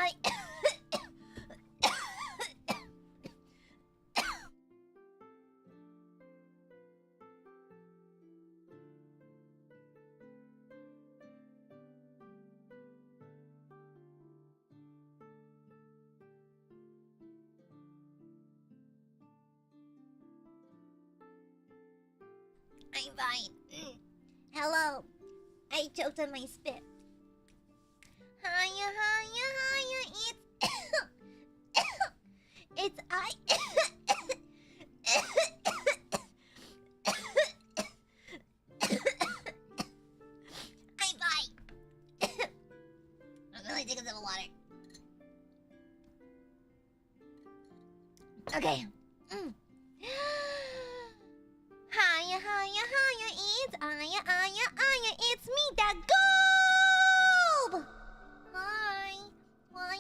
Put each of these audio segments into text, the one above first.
I... I'm fine. Hello. I choked on my spit. Hiya, hiya, hiya. It's I. I'm fine. I'm gonna take a sip of water. Okay. Hiya, hiya, hiya, it's Aya, it's me, that Goob! Hi. Hi.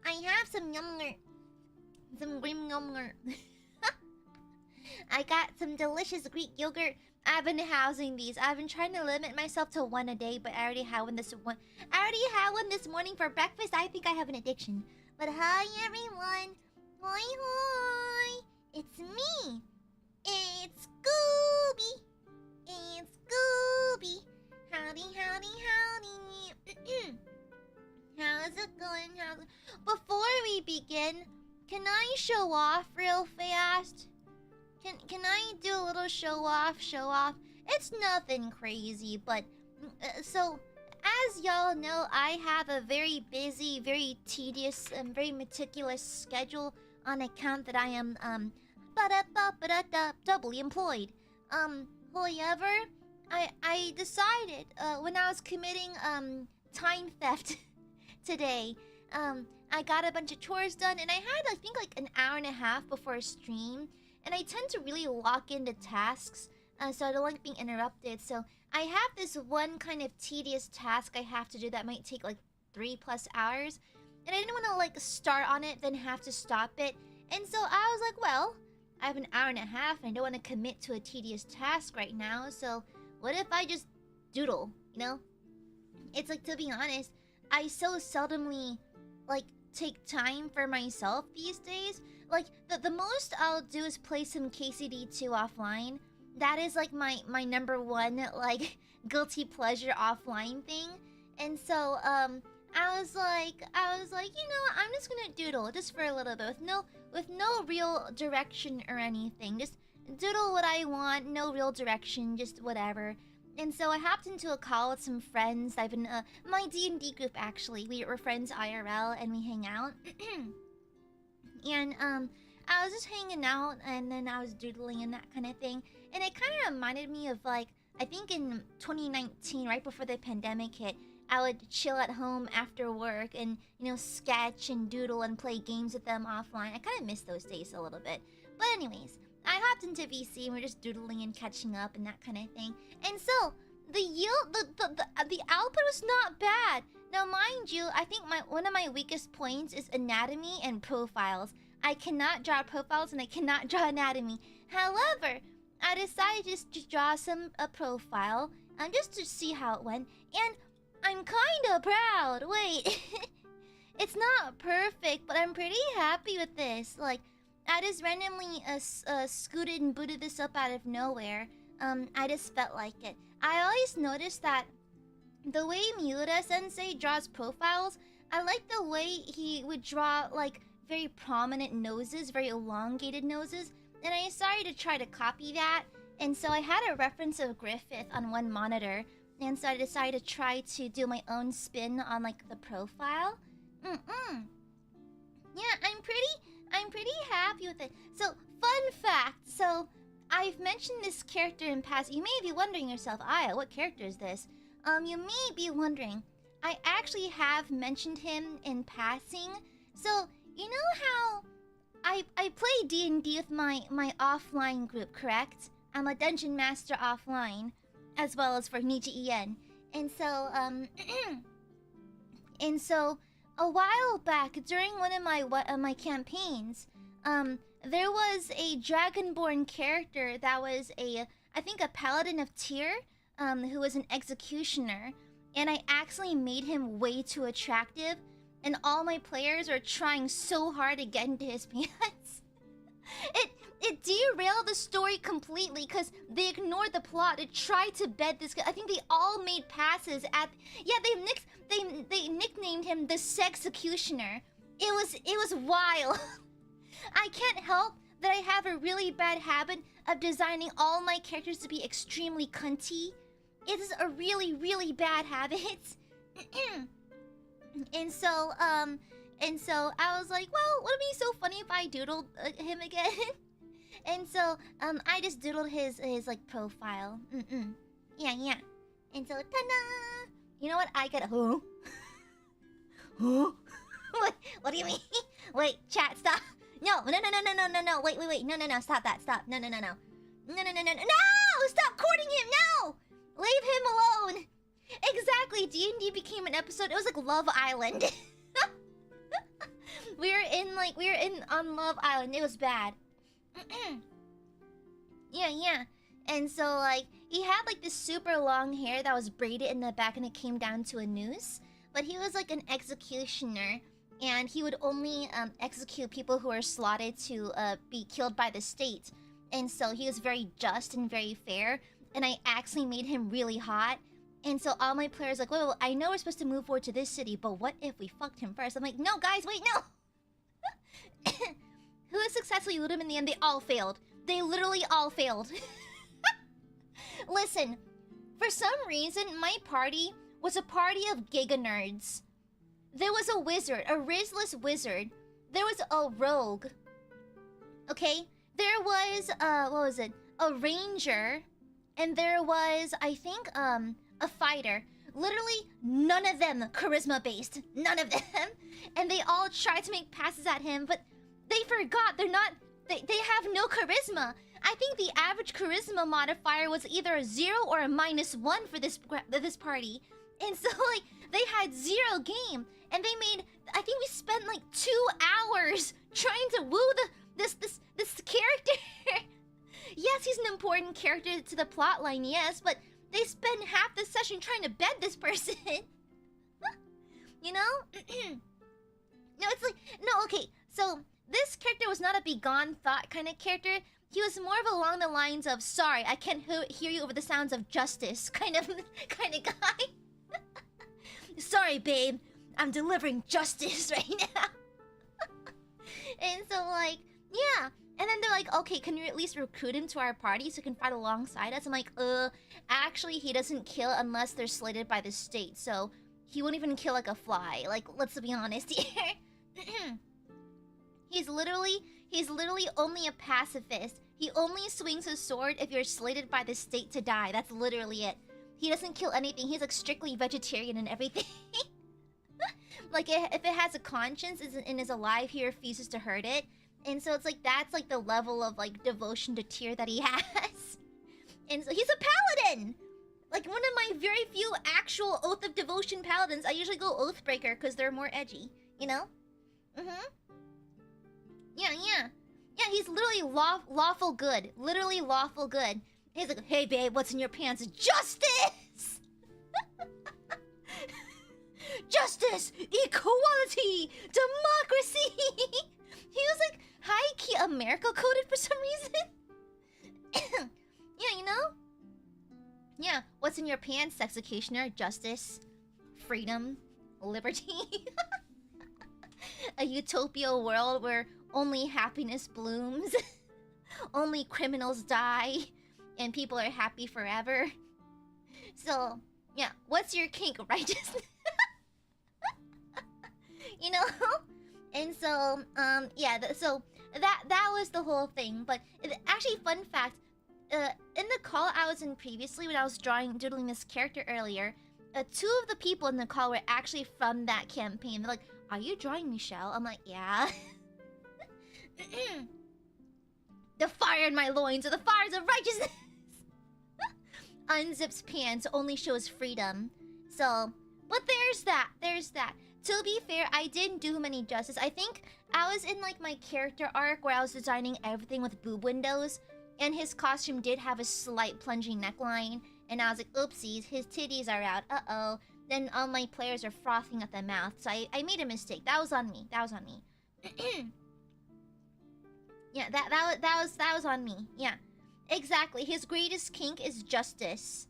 I have some yummer. Some grim yummer. I got some delicious Greek yogurt. I've been housing these. I've been trying to limit myself to one a day, but I already had one this morning for breakfast. I think I have an addiction. But hi everyone. Hi. It's me. It's Scooby. It's Scooby. Howdy. How's it going? Before we begin, can I show off real fast? Can I do a little show off? It's nothing crazy, but so as y'all know, I have a very busy, very tedious, and very meticulous schedule on account that I am doubly employed. However, I decided when I was committing time theft today, I got a bunch of chores done, and I had I think like an hour and a half before a stream, and I tend to really lock into tasks, so I don't like being interrupted. So I have this one kind of tedious task I have to do that might take like 3+ hours, and I didn't want to like start on it then have to stop it. And so I was like, well, I have an hour and a half and I don't want to commit to a tedious task right now, so what if I just doodle, you know? It's like, to be honest, I so seldomly like take time for myself these days. Like the most I'll do is play some KCD2 offline. That is like my number one like guilty pleasure offline thing. And so I was like, you know, I'm just gonna doodle just for a little bit with no real direction or anything. Just doodle what I want, no real direction, just whatever. And so I hopped into a call with some friends. I've been my D&D group actually. We're friends IRL and we hang out. And I was just hanging out and then I was doodling and that kind of thing. And it kind of reminded me of like, I think in 2019, right before the pandemic hit, I would chill at home after work and, you know, sketch and doodle and play games with them offline. I kind of miss those days a little bit. But anyways, I hopped into VC and we're just doodling and catching up and that kind of thing. And so the output was not bad. Now, mind you, I think one of my weakest points is anatomy and profiles. I cannot draw profiles and I cannot draw anatomy. However, I decided just to draw a profile just to see how it went, and I'm kind of proud. Wait, it's not perfect, but I'm pretty happy with this. Like, I just randomly scooted and booted this up out of nowhere. I just felt like it. I always noticed that the way Miura-sensei draws profiles, I like the way he would draw like very prominent noses, very elongated noses, and I decided to try to copy that. And so I had a reference of Griffith on one monitor, and so I decided to try to do my own spin on like the profile. Yeah, I'm pretty happy with it. So, fun fact. So, I've mentioned this character in past. You may be wondering yourself, Aya, what character is this? You may be wondering, I actually have mentioned him in passing. So, you know how I play D&D with my offline group, correct? I'm a dungeon master offline, as well as for Nijisanji. And so, and so a while back during one of my campaigns, there was a dragonborn character that was I think a paladin of Tyr, who was an executioner, and I actually made him way too attractive, and all my players are trying so hard to get into his pants. It derailed the story completely because they ignored the plot to try to bed this guy. I think they all made passes at. Yeah, they nicknamed him the Sexecutioner. It was wild. I can't help that I have a really bad habit of designing all my characters to be extremely cunty. It is a really, really bad habit. And so I was like, well, would it be so funny if I doodled him again? And so I just doodled his like profile. Yeah. And so ta-da! You know what? I get huh? What do you mean? Wait, chat, stop. No. Wait. No. Stop that. Stop. No. Stop courting him. No. Leave him alone. Exactly. D&D became an episode. It was like Love Island. we were in on Love Island. It was bad. Yeah. And so like he had like this super long hair that was braided in the back and it came down to a noose. But he was like an executioner, and he would only execute people who are slotted to be killed by the state. And so he was very just and very fair. And I actually made him really hot. And so all my players like, wait, I know we're supposed to move forward to this city, but what if we fucked him first? I'm like, no, guys, wait, no. Who has successfully looted him in the end? They all failed. They literally all failed. Listen, for some reason, my party was a party of giga nerds. There was a wizard, a Rizless wizard. There was a rogue. Okay? There was, what was it? A ranger. And there was, I think, a fighter. Literally, none of them charisma-based. None of them. And they all tried to make passes at him, but they forgot they have no charisma. I think the average charisma modifier was either a 0 or a -1 for this party. And so, like, they had 0 game. And they made, I think we spent like 2 hours trying to woo this character. Yes, he's an important character to the plotline, yes, but they spend half the session trying to bed this person. You know? No, it's like, no, okay, so this character was not a begone thought kind of character. He was more of along the lines of, sorry, I can't hear you over the sounds of justice kind of guy. Sorry, babe, I'm delivering justice right now. And so, like, yeah. And then they're like, okay, can you at least recruit him to our party so he can fight alongside us? I'm like, actually, he doesn't kill unless they're slated by the state. So he won't even kill like a fly. Like, let's be honest here. He's literally only a pacifist. He only swings his sword if you're slated by the state to die. That's literally it. He doesn't kill anything. He's like strictly vegetarian and everything. Like, if it has a conscience and is alive, he refuses to hurt it. And so it's like, that's like the level of like devotion to Tyr that he has. And so he's a paladin! Like one of my very few actual Oath of Devotion paladins. I usually go Oathbreaker because they're more edgy, you know? Yeah, he's literally lawful good. Literally lawful good. He's like, hey babe, what's in your pants? Justice! Justice! Equality! Democracy! He was like high-key America coded for some reason. Yeah, you know? Yeah, what's in your pants, executioner? Justice, freedom, liberty. A utopia world where only happiness blooms. Only criminals die. And people are happy forever. So, yeah, what's your kink? Righteousness? You know? And so, yeah, so that was the whole thing. But actually, fun fact, in the call I was in previously, when I was doodling this character earlier, 2 of the people in the call were actually from that campaign. They're like, are you drawing Michelle? I'm like, yeah. The fire in my loins are the fires of righteousness. Unzips pants only shows freedom. So, but there's that. To be fair, I didn't do him any justice. I think I was in like my character arc where I was designing everything with boob windows, and his costume did have a slight plunging neckline, And I was like, oopsies, his titties are out. Uh-oh. Then all my players are frothing at the mouth. So I made a mistake. That was on me. That was on me. Yeah, that was on me. Yeah. Exactly. His greatest kink is justice.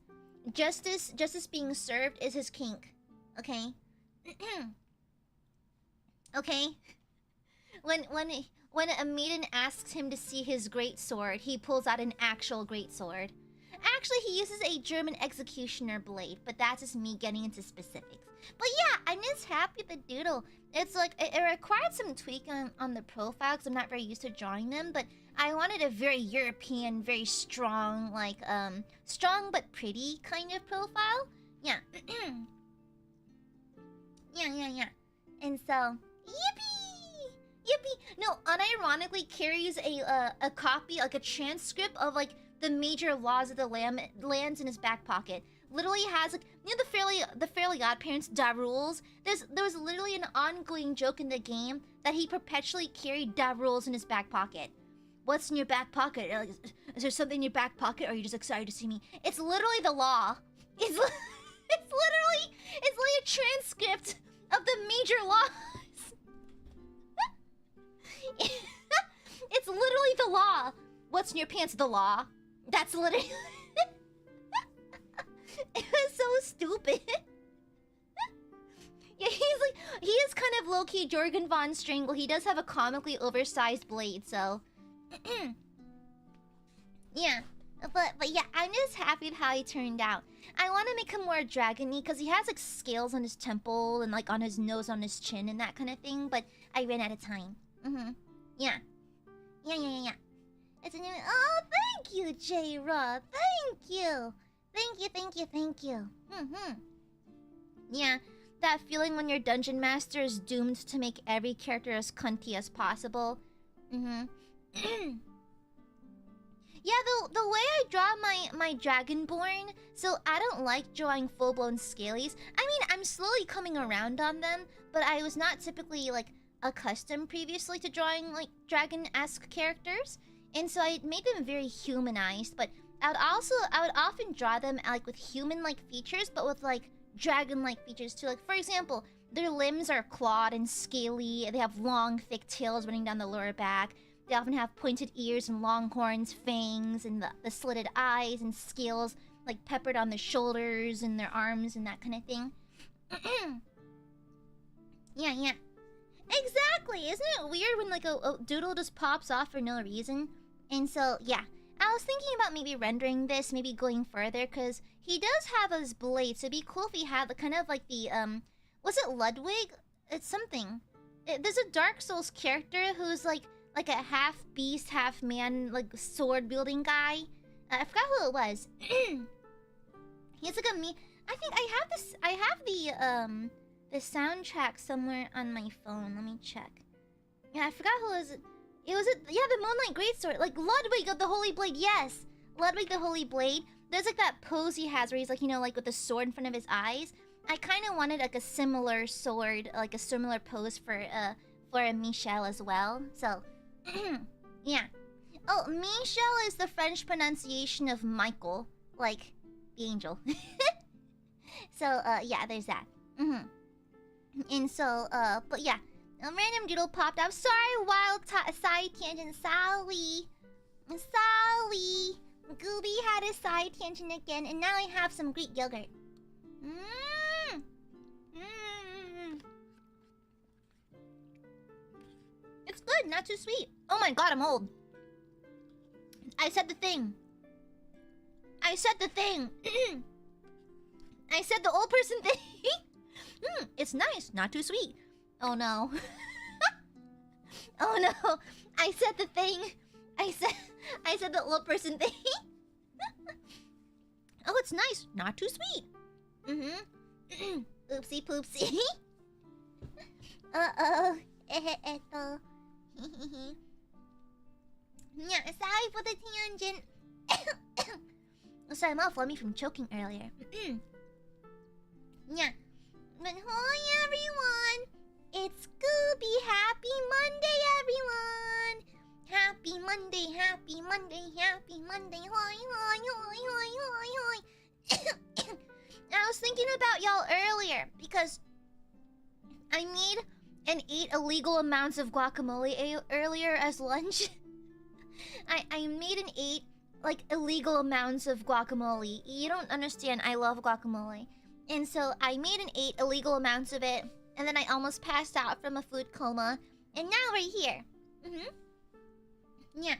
Justice being served is his kink. Okay? Okay? When a maiden asks him to see his great sword, he pulls out an actual great sword. Actually, he uses a German executioner blade, but that's just me getting into specifics. But yeah, I'm just happy with the doodle. It's like, it required some tweaking on the profile because I'm not very used to drawing them, but I wanted a very European, very strong, like, strong but pretty kind of profile. Yeah. Yeah. And so, yippee! Yippee! No, unironically carries a copy, like a transcript of, like, the major laws of the lands in his back pocket. Literally has, like, you know the Fairly Odd Parents Da Rules? There was literally an ongoing joke in the game that he perpetually carried Da Rules in his back pocket. What's in your back pocket? Is there something in your back pocket, or are you just excited to see me? It's literally the law. It's literally a transcript of the major laws. It's literally the law. What's in your pants? The law. That's literally. It was so stupid. Yeah, he is kind of low-key Jorgen von Strangle. He does have a comically oversized blade, so. Yeah, but yeah, I'm just happy with how he turned out. I want to make him more dragony because he has like scales on his temple and like on his nose, on his chin, and that kind of thing. But I ran out of time. Yeah. It's a new. Oh, thank you, J. Raw. Thank you. Thank you. Yeah, that feeling when your dungeon master is doomed to make every character as cunty as possible. Yeah, the way I draw my Dragonborn, so I don't like drawing full-blown scalies. I mean, I'm slowly coming around on them, but I was not typically, like, accustomed previously to drawing, like, dragon-esque characters. And so I made them very humanized, but I would often draw them, like, with human-like features, but with, like, dragon-like features, too. Like, for example, their limbs are clawed and scaly, they have long, thick tails running down the lower back. They often have pointed ears and long horns, fangs, and the slitted eyes and scales, like, peppered on the shoulders and their arms and that kind of thing. Yeah. Exactly! Isn't it weird when, like, a doodle just pops off for no reason? And so, yeah. I was thinking about maybe rendering this, maybe going further, because he does have his blade, so it'd be cool if he had the kind of, like, the, was it Ludwig? It's something. There's a Dark Souls character who's, like a half beast, half man, like sword wielding guy. I forgot who it was. He's like a me. I think I have the soundtrack somewhere on my phone. Let me check. Yeah, I forgot who it was. It was the Moonlight Greatsword, like Ludwig of the Holy Blade. Yes, Ludwig the Holy Blade. There's like that pose he has where he's like, you know, like with the sword in front of his eyes. I kind of wanted like a similar sword, like a similar pose for Michel as well. So. Yeah. Oh, Michel is the French pronunciation of Michael, like the angel. So, yeah, there's that. And so, but yeah, a random doodle popped up. Sorry, wild side tangent. Sorry. Gooby had a side tangent again, and now I have some Greek yogurt. It's good, not too sweet. Oh my god, I'm old. I said the thing. I said the old person thing. It's nice, not too sweet. Oh no. Oh no. I said the thing. I said the old person thing. Oh, it's nice, not too sweet. Oopsie poopsie. Uh-oh. Yeah, sorry for the tangent. Sorry, I'm all flummy from choking earlier. Yeah. But hi everyone! It's Scooby! Happy Monday, everyone! Happy Monday, happy Monday, happy Monday! Hi, hi, hi, hi, hi, hi! I was thinking about y'all earlier because I made and ate illegal amounts of guacamole earlier as lunch. I made and ate like illegal amounts of guacamole. You don't understand. I love guacamole, and so I made and ate illegal amounts of it, and then I almost passed out from a food coma, and now we're here. Yeah.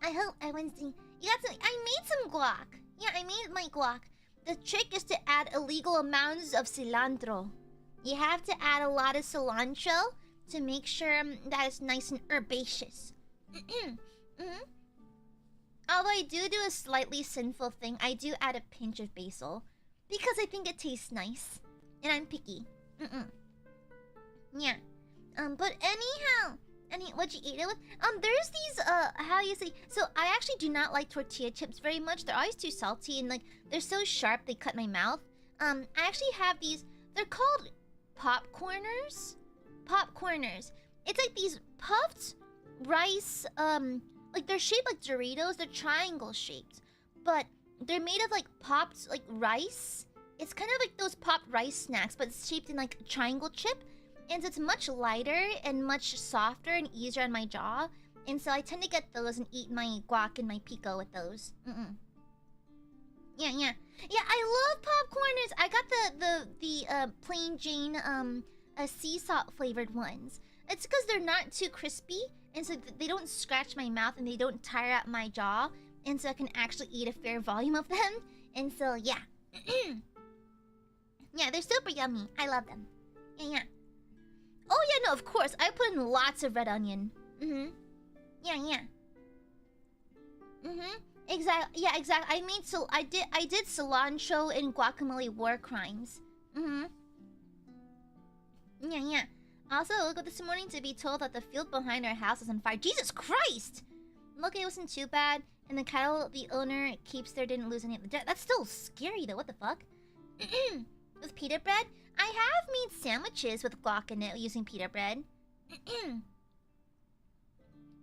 I hope everyone's doing. You got some. I made some guac. Yeah, I made my guac. The trick is to add illegal amounts of cilantro. You have to add a lot of cilantro to make sure that it's nice and herbaceous. Although I do a slightly sinful thing, I do add a pinch of basil because I think it tastes nice, and I'm picky. Yeah. But anyhow, what'd you eat it with? There's these how you say? So I actually do not like tortilla chips very much. They're always too salty and like they're so sharp they cut my mouth. I actually have these. They're called popcorners. Popcorners. It's like these puffed rice. Like they're shaped like Doritos. They're triangle shaped, but they're made of like popped like rice. It's kind of like those popped rice snacks, but it's shaped in like a triangle chip. And so it's much lighter and much softer and easier on my jaw. And so I tend to get those and eat my guac and my pico with those. Yeah. Yeah, I love popcorners. I got the plain Jane sea salt flavored ones. It's because they're not too crispy, and so they don't scratch my mouth and they don't tire out my jaw, and so I can actually eat a fair volume of them. And so yeah. Yeah, they're super yummy. I love them. Yeah. Oh yeah, no, of course. I put in lots of red onion. Yeah. Exactly. Yeah, exactly. I did cilantro and guacamole war crimes. Yeah. Also, I woke up this morning to be told that the field behind our house is on fire. Jesus Christ! Luckily, it wasn't too bad, and the cattle the owner keeps there didn't lose any of the debt. That's still scary though. What the fuck? With pita bread? I have made sandwiches with guac in it using pita bread.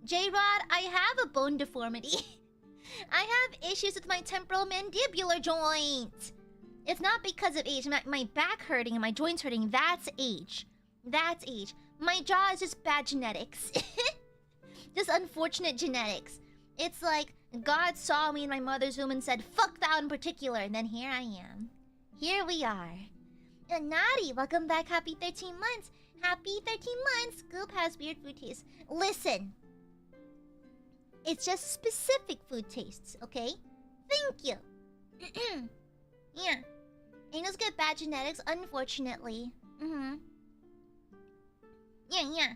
J-Rod, I have a bone deformity. I have issues with my temporomandibular joint. It's not because of age. My back hurting and my joints hurting. That's age. That's age. My jaw is just bad genetics. Just unfortunate genetics. It's like God saw me in my mother's womb and said, fuck that in particular. And then here I am. Here we are. And Nadi, welcome back. Happy 13 months. Happy 13 months. Scoop has weird food tastes. Listen. It's just specific food tastes, okay? Thank you. Yeah. Angels get bad genetics, unfortunately. Yeah.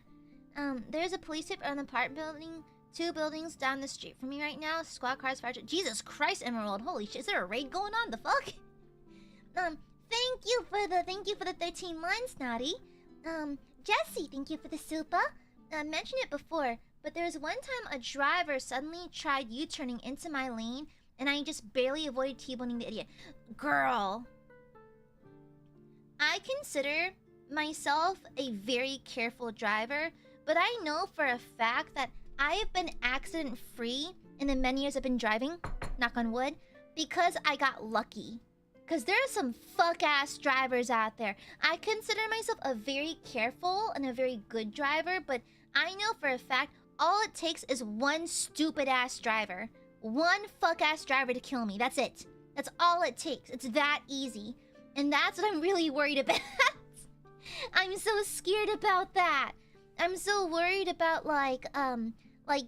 There's a police tip on the apartment building. 2 buildings down the street from me right now. Squad cars, fire truck. Jesus Christ, Emerald. Holy shit, is there a raid going on? The fuck? Thank you for the 13 months, Naughty. Jesse, thank you for the super. I mentioned it before, but there was one time a driver suddenly tried U-turning into my lane, and I just barely avoided T-boning the idiot. Girl. I consider myself a very careful driver, but I know for a fact that I have been accident-free in the many years I've been driving, knock on wood, because I got lucky. Because there are some fuck-ass drivers out there. I consider myself a very careful and a very good driver, but I know for a fact all it takes is one stupid-ass driver. One fuck-ass driver to kill me. That's it. That's all it takes. It's that easy. And that's what I'm really worried about. I'm so scared about that. I'm so worried about, like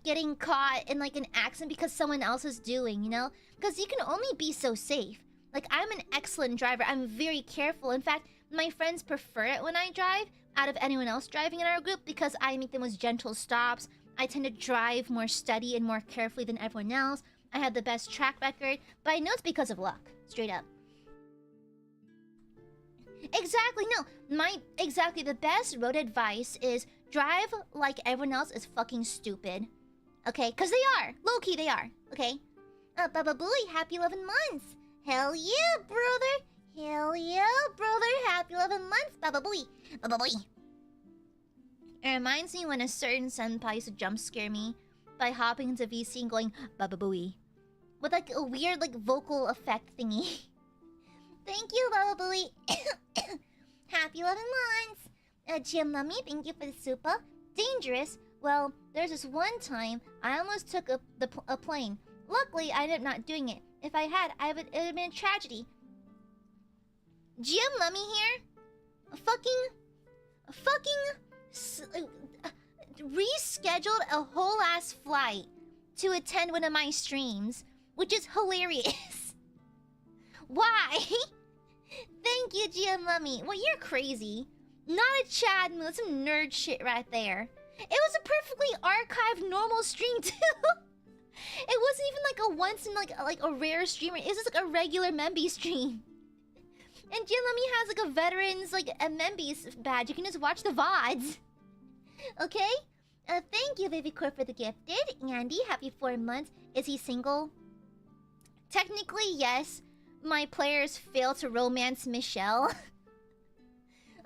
getting caught in, like, an accident because someone else is doing, you know? Because you can only be so safe. Like, I'm an excellent driver. I'm very careful. In fact, my friends prefer it when I drive out of anyone else driving in our group because I make the most gentle stops. I tend to drive more steady and more carefully than everyone else. I have the best track record, but I know it's because of luck. Straight up. Exactly, no. Exactly, the best road advice is drive like everyone else is fucking stupid. Okay? Because they are. Low-key, they are. Okay? Baba Booey, happy 11 months. Hell yeah, brother. Hell yeah, brother. Happy 11 months, Baba Booey. Baba Booey. It reminds me when a certain senpai used to jump scare me by hopping into VC and going, Baba Booey. With like a weird like vocal effect thingy. Thank you, Lolabooey. Happy 11 months. Jim Lummy, thank you for the super. Dangerous. Well, there's this one time I almost took a plane. Luckily, I ended up not doing it. If I had, it would have been a tragedy. Jim Lummy here. Rescheduled a whole ass flight to attend one of my streams, which is hilarious. Why? Thank you, GM Lummy. Well, you're crazy. Not a Chad move. Some nerd shit right there. It was a perfectly archived normal stream too. It wasn't even like a once in like a rare streamer. It was just like a regular Memby stream. And GM Lummy has like a veterans like a Memby's badge. You can just watch the VODs. Okay? Thank you, Baby Core, for the gifted. Andy, happy 4 months. Is he single? Technically, yes. My players fail to romance Michelle.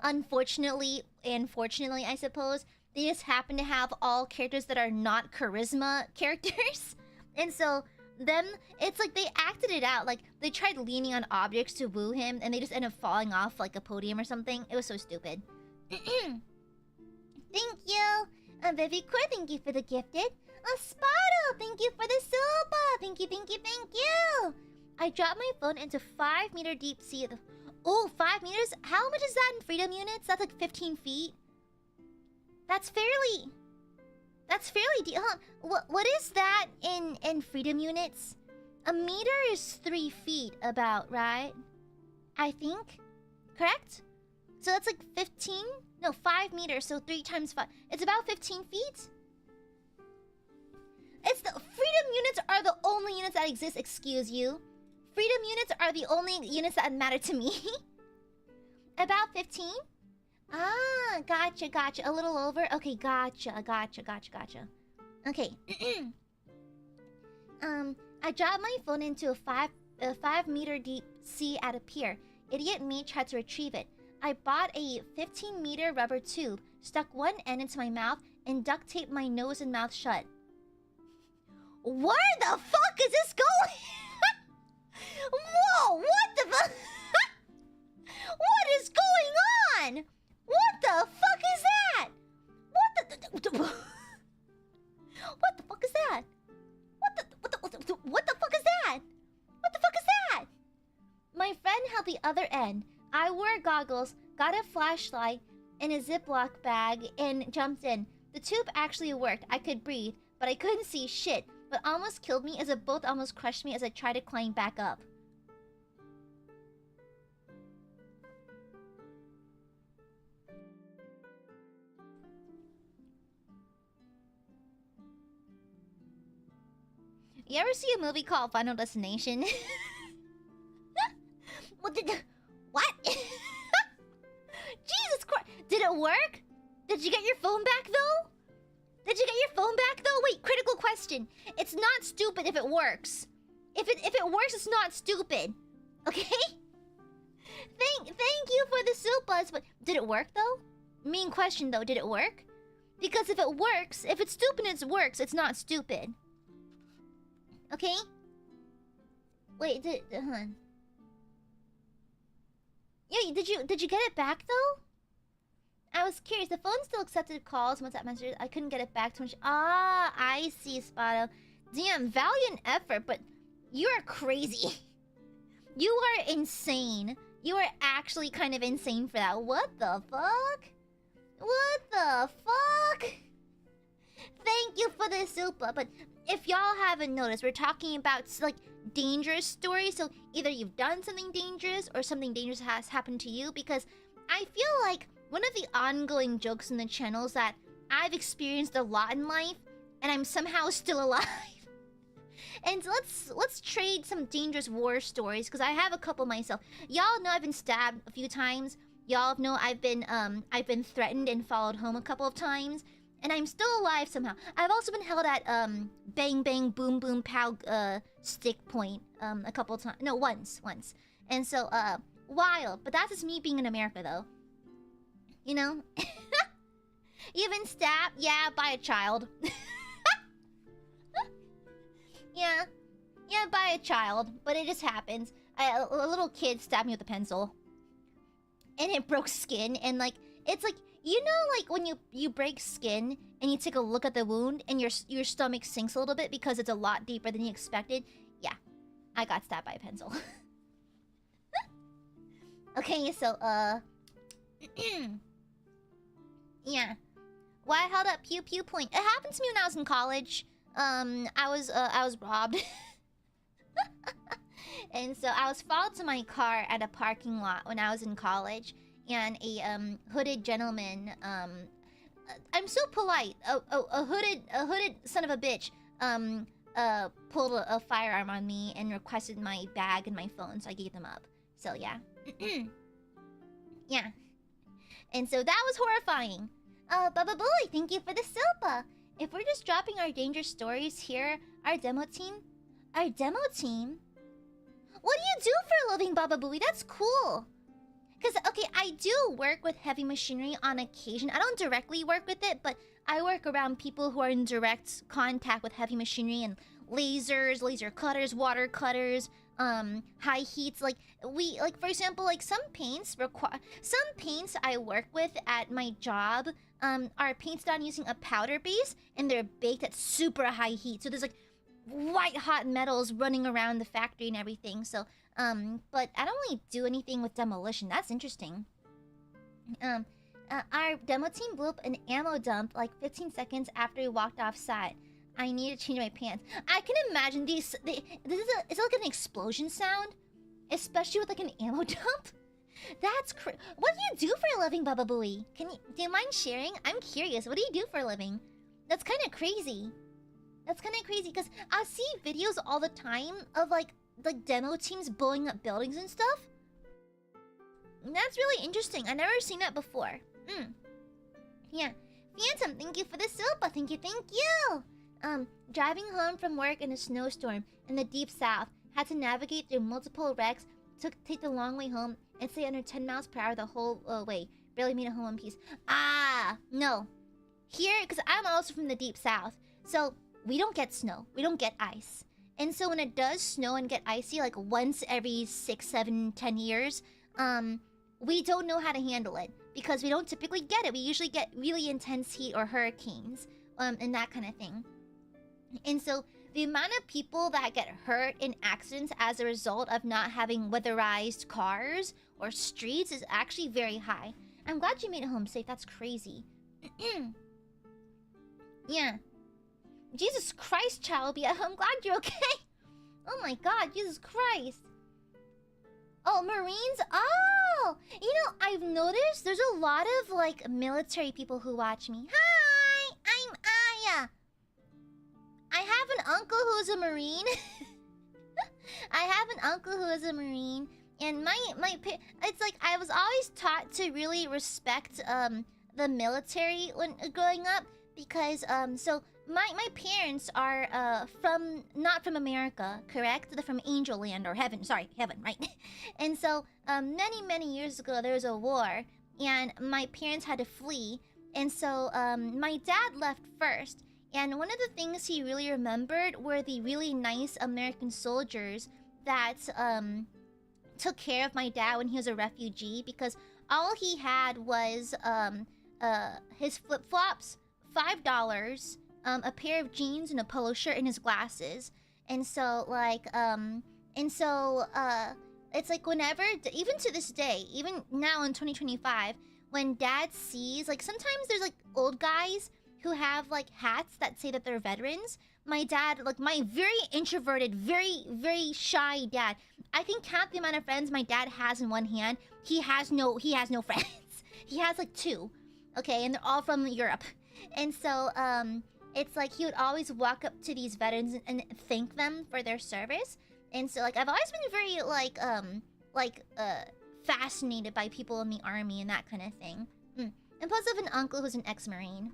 Unfortunately, and fortunately, I suppose, they just happen to have all characters that are not charisma characters. And so, it's like they acted it out. Like, they tried leaning on objects to woo him, and they just ended up falling off like a podium or something. It was so stupid. Thank you. Baby Core, thank you for the gifted. Spotto, thank you for the super. Thank you, thank you, thank you. I dropped my phone into 5-meter deep sea. Oh, 5 meters? How much is that in freedom units? That's like 15 feet. That's fairly deep. Huh? What is that in freedom units? A meter is 3 feet about, right? I think. Correct? So that's like 15? No, 5 meters, so 3 times 5. It's about 15 feet? Freedom units are the only units that exist, excuse you. Freedom units are the only units that matter to me. About 15? Ah, gotcha. A little over? Okay, gotcha. Okay. I dropped my phone into a 5-meter deep sea at a pier. Idiot me tried to retrieve it. I bought a 15-meter rubber tube, stuck one end into my mouth, and duct taped my nose and mouth shut. Where the fuck is this going? Whoa, what the fuck? What is going on? What the fuck is that? What the fuck is that? What the fuck is that? What the fuck is that? My friend held the other end. I wore goggles, got a flashlight, and a Ziploc bag, and jumped in. The tube actually worked. I could breathe, but I couldn't see shit. But almost killed me as a boat almost crushed me as I tried to climb back up. You ever see a movie called Final Destination? What? Jesus Christ! Did it work? Did you get your phone back though? Wait, critical question. It's not stupid if it works. If it works, it's not stupid. Okay? Thank you for the supas, but did it work though? Mean question though, did it work? Because if it works, if it's stupid and it works, it's not stupid. Okay? Wait, Yeah, did you get it back though? I was curious. The phone still accepted calls, WhatsApp messages. I couldn't get it back too much. Ah, I see, Spotto. Damn, valiant effort, but you are crazy. You are insane. You are actually kind of insane for that. What the fuck? What the fuck? Thank you for the super, but if y'all haven't noticed, we're talking about like dangerous stories. So either you've done something dangerous or something dangerous has happened to you, because I feel like one of the ongoing jokes in the channel is that I've experienced a lot in life and I'm somehow still alive. And so let's trade some dangerous war stories, because I have a couple myself. Y'all know I've been stabbed a few times. Y'all know I've been threatened and followed home a couple of times. And I'm still alive somehow. I've also been held at bang bang boom boom pow stick point a couple of times. No, once. And so wild. But that's just me being in America though. You know? You've been stabbed? Yeah, by a child. Yeah, by a child. But it just happens. a little kid stabbed me with a pencil, and it broke skin. And like, it's like, you know, like when you break skin and you take a look at the wound and your stomach sinks a little bit because it's a lot deeper than you expected. Yeah, I got stabbed by a pencil. Okay, so yeah. Why I held up pew pew point? It happened to me when I was in college. I was robbed. And so I was followed to my car at a parking lot when I was in college, and a hooded gentleman, I'm so polite. A hooded son of a bitch pulled a firearm on me and requested my bag and my phone, so I gave them up. So yeah. Yeah. And so that was horrifying. Baba Bully, thank you for the Silpa. If we're just dropping our dangerous stories here, our demo team? Our demo team? What do you do for a living, Baba Booey? That's cool. Because, okay, I do work with heavy machinery on occasion. I don't directly work with it, but I work around people who are in direct contact with heavy machinery and lasers, laser cutters, water cutters, high heats. Like, for example, like some paints I work with at my job are paints done using a powder base, and they're baked at super high heat. So there's like white hot metals running around the factory and everything. So but I don't really do anything with demolition. That's interesting. Our demo team blew up an ammo dump like 15 seconds after we walked off set. I need to change my pants. I can imagine it's like an explosion sound, especially with like an ammo dump. That's what do you do for a living, Baba Booey? Do you mind sharing? I'm curious. What do you do for a living? That's kind of crazy. That's kind of crazy because I see videos all the time of like demo teams blowing up buildings and stuff. That's really interesting. I've never seen that before. Yeah. Phantom, thank you for the Silpa. Thank you. Driving home from work in a snowstorm in the deep south. Had to navigate through multiple wrecks. Take the long way home and stay under 10 miles per hour the whole way. Barely made it home in peace. Ah, no. Here, because I'm also from the deep south, so we don't get snow. We don't get ice. And so when it does snow and get icy, like once every 6, 7, 10 years, we don't know how to handle it because we don't typically get it. We usually get really intense heat or hurricanes, and that kind of thing. And so the amount of people that get hurt in accidents as a result of not having weatherized cars or streets is actually very high. I'm glad you made it home safe. That's crazy. Yeah. Jesus Christ, child. I'm glad you're okay. Oh my god, Jesus Christ. Oh, Marines? Oh! You know, I've noticed there's a lot of, like, military people who watch me. Hi! I'm Aya. I have an uncle who's a Marine. And it's like I was always taught to really respect the military when growing up because so my parents are not from America, correct? They're from Angel Land or Heaven. Sorry, Heaven, right? And so many years ago there was a war and my parents had to flee, and so my dad left first. And one of the things he really remembered were the really nice American soldiers that took care of my dad when he was a refugee, because all he had was his flip-flops, $5, a pair of jeans and a polo shirt and his glasses. And so it's like whenever, even to this day, even now in 2025, when dad sees, like, sometimes there's like old guys who have like hats that say that they're veterans. My dad, like my very introverted, very shy dad, I can count the amount of friends my dad has in one hand. He has no friends. He has like 2, okay, and they're all from Europe. And so it's like he would always walk up to these veterans and thank them for their service. And so like I've always been very fascinated by people in the army and that kind of thing. And plus I have an uncle who's an ex-Marine.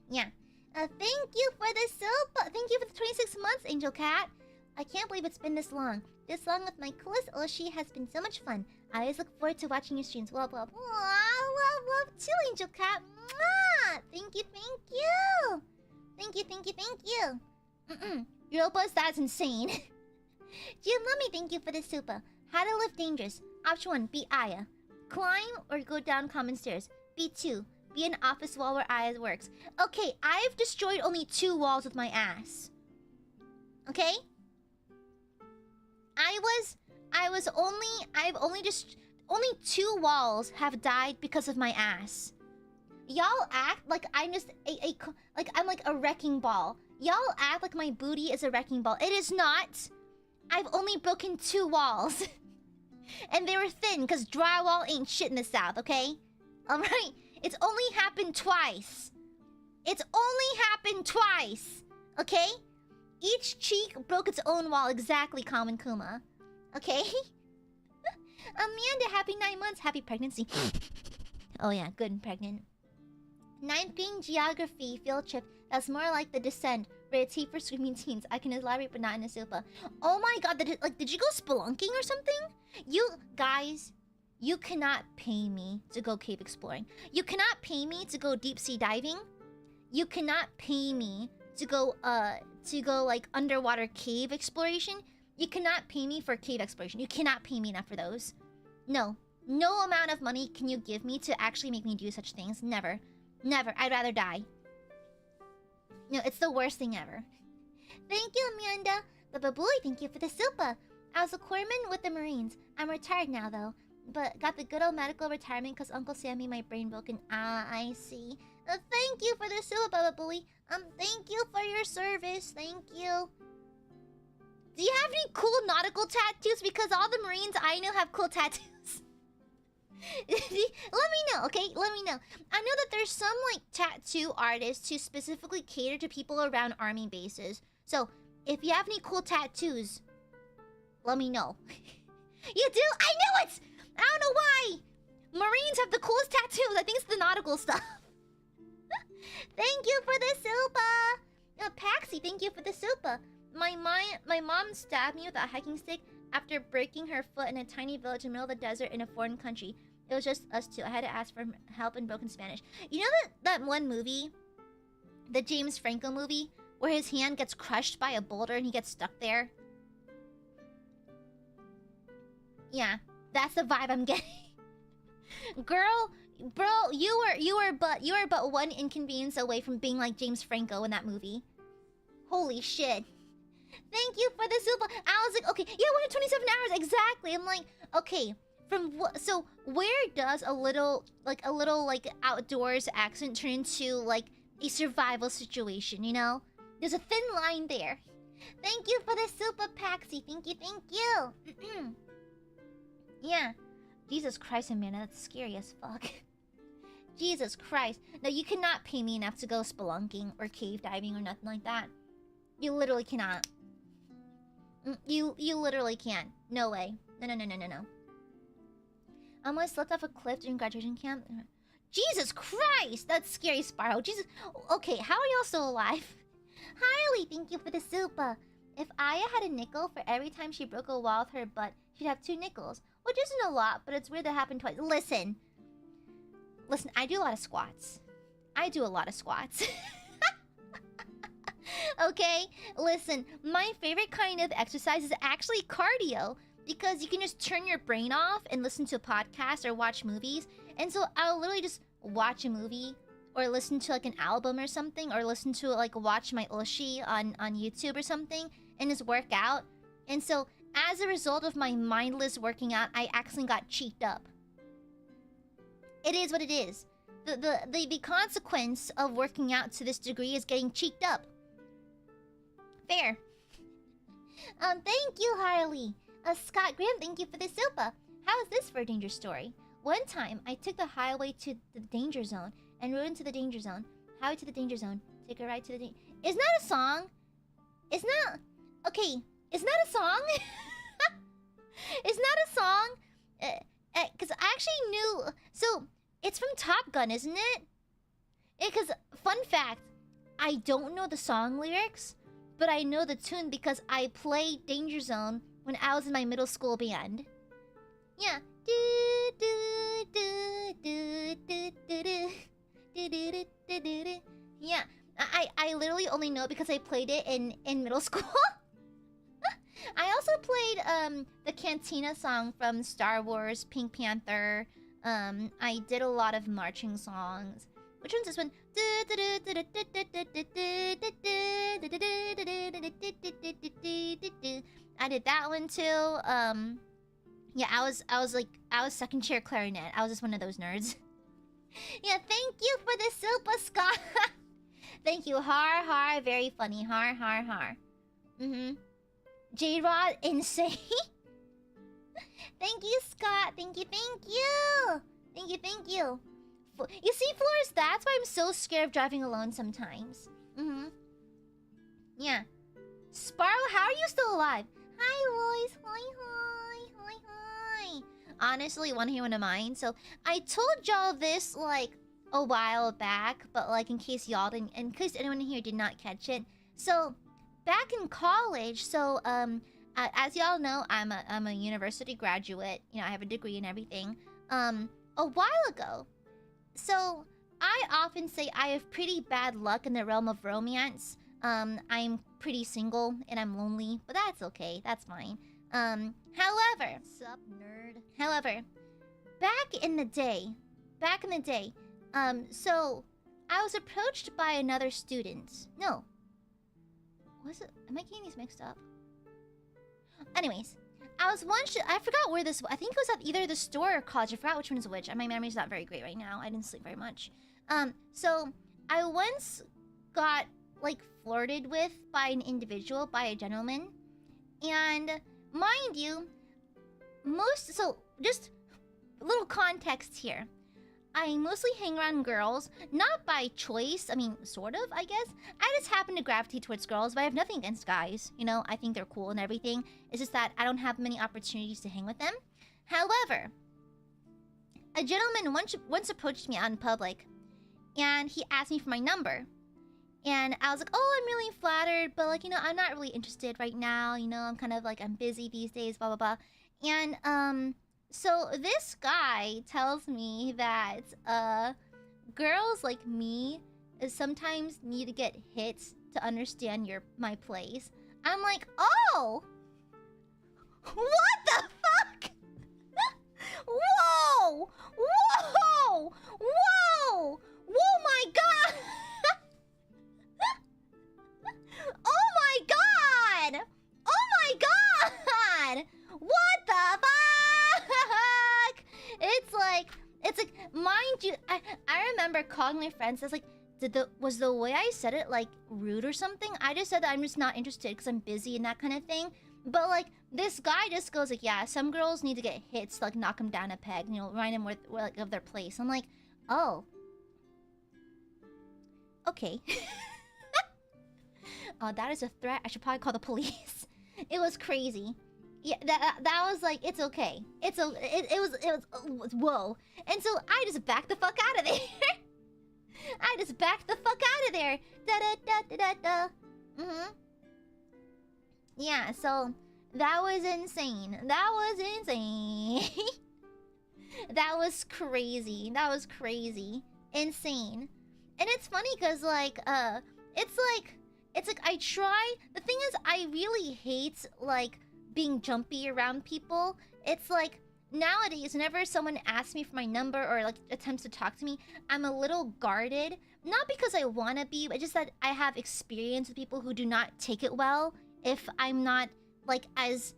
Yeah. Thank you for the soap. Thank you for the 26 months, Angel Cat. I can't believe it's been this long. This long with my coolest Oshi has been so much fun. I always look forward to watching your streams. Love. Aww, love too, Angel Cat. Mwah! Thank you. Europa, that's insane. Gianlummy, thank you for the super. How to live dangerous. Option 1, be Aya. Climb or go down common stairs. B2, be an office wall where Aya works. Okay, I've destroyed only 2 walls with my ass. Okay? Only 2 walls have died because of my ass. Y'all act like I'm just I'm like a wrecking ball. Y'all act like my booty is a wrecking ball. It is not. I've only broken 2 walls. And they were thin, because drywall ain't shit in the South, okay? Alright? It's only happened twice. It's only happened twice. Okay? Each cheek broke its own wall. Exactly, Common Kuma. Okay? Amanda, happy 9 months. Happy pregnancy. Oh yeah, good and pregnant. 9th grade geography field trip. That's more like The Descent. Rated T for screaming teens. I can elaborate, but not in a super. Oh my god, did you go spelunking or something? You guys, you cannot pay me to go cave exploring. You cannot pay me to go deep sea diving. You cannot pay me to go like underwater cave exploration. You cannot pay me for cave exploration. You cannot pay me enough for those. No. No amount of money can you give me to actually make me do such things. Never. Never. I'd rather die. No, it's the worst thing ever. Thank you, Amanda. Baba Boy, thank you for the super. I was a corpsman with the Marines. I'm retired now, though. But got the good old medical retirement because Uncle Sam made my brain broken. Ah, I see. Thank you for the super, Baba Boy. Thank you for your service. Thank you. Do you have any cool nautical tattoos? Because all the Marines I know have cool tattoos. Let me know, okay? Let me know. I know that there's some, like, tattoo artists who specifically cater to people around army bases. So, if you have any cool tattoos, let me know. You do? I knew it! I don't know why! Marines have the coolest tattoos. I think it's the nautical stuff. Thank you for the super! Paxi, thank you for the super. My mom stabbed me with a hiking stick after breaking her foot in a tiny village in the middle of the desert in a foreign country. It was just us two. I had to ask for help in broken Spanish. You know that one movie? The James Franco movie? Where his hand gets crushed by a boulder and he gets stuck there? Yeah, that's the vibe I'm getting. Girl, bro, you were but one inconvenience away from being like James Franco in that movie. Holy shit. Thank you for the super. I was like, okay, yeah, 127 hours exactly. I'm like, okay, from what? So where does a little like outdoors accent turn into like a survival situation? You know, there's a thin line there. Thank you for the super, Paxi. Thank you. Yeah. Jesus Christ, Amanda, that's scary as fuck. Jesus Christ. No, you cannot pay me enough to go spelunking or cave diving or nothing like that. You literally cannot. You literally can't. No way. No. I almost slipped off a cliff during graduation camp. Jesus Christ! That's scary, Sparrow. Jesus. Okay, how are y'all still alive? Harley, thank you for the super. If Aya had a nickel for every time she broke a wall with her butt, she'd have 2 nickels. Which isn't a lot, but it's weird that happened twice. Listen, I do a lot of squats. Okay? Listen, my favorite kind of exercise is actually cardio. Because you can just turn your brain off and listen to a podcast or watch movies. And so I'll literally just watch a movie or listen to like an album or something. Or listen to like watch my Oshi on YouTube or something. And just work out. And so as a result of my mindless working out, I actually got cheeked up. It is what it is. The consequence of working out to this degree is getting cheeked up. Fair. Thank you, Harley. Scott Graham, thank you for the super. How is this for a danger story? One time, I took the highway to the danger zone and rode into the danger zone. Highway to the danger zone. Take a ride to the danger... Isn't that a song? Isn't that... Okay, isn't that a song? Isn't that a song? Because I actually knew... So, it's from Top Gun, isn't it? Because, fun fact, I don't know the song lyrics, but I know the tune because I played Danger Zone when I was in my middle school band. Yeah. Yeah. I literally only know it because I played it in middle school. I also played the Cantina song from Star Wars, Pink Panther. I did a lot of marching songs. Which one's this one? I did that one too. Yeah, I was second chair clarinet. I was just one of those nerds. Yeah, thank you for the super Scott. Thank you. Har har, very funny. Har har har. J-Rod, insane. Thank you, Scott. Thank you, thank you. Thank you, thank you. You see, Flores, that's why I'm so scared of driving alone sometimes. Yeah. Sparrow, how are you still alive? Hi, boys. Hi, hi. Hi, hi. Honestly, want to hear one of mine? So, I told y'all this, like, a while back, but, like, in case y'all didn't... In case anyone here did not catch it. So, back in college, so, as y'all know, I'm a university graduate. You know, I have a degree and everything. A while ago... So, I often say I have pretty bad luck in the realm of romance. I'm pretty single and I'm lonely, but that's okay. That's fine. However... Sup, nerd? However, back in the day, so, I was approached by another student. No. Was it? Am I getting these mixed up? Anyways, I forgot where this was. I think it was at either the store or college. I forgot which one is which. My memory's not very great right now. I didn't sleep very much. So I once got, like, flirted with by an individual, by a gentleman. And, mind you, so, just a little context here. I mostly hang around girls, not by choice. I mean, sort of, I guess. I just happen to gravitate towards girls, but I have nothing against guys. You know, I think they're cool and everything. It's just that I don't have many opportunities to hang with them. However, a gentleman once approached me out in public, and he asked me for my number. And I was like, oh, I'm really flattered, but, like, you know, I'm not really interested right now. You know, I'm kind of like, I'm busy these days, blah, blah, blah. And, so this guy tells me that girls like me sometimes need to get hits to understand my place. I'm like, oh, what the fuck? Whoa, whoa, whoa, whoa, my god. Oh my god, oh my god, what the fuck? It's like, mind you, I remember calling my friends. I was like, was the way I said it, like, rude or something? I just said that I'm just not interested because I'm busy and that kind of thing. But, like, this guy just goes like, yeah, some girls need to get hits to, like, knock them down a peg, you know, remind them like, of their place. I'm like, oh, okay. Oh, that is a threat. I should probably call the police. It was crazy. Yeah, that was like, it's okay. It was whoa. And so I just backed the fuck out of there. I just backed the fuck out of there. Da da da da da da. Yeah, so that was insane. That was insane. That was crazy. That was crazy. Insane. And it's funny because, like, it's like I try. The thing is, I really hate, like, being jumpy around people. It's like, nowadays, whenever someone asks me for my number or, like, attempts to talk to me, I'm a little guarded. Not because I want to be, but just that I have experience with people who do not take it well if I'm not, like, as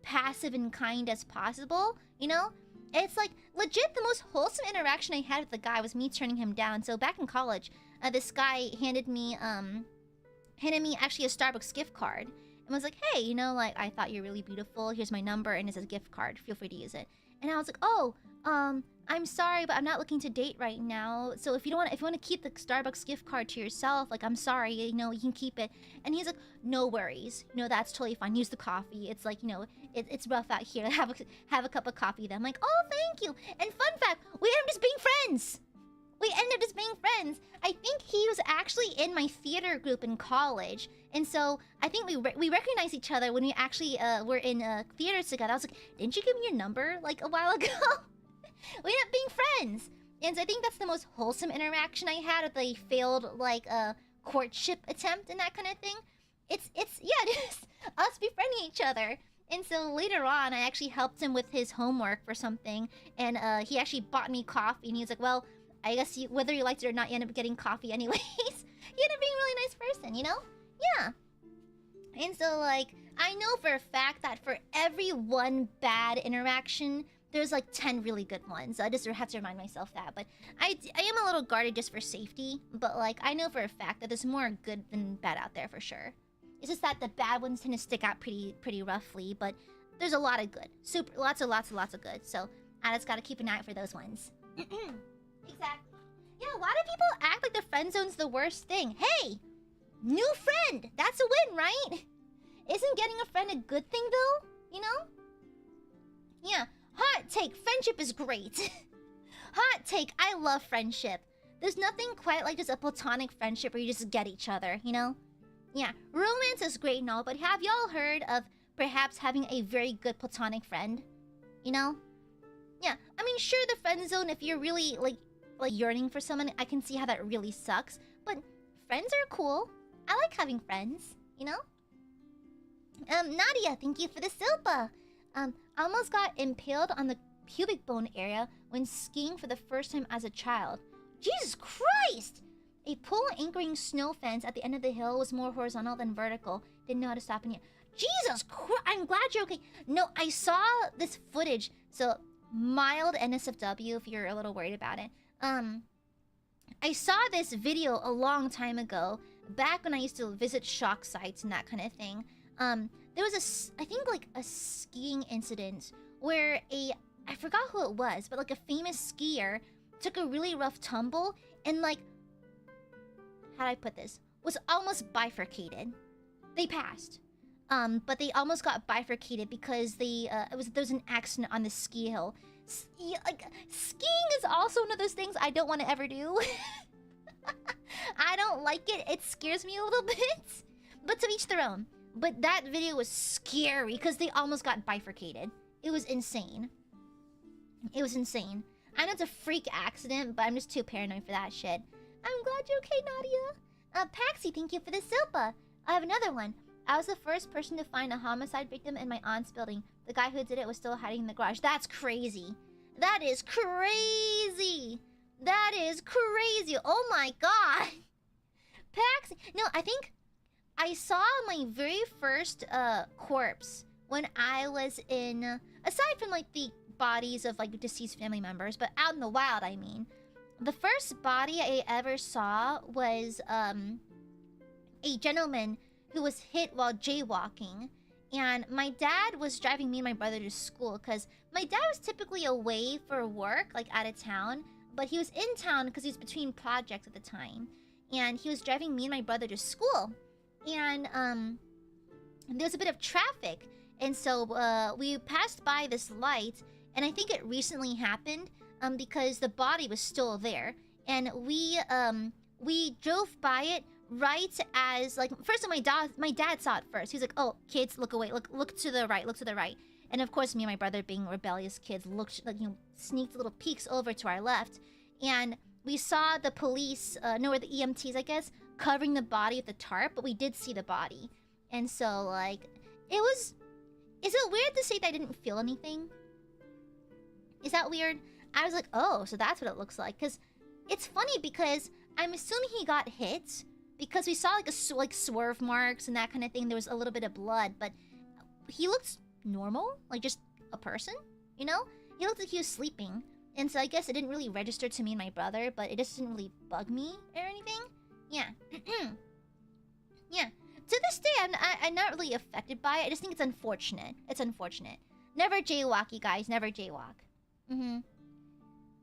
passive and kind as possible, you know? It's like, legit, the most wholesome interaction I had with the guy was me turning him down. So back in college, this guy handed me actually a Starbucks gift card. And was like, hey, you know, like, I thought you're really beautiful. Here's my number, and it's a gift card. Feel free to use it. And I was like, oh, I'm sorry, but I'm not looking to date right now. So if you want to keep the Starbucks gift card to yourself, like, I'm sorry, you know, you can keep it. And he's like, no worries. You know, that's totally fine. Use the coffee. It's like, you know, it's rough out here. Have a cup of coffee. Then I'm like, oh, thank you. And fun fact, we ended up just being friends. We ended up just being friends. I think he was actually in my theater group in college. And so I think we recognized each other when we actually were in theaters together. I was like, didn't you give me your number like a while ago? We ended up being friends. And so I think that's the most wholesome interaction I had with a failed, like, courtship attempt and that kind of thing. It's yeah, just us befriending each other. And so later on, I actually helped him with his homework for something, and he actually bought me coffee, and he was like, well, I guess whether you liked it or not, you end up getting coffee anyways. He ended up being a really nice person, you know? Yeah. And so, like, I know for a fact that for every one bad interaction, there's like 10 really good ones. I just have to remind myself that. But I am a little guarded just for safety. But like, I know for a fact that there's more good than bad out there for sure. It's just that the bad ones tend to stick out pretty roughly. But there's a lot of good. Lots of good. So I just gotta keep an eye out for those ones. Exactly. Yeah, a lot of people act like the friend zone's the worst thing. Hey! New friend! That's a win, right? Isn't getting a friend a good thing, though? You know? Yeah. Hot take. Friendship is great. Hot take. I love friendship. There's nothing quite like just a platonic friendship where you just get each other, you know? Yeah. Romance is great and all, but have y'all heard of perhaps having a very good platonic friend? You know? Yeah. I mean, sure, the friend zone, if you're really, like yearning for someone, I can see how that really sucks. But friends are cool. I like having friends, you know? Nadia, thank you for the silpa. Almost got impaled on the pubic bone area when skiing for the first time as a child. Jesus Christ! A pole anchoring snow fence at the end of the hill was more horizontal than vertical. Didn't know how to stop in yet. Jesus Christ! I'm glad you're okay. No, I saw this footage. So, mild NSFW if you're a little worried about it. I saw this video a long time ago, back when I used to visit shock sites and that kind of thing. There was I think like a skiing incident where I forgot who it was, but like a famous skier took a really rough tumble and like, how do I put this? Was almost bifurcated. They passed. But they almost got bifurcated because there was an accident on the ski hill. Like, skiing is also one of those things I don't want to ever do. I don't like it. It scares me a little bit. But to each their own. But that video was scary because they almost got bifurcated. It was insane. It was insane. I know it's a freak accident, but I'm just too paranoid for that shit. I'm glad you're okay, Nadia. Paxi, thank you for the silpa. I have another one. I was the first person to find a homicide victim in my aunt's building. The guy who did it was still hiding in the garage. That's crazy. That is crazy. That is crazy. Oh my god. Paxi. No, I think I saw my very first corpse when I was in, aside from like the bodies of like deceased family members, but out in the wild, I mean. The first body I ever saw was a gentleman who was hit while jaywalking. And my dad was driving me and my brother to school because my dad was typically away for work, like out of town. But he was in town because he was between projects at the time. And he was driving me and my brother to school. And there was a bit of traffic. And so we passed by this light. And I think it recently happened because the body was still there. And we drove by it right as, like, first my dad saw it first. He was like, oh, kids, look away, look to the right, look to the right. And of course, me and my brother, being rebellious kids, looked, like, you know, sneaked little peeks over to our left. And we saw the police, or the EMTs, I guess, covering the body with the tarp, but we did see the body. And so, like, it was... Is it weird to say that I didn't feel anything? Is that weird? I was like, oh, so that's what it looks like. Because it's funny because I'm assuming he got hit because we saw like swerve marks and that kind of thing. There was a little bit of blood, but he looked normal, like just a person, you know? He looked like he was sleeping. And so I guess it didn't really register to me and my brother, but it just didn't really bug me or anything. Yeah. Yeah. To this day, I'm not really affected by it. I just think it's unfortunate. It's unfortunate. Never jaywalk, guys. Never jaywalk.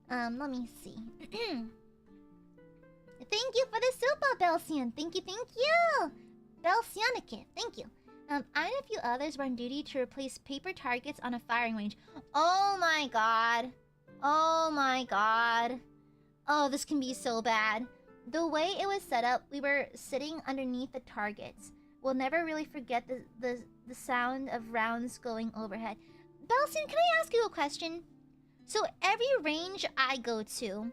Let me see. Thank you for the super, Belsian. Thank you, thank you. Belsianikit, thank you. I and a few others were on duty to replace paper targets on a firing range. Oh my god. Oh my god. Oh, this can be so bad. The way it was set up, we were sitting underneath the targets. We'll never really forget the sound of rounds going overhead. Belsian, can I ask you a question? So every range I go to,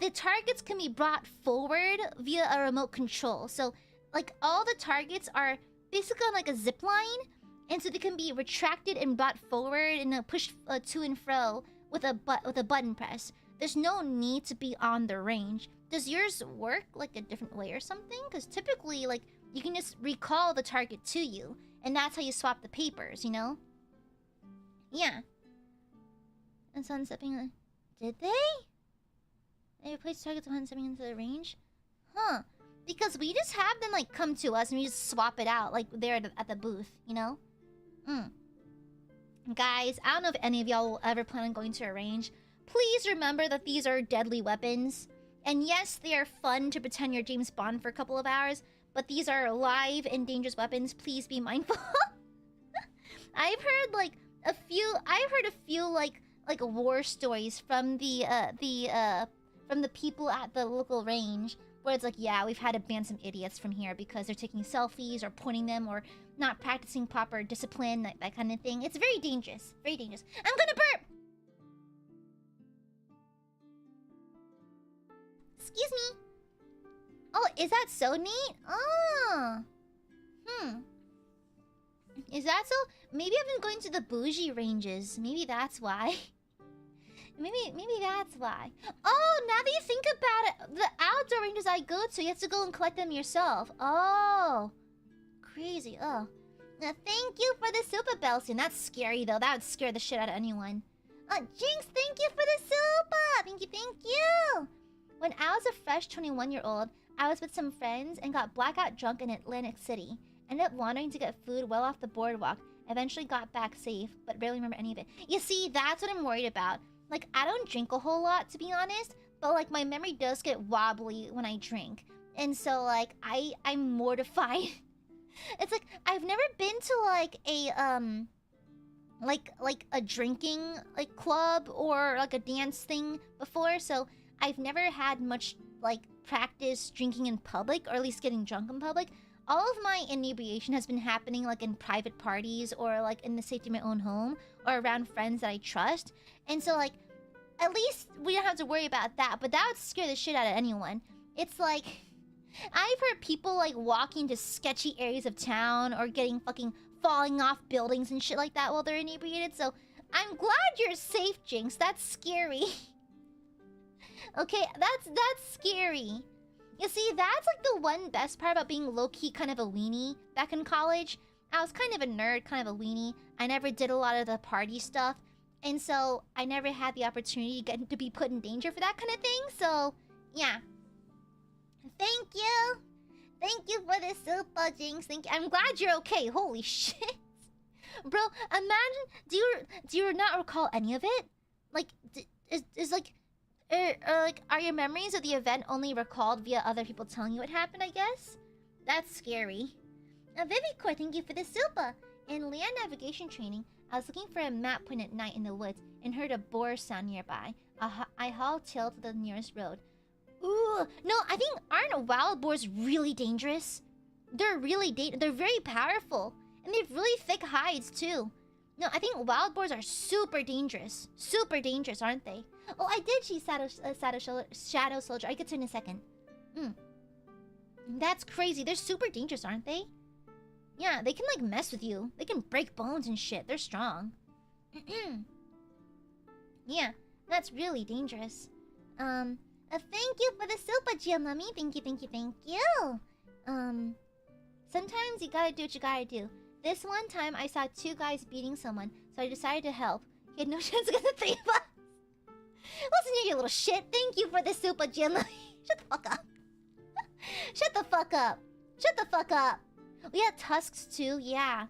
the targets can be brought forward via a remote control. So, like, all the targets are basically on like a zip line, And so they can be retracted and brought forward and pushed to and fro with a button press. There's no need to be on the range. Does yours work like a different way or something? Because typically, like, you can just recall the target to you, and that's how you swap the papers, you know? Yeah. And so unstepping. Did they? They replaced targets upon stepping into the range? Huh. Because we just have them, like, come to us and we just swap it out, like, there at the booth, you know? Guys, I don't know if any of y'all will ever plan on going to a range. Please remember that these are deadly weapons. And yes, they are fun to pretend you're James Bond for a couple of hours, but these are live and dangerous weapons. Please be mindful. I've heard a few like war stories from the people at the local range where it's like, yeah, we've had to ban some idiots from here because they're taking selfies or pointing them or not practicing proper discipline, that kind of thing. It's very dangerous. Very dangerous. I'm gonna burp! Excuse me. Oh, is that so neat? Oh. Is that so? Maybe I've been going to the bougie ranges. Maybe that's why. Maybe that's why. Oh, now that you think about it, the outdoor ranges I go to, you have to go and collect them yourself. Oh. Crazy. Oh. Now, thank you for the super Belsian. That's scary, though. That would scare the shit out of anyone. Jinx, thank you for the super. Thank you. When I was a fresh 21-year-old, I was with some friends and got blackout drunk in Atlantic City. Ended up wandering to get food well off the boardwalk. Eventually got back safe, but barely remember any of it. You see, that's what I'm worried about. Like, I don't drink a whole lot, to be honest, but, like, my memory does get wobbly when I drink. And so, like, I'm mortified. It's like, I've never been to, like, a drinking, like, club or, like, a dance thing before, so I've never had much, like, practice drinking in public, or at least getting drunk in public. All of my inebriation has been happening, like, in private parties or, like, in the safety of my own home or around friends that I trust. And so, like, at least we don't have to worry about that, but that would scare the shit out of anyone. It's like, I've heard people, like, walking to sketchy areas of town or getting fucking falling off buildings and shit like that while they're inebriated, so I'm glad you're safe, Jinx. That's scary. Okay, that's scary. You see, that's like the one best part about being low-key kind of a weenie back in college. I was kind of a nerd, kind of a weenie. I never did a lot of the party stuff. And so, I never had the opportunity to be put in danger for that kind of thing. So, yeah. Thank you. Thank you for the super, Jinx. Thank you. I'm glad you're okay. Holy shit. Bro, imagine, do you not recall any of it? Like, are your memories of the event only recalled via other people telling you what happened, I guess? That's scary. Vivicore, thank you for the super. In land navigation training, I was looking for a map point at night in the woods and heard a boar sound nearby. I hauled tail to the nearest road. Ooh, no, I think, aren't wild boars really dangerous? They're very powerful. And they have really thick hides, too. No, I think wild boars are super dangerous. Super dangerous, aren't they? Oh, I did see Shadow Soldier. I get to in a second. That's crazy. They're super dangerous, aren't they? Yeah, they can, like, mess with you. They can break bones and shit. They're strong. Yeah, that's really dangerous. Thank you for the super, Giamami. Thank you. Sometimes you gotta do what you gotta do. This one time, I saw two guys beating someone, so I decided to help. He had no chance against the three of us. Listen here, you little shit. Thank you for the super, Giamami. Shut the fuck up. Shut the fuck up. Shut the fuck up. We had tusks too, yeah.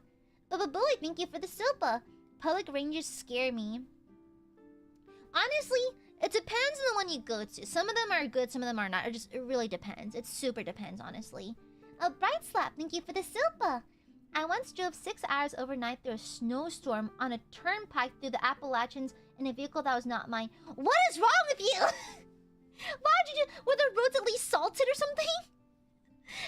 But Bully, thank you for the super. Public rangers scare me. Honestly, it depends on the one you go to. Some of them are good, some of them are not. It really depends. It super depends, honestly. Bright Slap, thank you for the super. I once drove 6 hours overnight through a snowstorm on a turnpike through the Appalachians in a vehicle that was not mine. What is wrong with you? Why'd you do? Were the roads at least salted or something?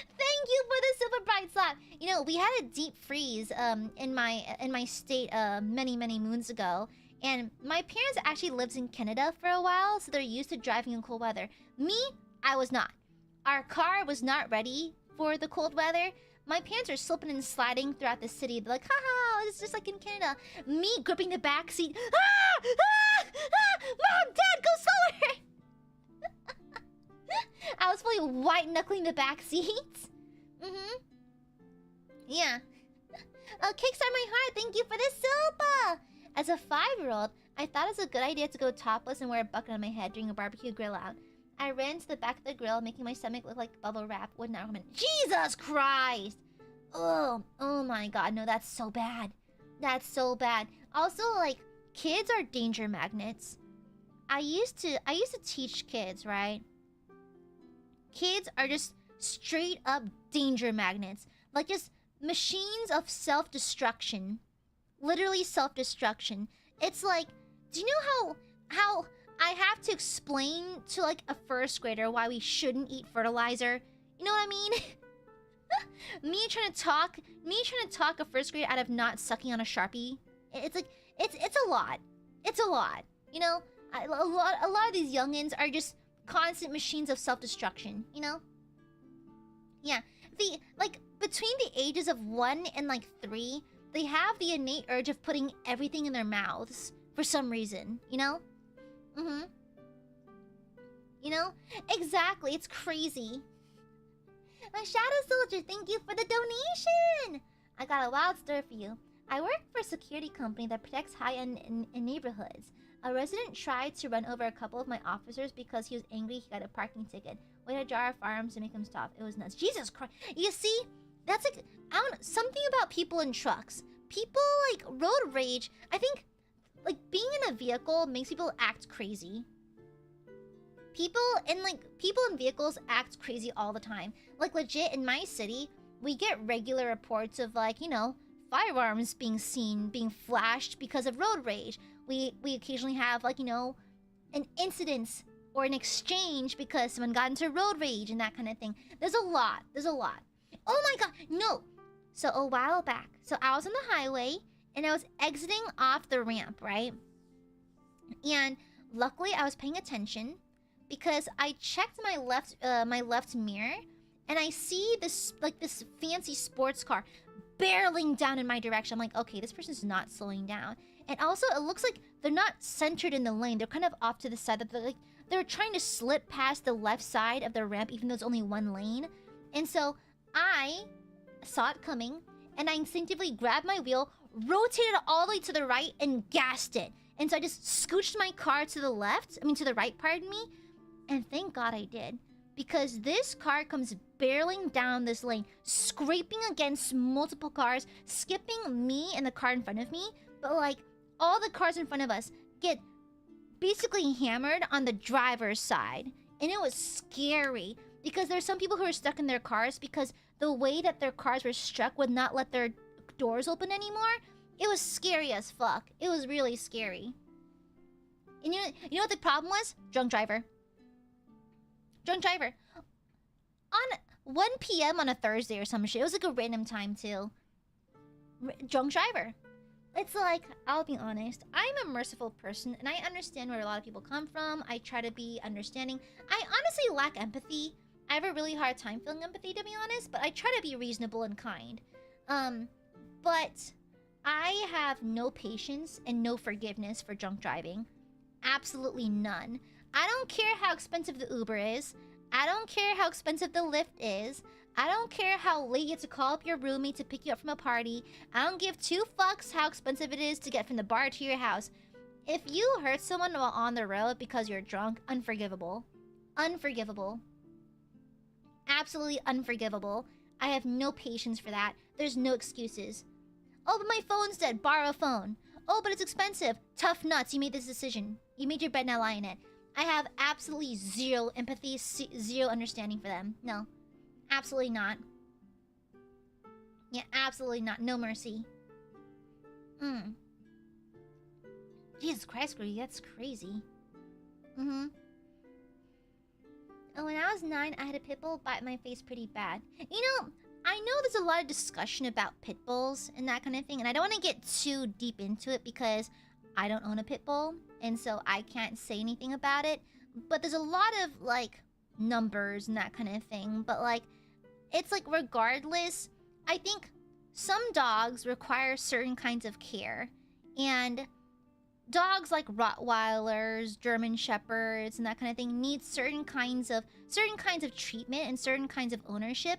Thank you for the super Bright Slap. You know, we had a deep freeze in my state many moons ago, and my parents actually lived in Canada for a while, so they're used to driving in cold weather. Me, I was not. Our car was not ready for the cold weather, My pants are slipping and sliding throughout the city. They're like, haha, it's just like in Canada. Me gripping the back seat. Ah! Ah! Ah! Mom, Dad, go slower! I was fully white-knuckling the back seats. Yeah. Kickstart my heart, thank you for the sopa! As a 5-year-old, I thought it was a good idea to go topless and wear a bucket on my head during a barbecue grill out. I ran to the back of the grill, making my stomach look like bubble wrap with an argument. Jesus Christ! Oh my god, no, that's so bad. That's so bad. Also, like, kids are danger magnets. I used to teach kids, right? Kids are just straight up danger magnets. Like, just machines of self-destruction. Literally self-destruction. It's like, do you know how I have to explain to like a first grader why we shouldn't eat fertilizer? You know what I mean? me trying to talk a first grader out of not sucking on a Sharpie. It's like it's a lot. It's a lot. You know, a lot of these youngins are just constant machines of self-destruction, you know? Yeah. Between the ages of 1 and like 3, they have the innate urge of putting everything in their mouths for some reason, you know? You know? Exactly, it's crazy. My Shadow Soldier, thank you for the donation! I got a wild story for you. I work for a security company that protects high-end in neighborhoods. A resident tried to run over a couple of my officers because he was angry he got a parking ticket. We had a jar of firearms to make him stop. It was nuts. Jesus Christ. You see? That's like, I don't know, something about people in trucks. People, like, road rage. I think, like, being in a vehicle makes people act crazy. People in vehicles act crazy all the time. Like, legit, in my city, we get regular reports of, like, you know, firearms being seen, being flashed because of road rage. We occasionally have, like, you know, an incident or an exchange because someone got into road rage and that kind of thing. There's a lot. There's a lot. Oh my god, no! So a while back, so I was on the highway and I was exiting off the ramp, right? And luckily I was paying attention because I checked my left mirror and I see this fancy sports car barreling down in my direction. I'm like, okay, this person's not slowing down. And also it looks like they're not centered in the lane. They're kind of off to the side. They're trying to slip past the left side of the ramp even though it's only one lane. And so I saw it coming, and I instinctively grabbed my wheel, rotated it all the way to the right, and gassed it. And so I just scooched my car to the right, pardon me. And thank God I did. Because this car comes barreling down this lane, scraping against multiple cars, skipping me and the car in front of me. But, like, all the cars in front of us get basically hammered on the driver's side. And it was scary. Because there's some people who are stuck in their cars because the way that their cars were struck would not let their doors open anymore. It was scary as fuck. It was really scary. And you know what the problem was? Drunk driver. Drunk driver. On 1 p.m. on a Thursday or some shit. It was like a random time too. Drunk driver. It's like, I'll be honest, I'm a merciful person and I understand where a lot of people come from. I try to be understanding. I honestly lack empathy. I have a really hard time feeling empathy, to be honest, but I try to be reasonable and kind. But I have no patience and no forgiveness for drunk driving. Absolutely none. I don't care how expensive the Uber is. I don't care how expensive the Lyft is. I don't care how late you have to call up your roommate to pick you up from a party. I don't give 2 fucks how expensive it is to get from the bar to your house. If you hurt someone while on the road because you're drunk, unforgivable. Unforgivable. Absolutely unforgivable. I have no patience for that. There's no excuses. Oh, but my phone's dead. Borrow a phone. Oh, but it's expensive. Tough nuts. You made this decision. You made your bed, now lie in it. I have absolutely zero empathy, zero understanding for them. No. Absolutely not. Yeah, absolutely not. No mercy. Jesus Christ, Grudy, that's crazy. Oh, when I was 9, I had a pit bull bite my face pretty bad. You know, I know there's a lot of discussion about pit bulls and that kind of thing, and I don't want to get too deep into it because I don't own a pit bull, and so I can't say anything about it. But there's a lot of, like, numbers and that kind of thing. But, like, it's like, regardless, I think some dogs require certain kinds of care, and dogs like Rottweilers, German Shepherds, and that kind of thing need certain kinds of treatment and certain kinds of ownership.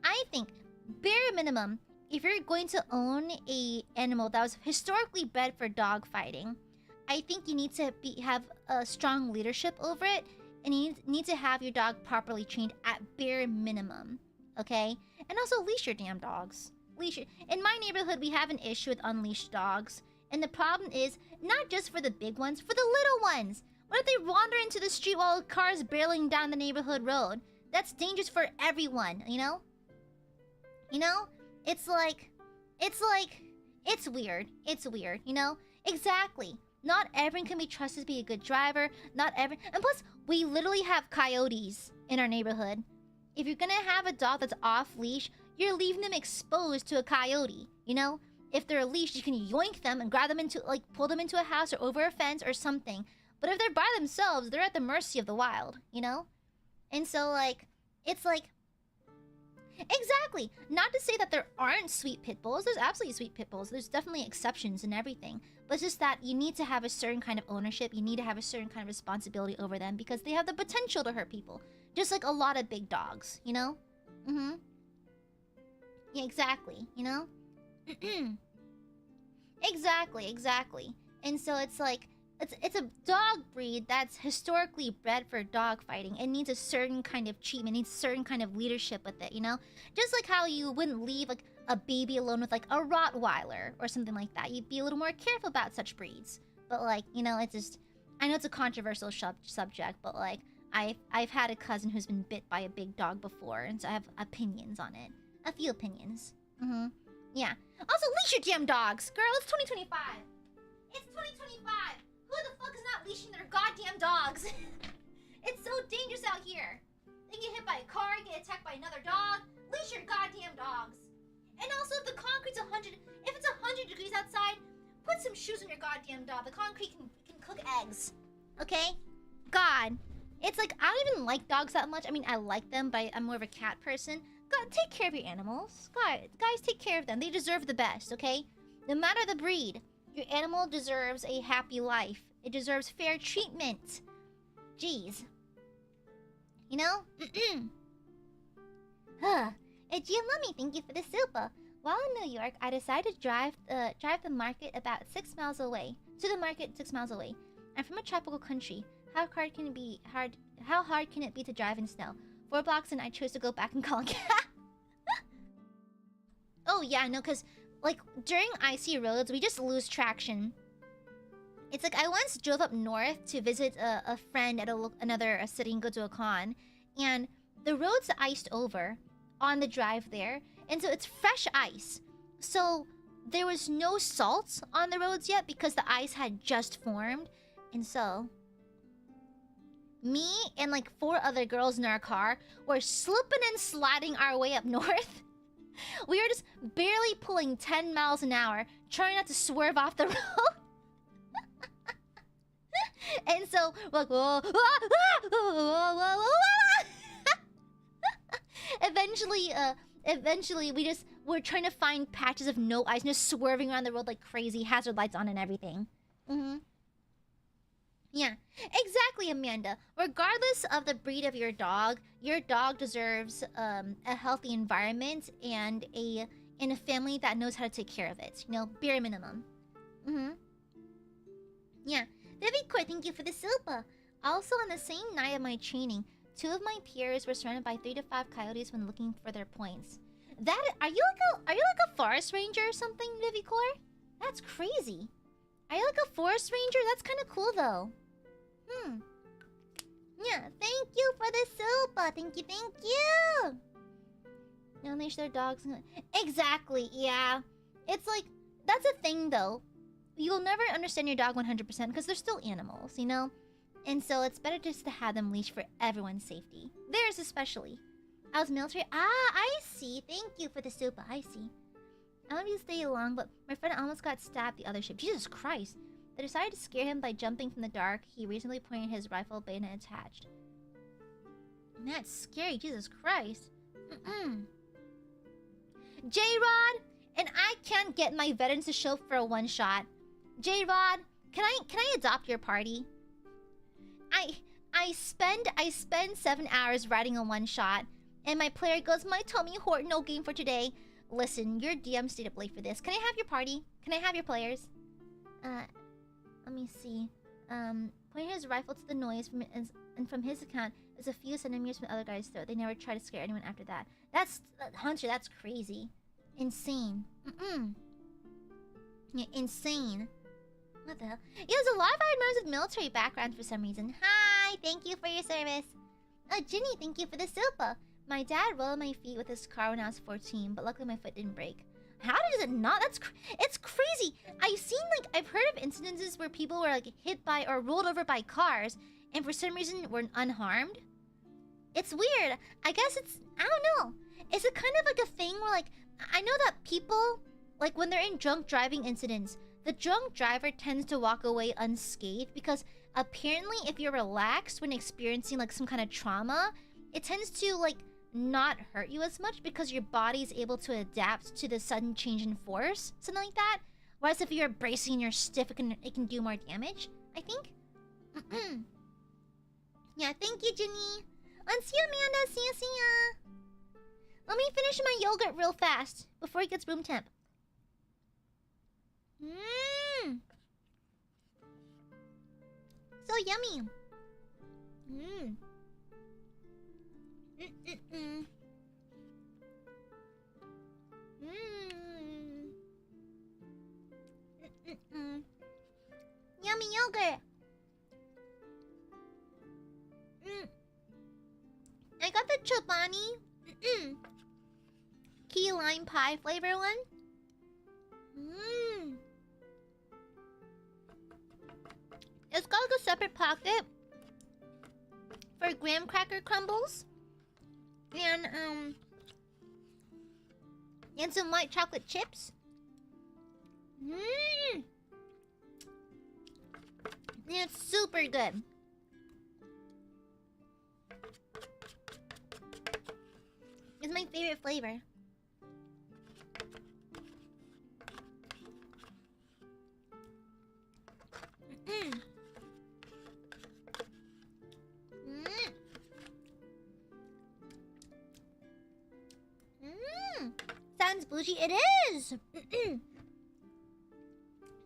I think, bare minimum, if you're going to own a animal that was historically bred for dog fighting, I think you need to have a strong leadership over it, and you need to have your dog properly trained at bare minimum, okay? And also leash your damn dogs. In my neighborhood, we have an issue with unleashed dogs, and the problem is not just for the big ones, for the little ones. What if they wander into the street while a car is barreling down the neighborhood road? That's dangerous for everyone, you know? You know? It's weird. It's weird, you know? Exactly. Not everyone can be trusted to be a good driver. And plus, we literally have coyotes in our neighborhood. If you're gonna have a dog that's off leash, you're leaving them exposed to a coyote, you know? If they're leashed, you can yoink them and grab them into, like, pull them into a house or over a fence or something. But if they're by themselves, they're at the mercy of the wild, you know? And so, like, it's like... Exactly! Not to say that there aren't sweet pit bulls. There's absolutely sweet pit bulls. There's definitely exceptions and everything. But it's just that you need to have a certain kind of ownership. You need to have a certain kind of responsibility over them because they have the potential to hurt people. Just like a lot of big dogs, you know? Mm-hmm. Yeah, exactly, you know? Exactly. And so it's like... It's a dog breed that's historically bred for dog fighting. It needs a certain kind of treatment, needs a certain kind of leadership with it, you know? Just like how you wouldn't leave like a baby alone with like a Rottweiler or something like that. You'd be a little more careful about such breeds. But like, you know, it's just... I know it's a controversial subject, but like, I've had a cousin who's been bit by a big dog before, and so I have opinions on it. A few opinions. Mm-hmm. Yeah. Also, leash your damn dogs! Girl, it's 2025! It's 2025! Who the fuck is not leashing their goddamn dogs? It's so dangerous out here. They get hit by a car, get attacked by another dog. Leash your goddamn dogs. And also, if the concrete's 100... If it's 100 degrees outside, put some shoes on your goddamn dog. The concrete can cook eggs. Okay? God. It's like, I don't even like dogs that much. I mean, I like them, but I'm more of a cat person. God, take care of your animals. God, guys, take care of them. They deserve the best, okay? No matter the breed, your animal deserves a happy life. It deserves fair treatment. Jeez. You know? Huh. Dear Mummy, thank you for the super. While in New York, I decided to drive the market about 6 miles away. To the market 6 miles away. I'm from a tropical country. How hard can it be to drive in snow? 4 blocks and I chose to go back and call a cab. Oh yeah, no, because like during icy roads, we just lose traction. It's like I once drove up north to visit a friend at another city and go to a con, and the roads iced over on the drive there, and so it's fresh ice. So there was no salt on the roads yet because the ice had just formed, and so me and like 4 other girls in our car were slipping and sliding our way up north. We were just barely pulling 10 miles an hour, trying not to swerve off the road. And so we're like, whoa, eventually we're trying to find patches of no ice, just swerving around the road like crazy, hazard lights on and everything. Yeah, exactly, Amanda. Regardless of the breed of your dog deserves a healthy environment and a family that knows how to take care of it. You know, bare minimum. Yeah. Vivicore, thank you for the super. Also, on the same night of my training, 2 of my peers were surrounded by 3 to 5 coyotes when looking for their points. Are you like a forest ranger or something, Vivicore? That's crazy. Are you like a forest ranger? That's kind of cool though. Yeah, thank you for the super. Thank you. No, unleash their dogs. Exactly, yeah. It's like, that's a thing though. You'll never understand your dog 100% because they're still animals, you know? And so it's better just to have them leashed for everyone's safety. Theirs especially. I was military. I see. Thank you for the super. I see. I don't need to stay long, but my friend almost got stabbed the other ship. Jesus Christ. They decided to scare him by jumping from the dark. He reasonably pointed his rifle, bayonet attached. That's scary. Jesus Christ. J-Rod, and I can't get my veterans to show up for a one-shot. J-Rod, can I adopt your party? I spend 7 hours writing a one-shot, and my player goes, my tummy hurt, no game for today. Listen, your DM stayed up late for this. Can I have your party? Can I have your players? Let me see. Pointing his rifle to the noise and from his account, there's a few centimeters from the other guy's throat. They never try to scare anyone after that. That's Hunter. That's crazy, insane. Yeah, insane. What the hell? Yeah, there's a lot of Aiadmirers with military backgrounds for some reason. Hi, thank you for your service. Oh, Ginny, thank you for the sopa. My dad rolled my feet with his car when I was 14, but luckily my foot didn't break. How does it not? It's crazy. I've heard of incidences where people were like hit by or rolled over by cars, and for some reason were unharmed. It's weird. I guess I don't know. Is it kind of like a thing where like I know that people like when they're in drunk driving incidents, the drunk driver tends to walk away unscathed because apparently if you're relaxed when experiencing like some kind of trauma, it tends to like not hurt you as much because your body is able to adapt to the sudden change in force, something like that. Whereas if you're bracing and you're stiff, it can do more damage, I think. Yeah, thank you, Ginny. And see you, Amanda. See ya. Let me finish my yogurt real fast before it gets room temp. So yummy. Yummy yogurt. I got the Chobani key lime pie flavor one. It's got like a separate pocket for graham cracker crumbles and some white chocolate chips. It's super good. It's my favorite flavor. Sounds bougie. It is.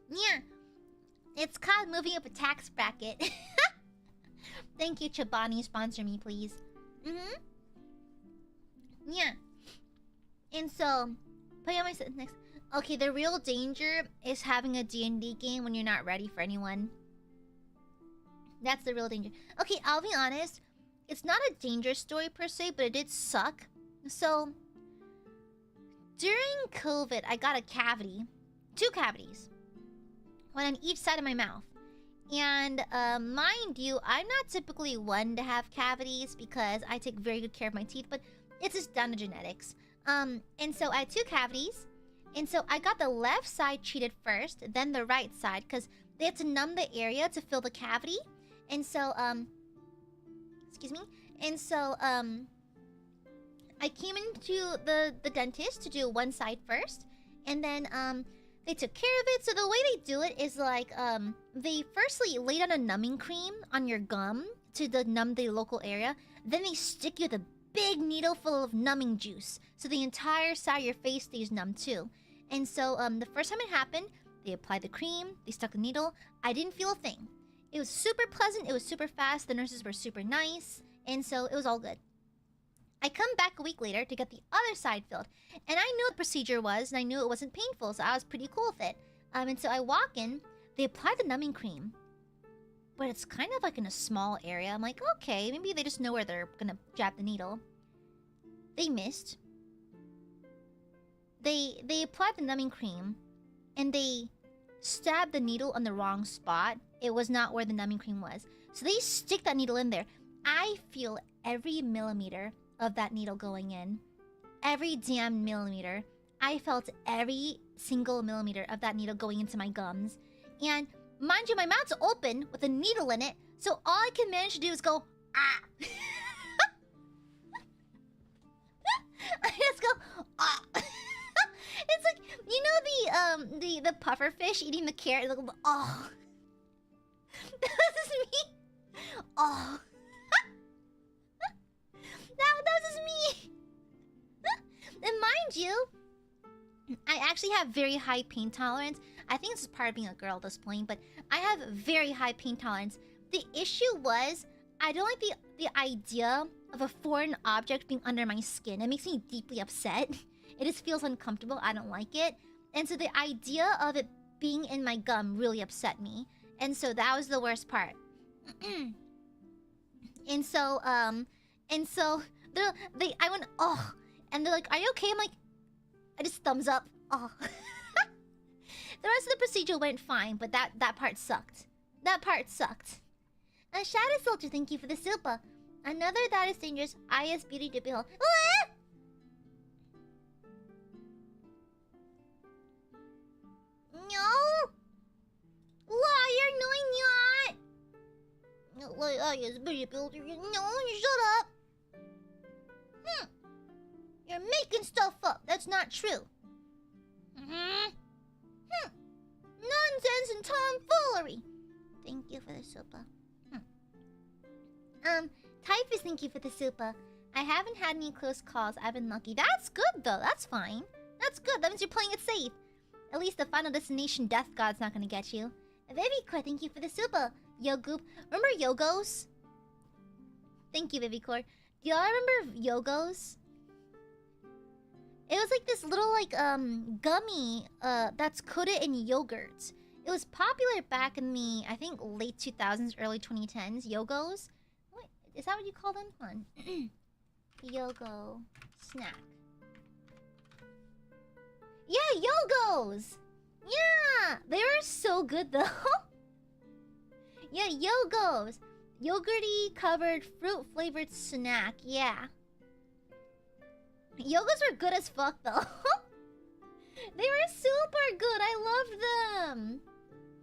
Yeah. It's called moving up a tax bracket. Thank you, Chobani. Sponsor me, please. Yeah. And so, put on my next. Okay, the real danger is having a D&D game when you're not ready for anyone. That's the real danger. Okay, I'll be honest. It's not a dangerous story per se, but it did suck. So, during COVID, I got a cavity. 2 cavities. One on each side of my mouth. And mind you, I'm not typically one to have cavities because I take very good care of my teeth, but it's just down to genetics. And so I had 2 cavities. And so I got the left side treated first, then the right side, because they had to numb the area to fill the cavity. And so, excuse me. And so, I came into the dentist to do one side first. And then, they took care of it. So the way they do it is like, they firstly lay down a numbing cream on your gum to numb the local area. Then they stick you with a big needle full of numbing juice. So the entire side of your face stays numb too. And so, the first time it happened, they applied the cream, they stuck the needle. I didn't feel a thing. It was super pleasant, it was super fast, the nurses were super nice, and so it was all good. I come back a week later to get the other side filled, and I knew what the procedure was, and I knew it wasn't painful, so I was pretty cool with it. And so I walk in, they apply the numbing cream, but it's kind of like in a small area. I'm like, okay, maybe they just know where they're gonna jab the needle. They missed. They applied the numbing cream, and they stabbed the needle on the wrong spot. It was not where the numbing cream was. So they stick that needle in there. I feel every millimeter of that needle going in. Every damn millimeter. I felt every single millimeter of that needle going into my gums. And mind you, my mouth's open with a needle in it, so all I can manage to do is go, ah. I just go, ah. the puffer fish eating the carrot. Oh, that was me. Oh, that was me. And mind you, I actually have very high pain tolerance. I think this is part of being a girl at this point, but I have very high pain tolerance. The issue was I don't like the idea of a foreign object being under my skin. It makes me deeply upset. It just feels uncomfortable. I don't like it. And so the idea of it being in my gum really upset me. And so that was the worst part. and so I went, oh, and they're like, "Are you okay?" I'm like, I just thumbs up. Oh. The rest of the procedure went fine, but that part sucked. That part sucked. Shadow Soldier, thank you for the super. Another that is dangerous. IS beauty to behold. No! Why you're annoying me? Like IS beauty builder. No, shut up. You're making stuff up. That's not true. Nonsense and tomfoolery. Thank you for the super. Typhus, thank you for the super. I haven't had any close calls. I've been lucky. That's good though. That's fine. That's good. That means you're playing it safe. At least the Final Destination Death God's not gonna get you. Vivicor, thank you for the super. Yogoop. Remember Yogos? Thank you, Vivicor. Do y'all remember Yogos? It was like this little gummy that's coated in yogurt. It was popular back in the, I think, late 2000s, early 2010s. Yogos. Wait, is that what you call them? Hold on. Yogo snack. Yeah, Yogos! Yeah! They were so good though. Yeah, Yogos. Yogurty covered fruit flavored snack. Yeah. Yogos were good as fuck though. They were super good. I loved them.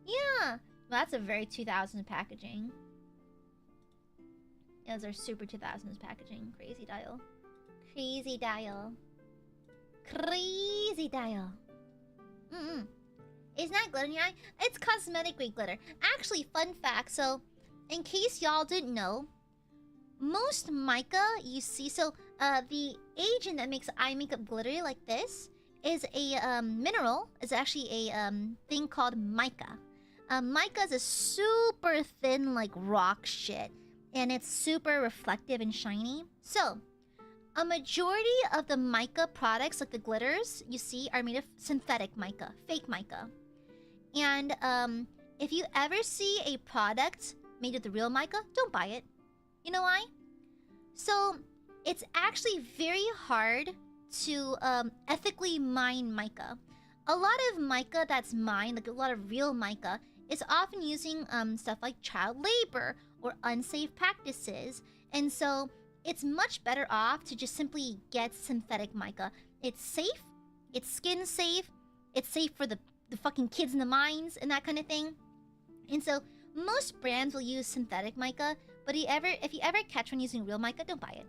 Yeah. Well, that's a very 2000s packaging. Yeah, those are super 2000s packaging. Crazy dial. Crazy dial. Crazy dial. It's not glitter in your eye. It's cosmetic grade glitter. Actually, fun fact. So, in case y'all didn't know, most mica you see, so the agent that makes eye makeup glittery like this is a mineral. It's actually a thing called mica. Mica is a super thin like rock shit, and it's super reflective and shiny. So a majority of the mica products, like the glitters you see, are made of synthetic mica, fake mica. And if you ever see a product made of the real mica, don't buy it. You know why? So it's actually very hard to ethically mine mica. A lot of mica that's mined, like a lot of real mica, is often using stuff like child labor or unsafe practices. And so it's much better off to just simply get synthetic mica. It's safe, it's skin safe, it's safe for the fucking kids in the mines and that kind of thing. And so most brands will use synthetic mica, but if you ever catch one using real mica, don't buy it.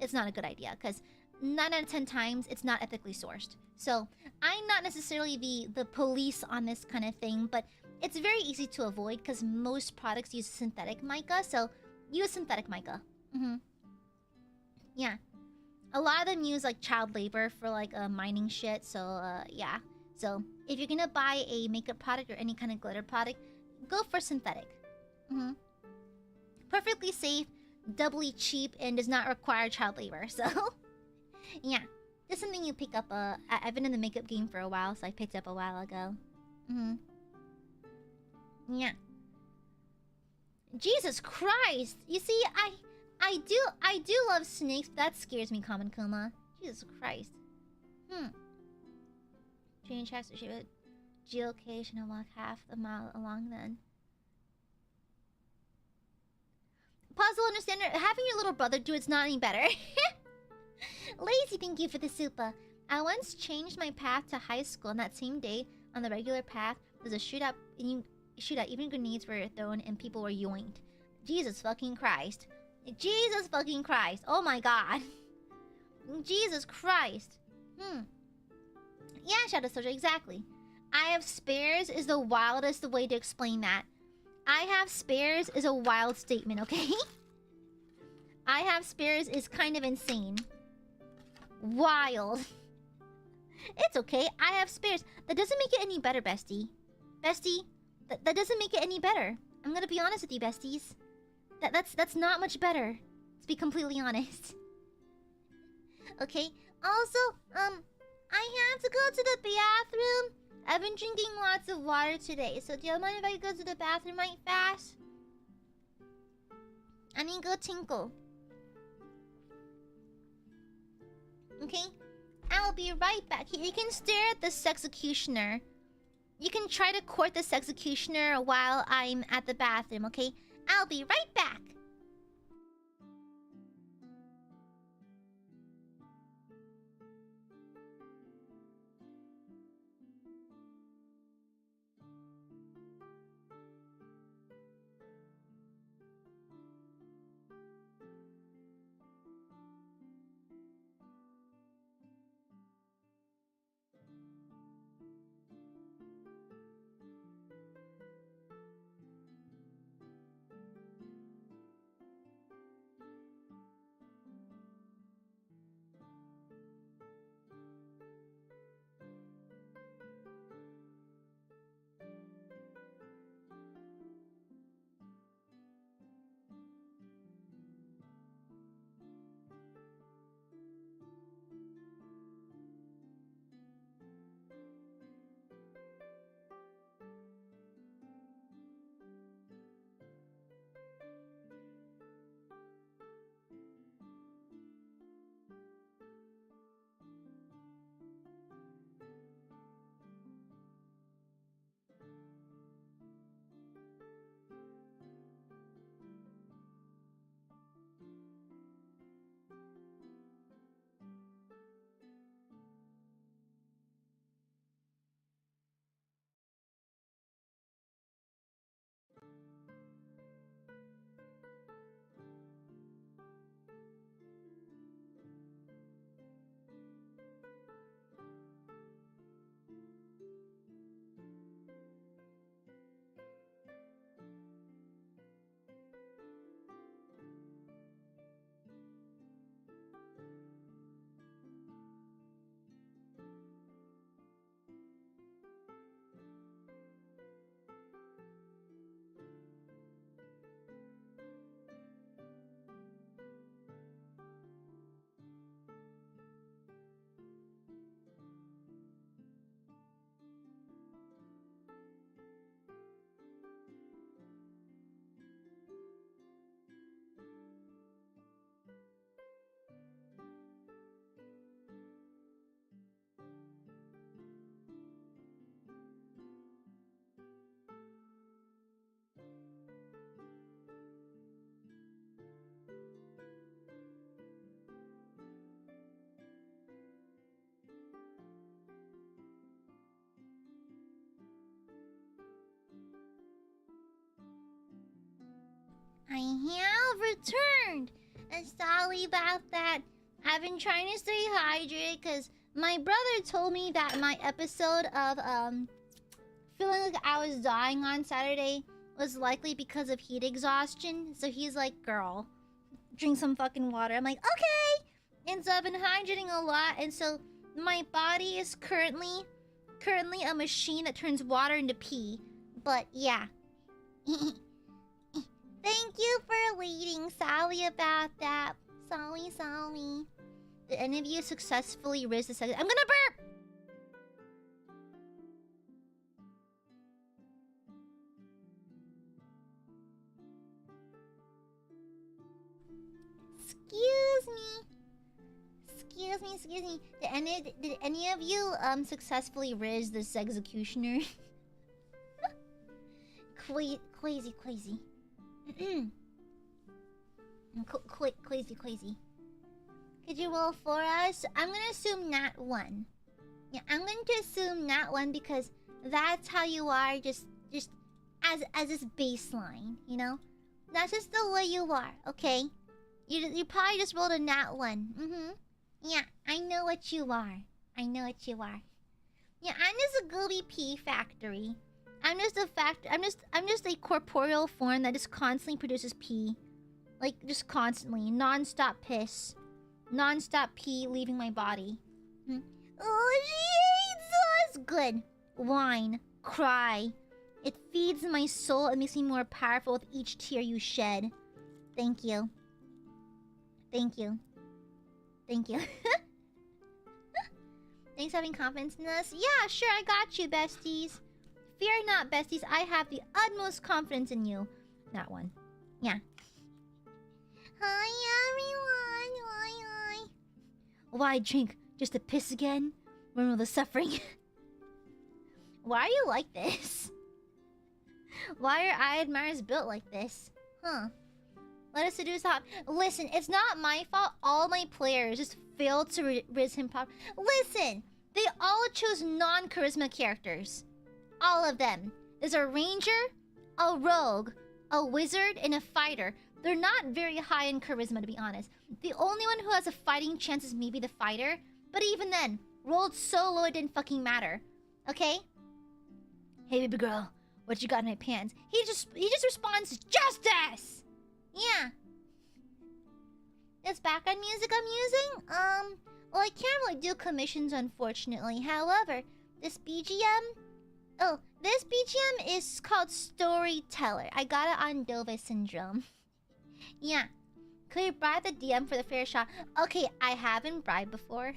It's not a good idea, because 9 out of 10 times, it's not ethically sourced. So, I'm not necessarily the police on this kind of thing, but it's very easy to avoid, because most products use synthetic mica, so use synthetic mica. Yeah. A lot of them use, like, child labor for, like, mining shit, so, yeah. So, if you're gonna buy a makeup product or any kind of glitter product, go for synthetic. Perfectly safe, doubly cheap, and does not require child labor. So, yeah. Just something you pick up. I've been in the makeup game for a while, so I picked up a while ago. Yeah. Jesus Christ! You see, I do love snakes, but that scares me, Common Kuma. Jesus Christ. Train tracks to shape a geolocation and walk half the mile along then. Puzzle understander, having your little brother do it's not any better. Lazy, thank you for the super. I once changed my path to high school, and that same day, on the regular path, there was a shootout. Even grenades were thrown, and people were yoinked. Jesus fucking Christ. Jesus fucking Christ. Oh my god. Jesus Christ. Yeah, Shadow Soldier, exactly. I have spares is the wildest way to explain that. I have spares is a wild statement, okay? I have spares is kind of insane. Wild. It's okay. I have spares. That doesn't make it any better, bestie. Bestie, that doesn't make it any better. I'm gonna be honest with you, besties. That's not much better, to be completely honest. Okay. Also, I have to go to the bathroom. I've been drinking lots of water today, so do you mind if I go to the bathroom right fast? I need to go tinkle. Okay? I'll be right back. You can stare at this executioner. You can try to court this executioner while I'm at the bathroom, okay? I'll be right back. I have returned. And sorry about that. I've been trying to stay hydrated because my brother told me that my episode of feeling like I was dying on Saturday was likely because of heat exhaustion. So he's like, girl, drink some fucking water. I'm like, okay. And so I've been hydrating a lot, and so my body is currently a machine that turns water into pee. But yeah. Thank you for waiting. Sorry about that. Sorry. Did any of you successfully riz the second? I'm gonna burp! Excuse me. Did any of you successfully riz this executioner? Crazy. Crazy. Could you roll for us? I'm gonna assume not one. Yeah, I'm going to assume not one because that's how you are, just as this baseline, you know? That's just the way you are, okay? You probably just rolled a nat one. Yeah, I know what you are. Yeah, I'm just a gooby pee factory. I'm just a corporeal form that just constantly produces pee. Like, just constantly. Non-stop piss. Non-stop pee leaving my body. Oh, she hates us! Good. Whine. Cry. It feeds my soul and makes me more powerful with each tear you shed. Thank you. Thank you. Thank you. Thanks for having confidence in us. Yeah, sure, I got you, besties. Fear not, besties. I have the utmost confidence in you. That one. Yeah. Hi, everyone. Hi. Why drink? Just to piss again? Run all the suffering? Why are you like this? Why are Aiadmirers built like this? Huh. Let us seduce hot. Listen, it's not my fault. All my players just failed to riz him properly. Listen, they all chose non-charisma characters. All of them. There's a ranger, a rogue, a wizard, and a fighter. They're not very high in charisma, to be honest. The only one who has a fighting chance is maybe the fighter. But even then, rolled so low it didn't fucking matter. Okay? Hey, baby girl, what you got in my pants? He just responds, justice! Yeah. This background music I'm using? Well, I can't really do commissions, unfortunately. However, this BGM... Oh, this BGM is called Storyteller. I got it on Dove Syndrome. Yeah. Could you bribe the DM for the fair shot? Okay, I haven't bribed before.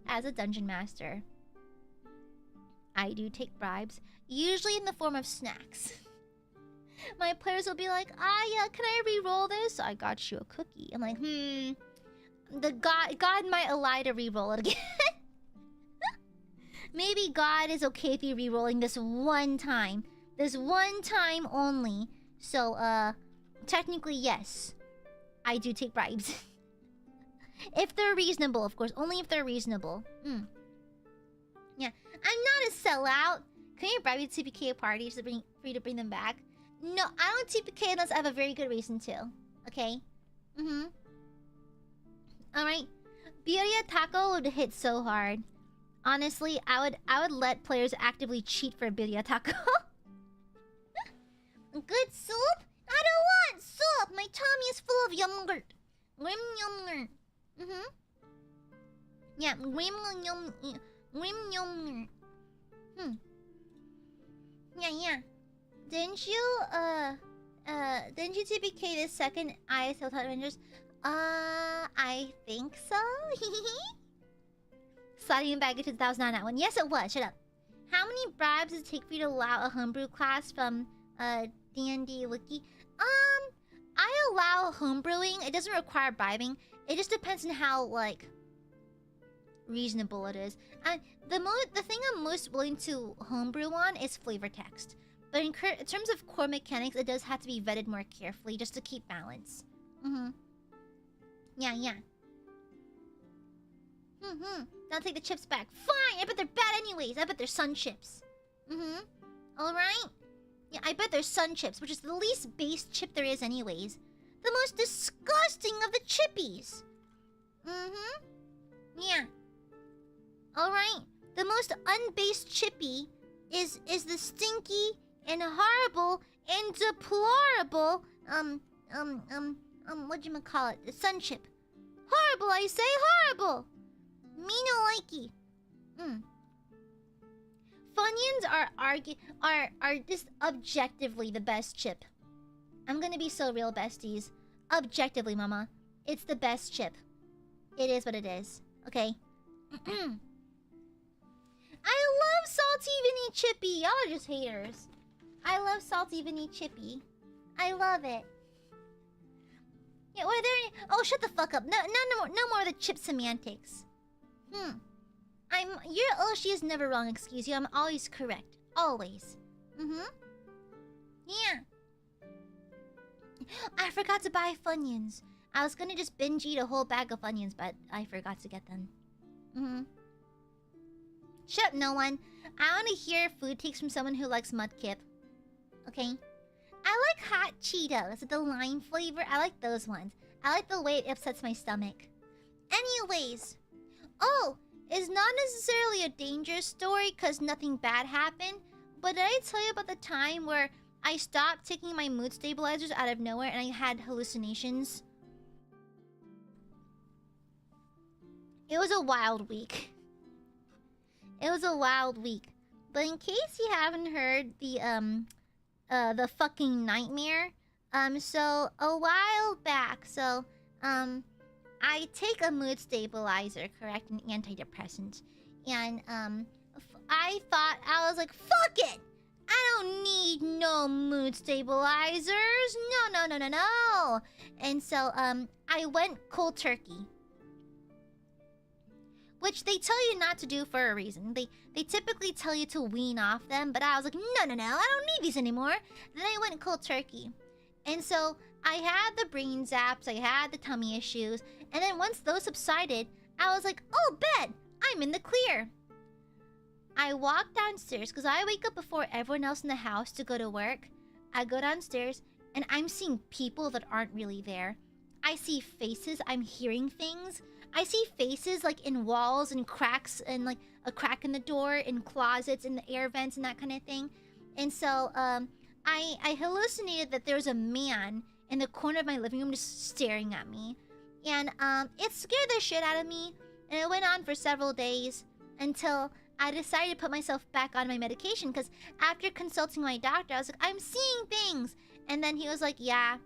As a dungeon master, I do take bribes. Usually in the form of snacks. My players will be like, Aya, can I re-roll this? I got you a cookie. I'm like, The God might allow to re-roll it again. Maybe God is okay with you re-rolling this one time. This one time only. So, technically, yes. I do take bribes. If they're reasonable, of course. Only if they're reasonable. Yeah. I'm not a sellout. Can you bribe me to TPK at parties for you to bring them back? No, I don't TPK unless I have a very good reason to. Okay? Alright. Birria Taco would hit so hard. Honestly, I would let players actively cheat for a Birria Taco. Good soup? I don't want soup! My tummy is full of yogurt. Grim yogurt. Yeah, grim yogurt. Yeah. Didn't you TPK this second ISL Avengers? I think so. Sliding back into 2009 that one. Yes, it was. Shut up. How many bribes does it take for you to allow a homebrew class from D&D Wiki? I allow homebrewing. It doesn't require bribing. It just depends on how like reasonable it is. And the thing I'm most willing to homebrew on is flavor text. But in terms of core mechanics, it does have to be vetted more carefully just to keep balance. Yeah. Don't take the chips back. Fine! I bet they're bad anyways. I bet they're sun chips. Alright? Yeah, I bet they're sun chips, which is the least base chip there is anyways. The most disgusting of the chippies. Yeah. Alright. The most unbased chippy is the stinky and horrible and deplorable whatchamacallit? The sun chip. Horrible, I say, horrible! Me no likey. Funyuns are just objectively the best chip. I'm gonna be so real, besties. Objectively, mama. It's the best chip. It is what it is. Okay? I love Salty Vinny Chippy. Y'all are just haters. I love Salty Vinny Chippy. I love it. Yeah, were there any... Oh, shut the fuck up. No more of the chip semantics. Your Oshi is never wrong, excuse you. I'm always correct. Always. Yeah. I forgot to buy Funyuns. I was gonna just binge eat a whole bag of Funyuns, but I forgot to get them. Shut up, no one. I want to hear food takes from someone who likes Mudkip. Okay? I like hot Cheetos with the lime flavor. I like those ones. I like the way it upsets my stomach. Anyways. Oh! is not necessarily a dangerous story because nothing bad happened. But did I tell you about the time where I stopped taking my mood stabilizers out of nowhere and I had hallucinations? It was a wild week. It was a wild week. But in case you haven't heard the fucking nightmare, so a while back, I take a mood stabilizer, correct, an antidepressant, and I thought, I was like, fuck it! I don't need no mood stabilizers. No. And so I went cold turkey, which they tell you not to do for a reason. They typically tell you to wean off them, but I was like, no, I don't need these anymore. Then I went cold turkey. And so I had the brain zaps, I had the tummy issues, and then once those subsided, I was like, oh, bet, I'm in the clear. I walk downstairs, because I wake up before everyone else in the house to go to work. I go downstairs, and I'm seeing people that aren't really there. I see faces, I'm hearing things. I see faces like in walls and cracks, and like a crack in the door, in closets, in the air vents, and that kind of thing. And so, I hallucinated that there was a man in the corner of my living room just staring at me. And it scared the shit out of me. And it went on for several days until I decided to put myself back on my medication. Because after consulting my doctor, I was like, I'm seeing things. And then he was like, yeah,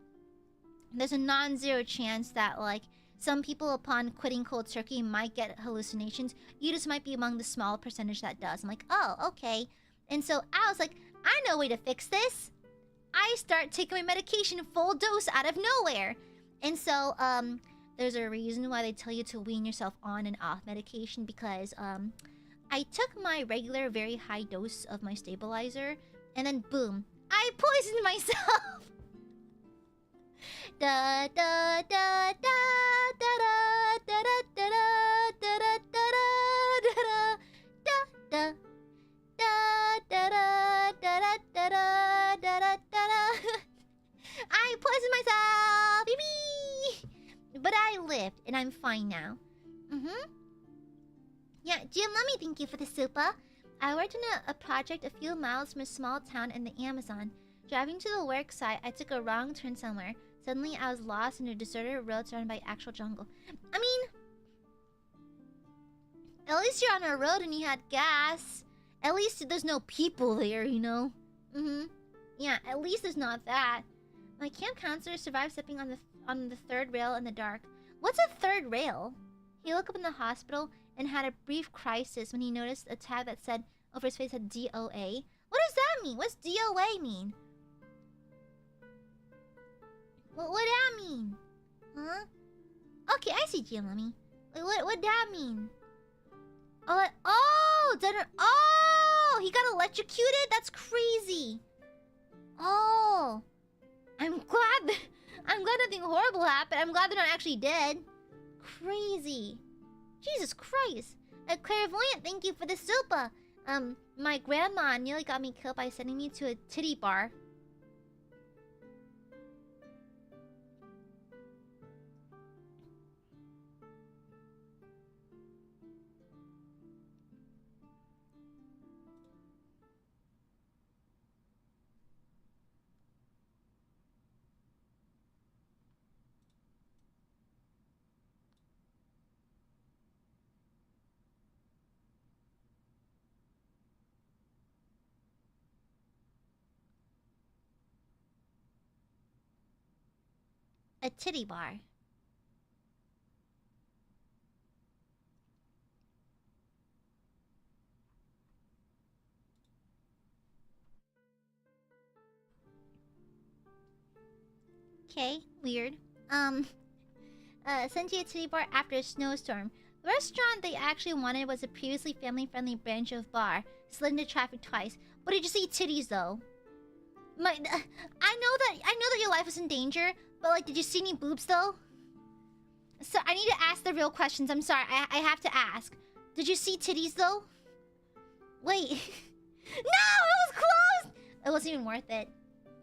there's a non-zero chance that like some people upon quitting cold turkey might get hallucinations. You just might be among the small percentage that does. I'm like, oh, okay. And so I was like, I know a way to fix this. I start taking my medication full dose out of nowhere. And so, there's a reason why they tell you to wean yourself on and off medication, because, I took my regular very high dose of my stabilizer, and then boom, I poisoned myself! Da da da da da da da da da da da da da da da I poisoned myself! Beep. But I lived, and I'm fine now. Yeah, Jim, let me thank you for the super. I worked on a project a few miles from a small town in the Amazon. Driving to the work site, I took a wrong turn somewhere. Suddenly, I was lost in a deserted road surrounded by actual jungle. I mean, at least you're on a road and you had gas. At least there's no people there, you know? Yeah, at least there's not that. My camp counselor survived stepping on the third rail in the dark. What's a third rail? He woke up in the hospital and had a brief crisis when he noticed a tag that said over his face had DOA. What does that mean? What's DOA mean? What would that mean? Huh? Okay, I see Gianlummy. What that mean? Oh, oh, he got electrocuted? That's crazy. Oh, I'm glad nothing horrible happened. I'm glad they're not actually dead. Crazy. Jesus Christ. A clairvoyant, thank you for the super. My grandma nearly got me killed by sending me to a titty bar. A titty bar. Okay, weird. Sent you a titty bar after a snowstorm. The restaurant they actually wanted was a previously family-friendly branch of bar. Slid into traffic twice. But did you see titties though? I know that your life was in danger, but like, did you see any boobs though? So I need to ask the real questions. I'm sorry, I have to ask. Did you see titties though? Wait. No, it was closed! It wasn't even worth it.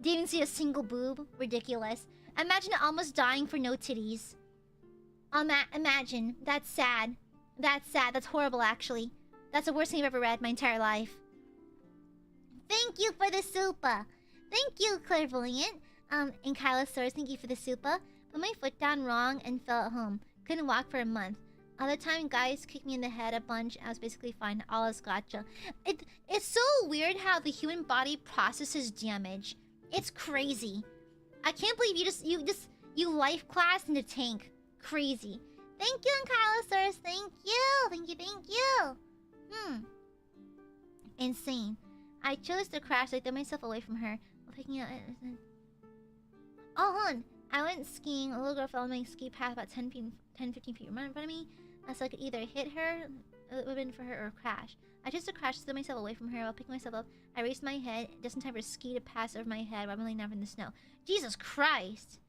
Didn't even see a single boob. Ridiculous. Imagine almost dying for no titties. Imagine. That's sad. That's sad. That's horrible, actually. That's the worst thing I've ever read in my entire life. Thank you for the super. Thank you, Clairvoyant. And Kylosaurus, thank you for the super. Put my foot down wrong and fell at home. Couldn't walk for a month. Other time, guys kicked me in the head a bunch. I was basically fine. All is gotcha. It's so weird how the human body processes damage. It's crazy. I can't believe you life class in the tank. Crazy. Thank you, Ankylosaurus. Thank you. Thank you. Insane. I chose to crash, so I threw myself away from her. Picking up. Oh, hold on. I went skiing. A little girl fell on my ski path about 10, 15 feet in front of me. So I could either hit her, it would have been for her, or crash. I chose to crash, threw myself away from her. While picking myself up, I raised my head, just in time for a ski to pass over my head while I'm laying down in the snow. Jesus Christ.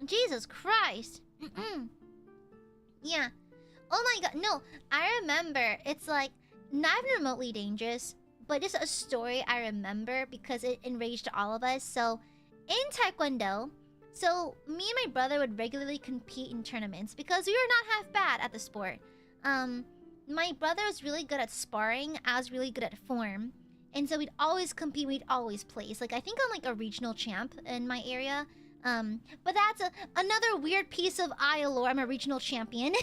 Jesus Christ. Yeah. Oh my god. No, I remember. It's like, not even remotely dangerous, but just a story I remember because it enraged all of us. So, in Taekwondo, so me and my brother would regularly compete in tournaments because we were not half bad at the sport. My brother was really good at sparring. I was really good at form. And so we'd always compete, we'd always place. Like, I think I'm like a regional champ in my area. But that's another weird piece of lore. I'm a regional champion.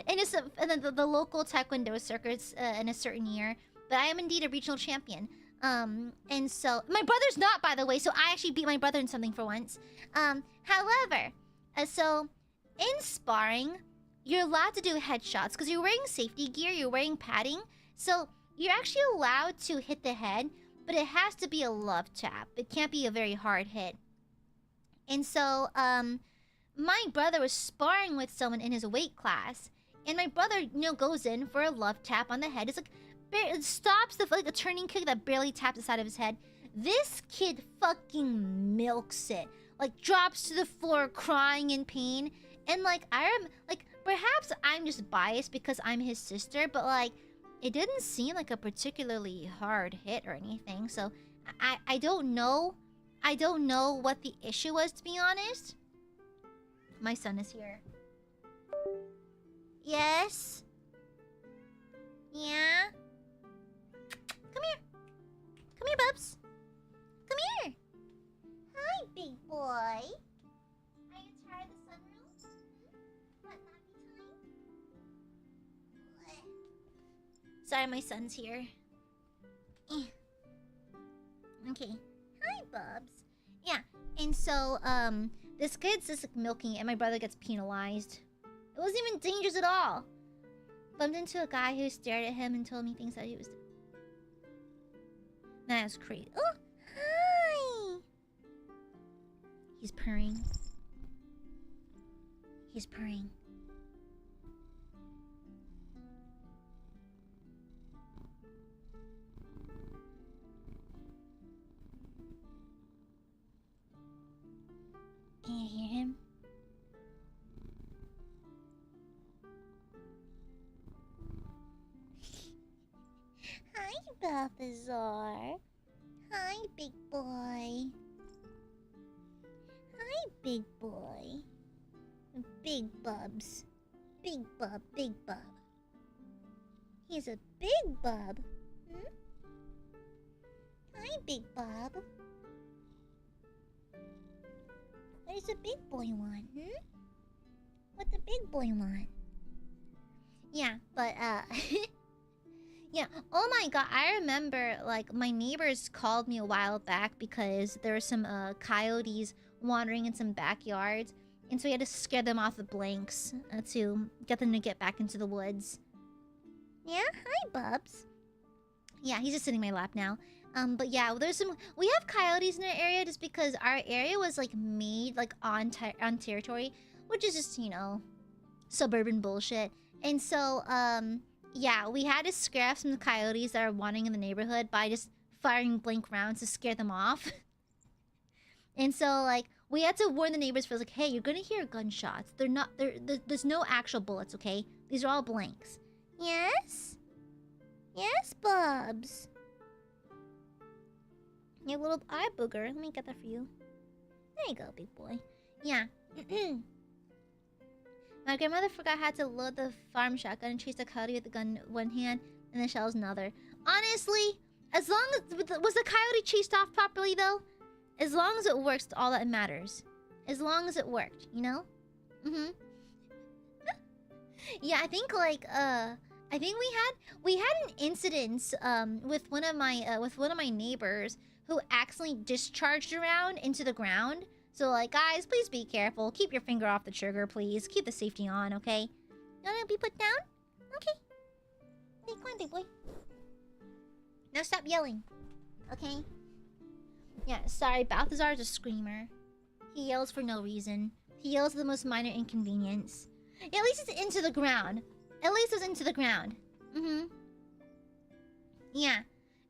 And it's then the local Taekwondo circuits in a certain year. But I am indeed a regional champion. And so my brother's not, by the way. So I actually beat my brother in something for once. However, so in sparring, you're allowed to do headshots because you're wearing safety gear. You're wearing padding, so you're actually allowed to hit the head, but it has to be a love tap. It can't be a very hard hit. And so, my brother was sparring with someone in his weight class, and my brother, goes in for a love tap on the head. It's like, it stops the turning kick that barely taps the side of his head. This kid fucking milks it, like drops to the floor crying in pain, and perhaps I'm just biased because I'm his sister, but like, it didn't seem like a particularly hard hit or anything. So I don't know. I don't know what the issue was, to be honest. My son is here. Yes? Yeah? Come here. Come here, Bubs. Come here. Hi, big boy. Are you tired of the sunroom? What, nappy time? Sorry, my son's here. Okay. Hi, Bubs. Yeah, and so, this kid's just like milking it, and my brother gets penalized. It wasn't even dangerous at all. Bumped into a guy who stared at him and told me things that he was... That was crazy. Oh, hi! He's purring. He's purring. Can you hear him? Hi, Balthazar. Hi, big boy. Hi, big boy. Big Bubs. Big Bub, Big Bub. He's a big bub. Hmm? Hi, Big Bub. What does the big boy want, What the big boy want? Yeah, but, yeah, oh my god, I remember, like, my neighbors called me a while back because there were some, coyotes wandering in some backyards. And so we had to scare them off the blanks to get them to get back into the woods. Yeah, hi, Bubs. Yeah, he's just sitting in my lap now. But yeah, we have coyotes in our area just because our area was like made like on territory, which is just, suburban bullshit. And so, yeah, we had to scare off some coyotes that are wandering in the neighborhood by just firing blank rounds to scare them off. And so, like, we had to warn the neighbors for like, hey, you're gonna hear gunshots. There's no actual bullets, okay? These are all blanks. Yes? Yes, Bubs. Your little eye booger. Let me get that for you. There you go, big boy. Yeah. My grandmother forgot how to load the farm shotgun and chased a coyote with the gun in one hand and the shells in the other. Honestly, as long as... Was the coyote chased off properly, though? As long as it works, all that matters. As long as it worked, you know? Mm-hmm. Yeah, I think, like, I think we had an incident, with one of my neighbors who accidentally discharged around into the ground. So, like, guys, please be careful. Keep your finger off the trigger, please. Keep the safety on, okay? You wanna be put down? Okay. Hey, come on, big boy. Now stop yelling. Okay? Yeah, sorry, Balthazar is a screamer. He yells for no reason. He yells at the most minor inconvenience. Yeah, at least it's into the ground. At least it's into the ground. Mm-hmm. Yeah.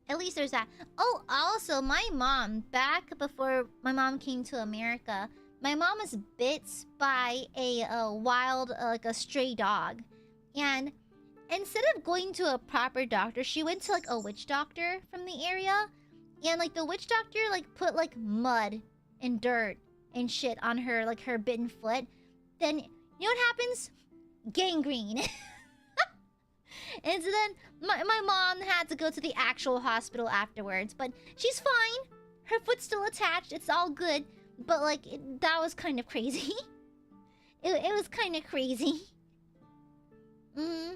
At least there's that. Oh, also, my mom, back before my mom came to America, my mom was bit by a wild, like a stray dog. And instead of going to a proper doctor, she went to, like, a witch doctor from the area. And, like, the witch doctor, like, put, like, mud and dirt and shit on her, like, her bitten foot. Then, you know what happens? Gangrene. And so then my mom had to go to the actual hospital afterwards, but she's fine. Her foot's still attached. It's all good. But, like, that was kind of crazy. It was kind of crazy. Mm-hmm.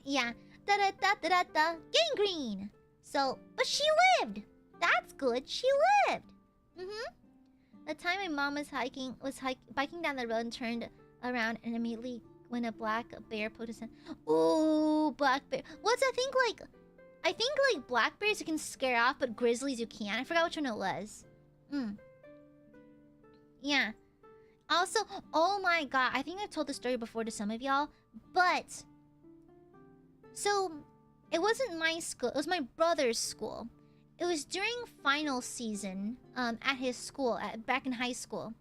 Yeah. Da-da-da-da-da-da. Gangrene. So, but she lived. That's good. She lived. Mm-hmm. The time my mom was biking down the road and turned around and immediately when a black bear poked his head. Ooh, black bear. What's I think like black bears you can scare off, but grizzlies you can't. I forgot which one it was. Yeah. Also, oh my god, I think I've told the story before to some of y'all, but so it wasn't my school, it was my brother's school. It was during final season at his school, back in high school.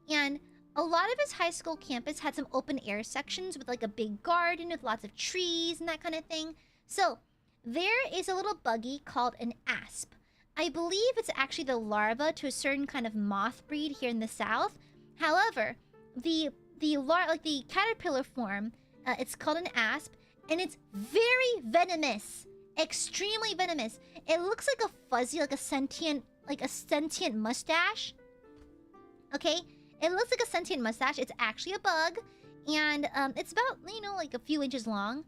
And a lot of his high school campus had some open air sections with like a big garden with lots of trees and that kind of thing. So there is a little buggy called an asp. I believe it's actually the larva to a certain kind of moth breed here in the south. However, the caterpillar form, it's called an asp, and it's very venomous, extremely venomous. It looks like a fuzzy, like a sentient mustache. Okay. It looks like a sentient mustache. It's actually a bug. And it's about, you know, like a few inches long.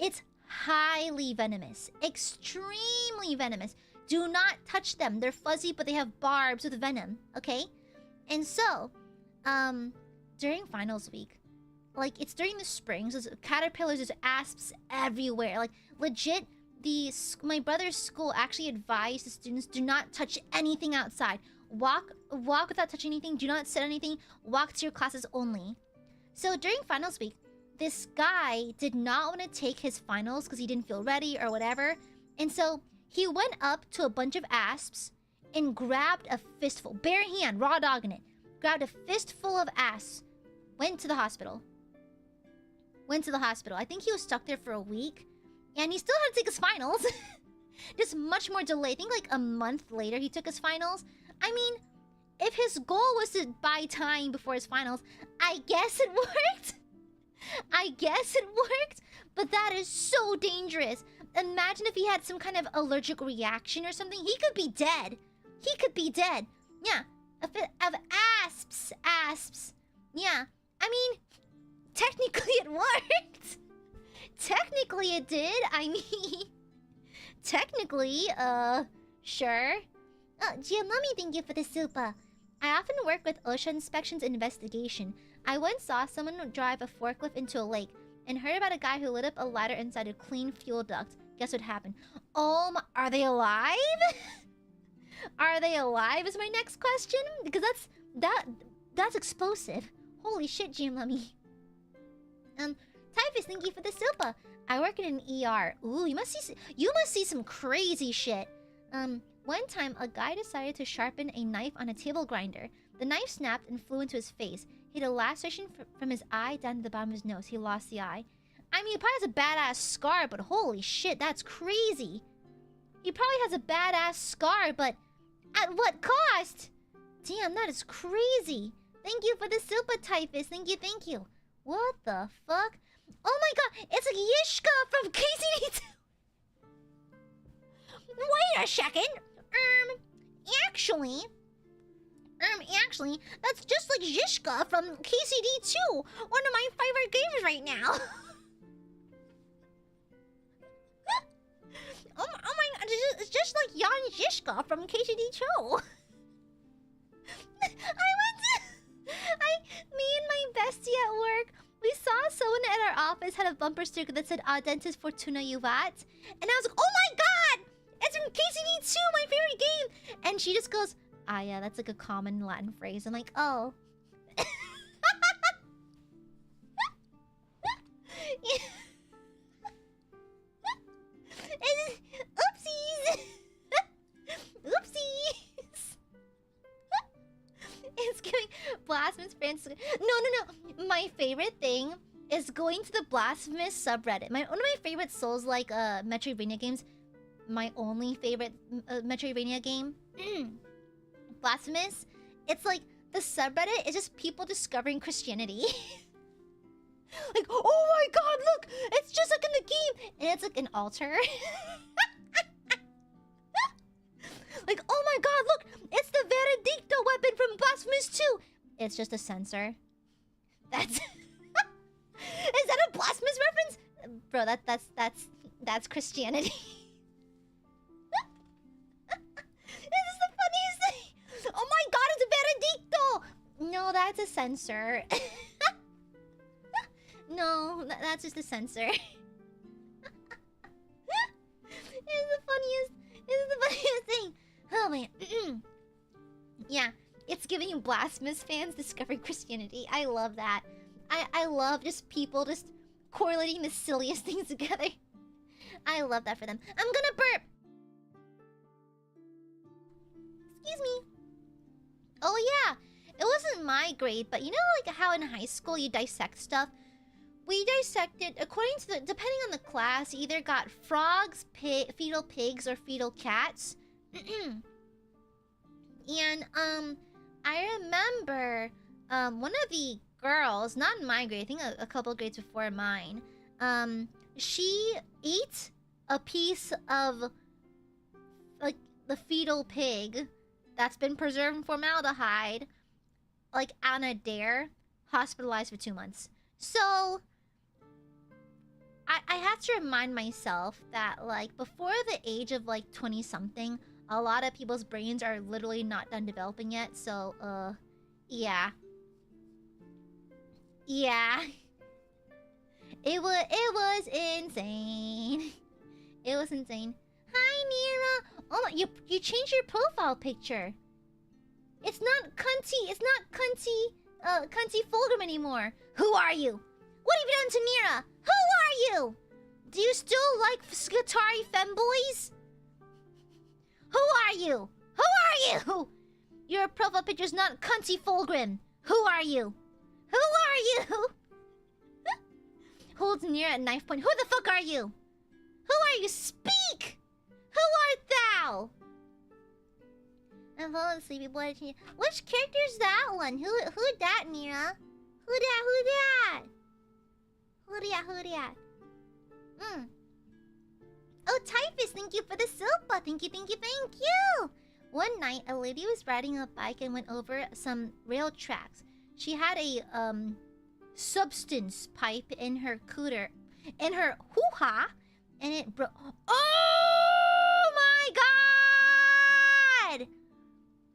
It's highly venomous. Extremely venomous. Do not touch them. They're fuzzy, but they have barbs with venom. Okay? And so, during finals week, like, it's during the spring, so there's caterpillars, there's asps everywhere. Like, legit, my brother's school actually advised the students, do not touch anything outside. Walk without touching anything. Do not sit anything. Walk to your classes only. So during finals week, this guy did not want to take his finals because he didn't feel ready or whatever. And so he went up to a bunch of asps and grabbed a fistful, bare hand, raw dog in it. Grabbed a fistful of asps. Went to the hospital. I think he was stuck there for a week. And he still had to take his finals. Just much more delayed. I think like a month later he took his finals. I mean, if his goal was to buy time before his finals, I guess it worked. But that is so dangerous. Imagine if he had some kind of allergic reaction or something. He could be dead. Yeah. Of asps. Yeah. I mean, technically it worked. Technically it did. I mean, technically, sure. Jim, let me thank you for the super. I often work with OSHA inspections and investigation. I once saw someone drive a forklift into a lake and heard about a guy who lit up a ladder inside a clean fuel duct. Guess what happened? Oh my, are they alive? Are they alive is my next question? Because that's explosive. Holy shit, Jim, let me. Typhus, thank you for the super. I work in an ER. Ooh, you must see some crazy shit. One time, a guy decided to sharpen a knife on a table grinder. The knife snapped and flew into his face. He had a laceration from his eye down to the bottom of his nose. He lost the eye. I mean, he probably has a badass scar, but holy shit, that's crazy. He probably has a badass scar, but at what cost? Damn, that is crazy. Thank you for the super typhus. Thank you, thank you. What the fuck? Oh my god, it's Yishka from KCD2. Wait a second. Actually, that's just like Yishka from KCD2. One of my favorite games right now. Oh my god, it's just like Jan Zizka from KCD2. Me and my bestie at work, we saw someone at our office had a bumper sticker that said Dentist Fortuna Juvat. And I was like, oh my god! It's from KCD2, my favorite game! And she just goes, ah yeah, that's like a common Latin phrase. I'm like, oh. Oopsies! Oopsies! It's giving Blasphemous fans. No. My favorite thing is going to the Blasphemous subreddit. One of my favorite Souls-like Metroidvania games. My only favorite Metroidvania game. Blasphemous. It's like the subreddit is just people discovering Christianity. Like, oh my god, look! It's just like in the game! And it's like an altar. Like, oh my god, look! It's the Veredicto weapon from Blasphemous 2! It's just a sensor. That's... Is that a Blasphemous reference? Bro, that's Christianity. This is the funniest thing! Oh my god, it's a Veredicto! No, that's a sensor. No, that's just a sensor. It's the funniest thing. Oh man. Yeah, it's giving you Blasphemous fans discovering Christianity. I love that. I love just people just correlating the silliest things together. I love that for them. I'm gonna burp. Excuse me. Oh yeah, it wasn't my grade, but you know like how in high school you dissect stuff? We dissected, according to the, depending on the class, you either got frogs, fetal pigs, or fetal cats. And, I remember, one of the girls, not in my grade, I think a couple grades before mine, she ate a piece of, like, the fetal pig that's been preserved in formaldehyde, like, on a dare, hospitalized for 2 months. So... I have to remind myself that, like, before the age of, like, 20-something, a lot of people's brains are literally not done developing yet, so, yeah. Yeah. It was insane. It was insane. Hi, Nira! Oh my, you changed your profile picture. It's not cunty Fulgrim anymore. Who are you? What have you done to Nira? Who are you? Do you still like Skatari femboys? Who are you? Who are you? Your profile picture's not cunty Fulgrim. Who are you? Who are you? Holds Nira at knife point. Who the fuck are you? Who are you? Speak! Who art thou? I'm falling sleepy boy. Which character's that one? Who that, Nira? Who that? Who that? Oh, Typhus, thank you for the silpa. Thank you. One night, a lady was riding a bike and went over some rail tracks. She had a, substance pipe in her cooter, in her hoo-ha, and it broke. Oh my god!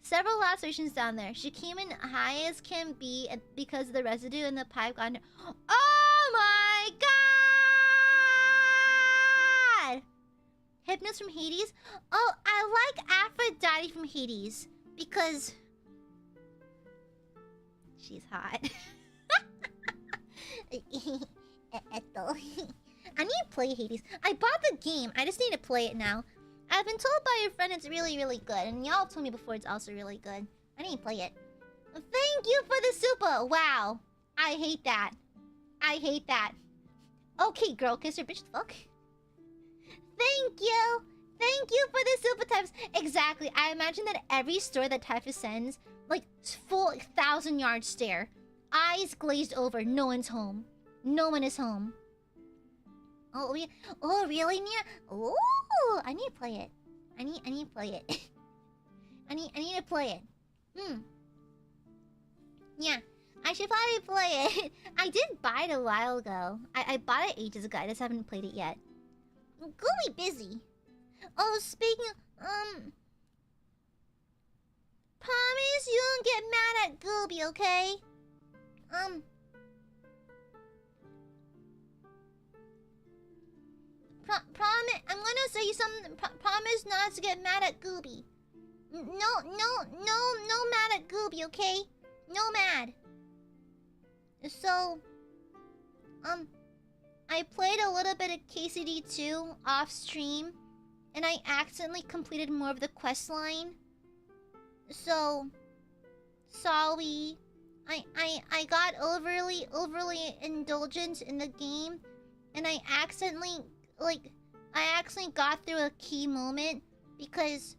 Several lacerations down there. She came in high as can be because of the residue in the pipe got in her. Oh my god! Hypnos from Hades? Oh, I like Aphrodite from Hades because she's hot. I need to play Hades. I bought the game. I just need to play it now. I've been told by a friend it's really, really good. And y'all told me before it's also really good. I need to play it. Thank you for the super. Wow. I hate that. Okay, girl, kiss her bitch the fuck. Thank you for the super types. Exactly. I imagine that every story that Typhus sends, Like, full 1,000-yard stare. Eyes glazed over. No one's home. No one is home. Oh, really, Nia? Oh, I need to play it. I need to play it. I need to play it. Yeah, I should probably play it. I did buy it a while ago. I bought it ages ago. I just haven't played it yet. Gooey busy. Oh, speaking of, promise you don't get mad at Gooby, okay? Promise, I'm gonna say something. Promise not to get mad at Gooby. No mad at Gooby, okay? No mad. So, I played a little bit of KCD2 off stream, and I accidentally completed more of the quest line. So, sorry. I got overly indulgent in the game, and I accidentally got through a key moment because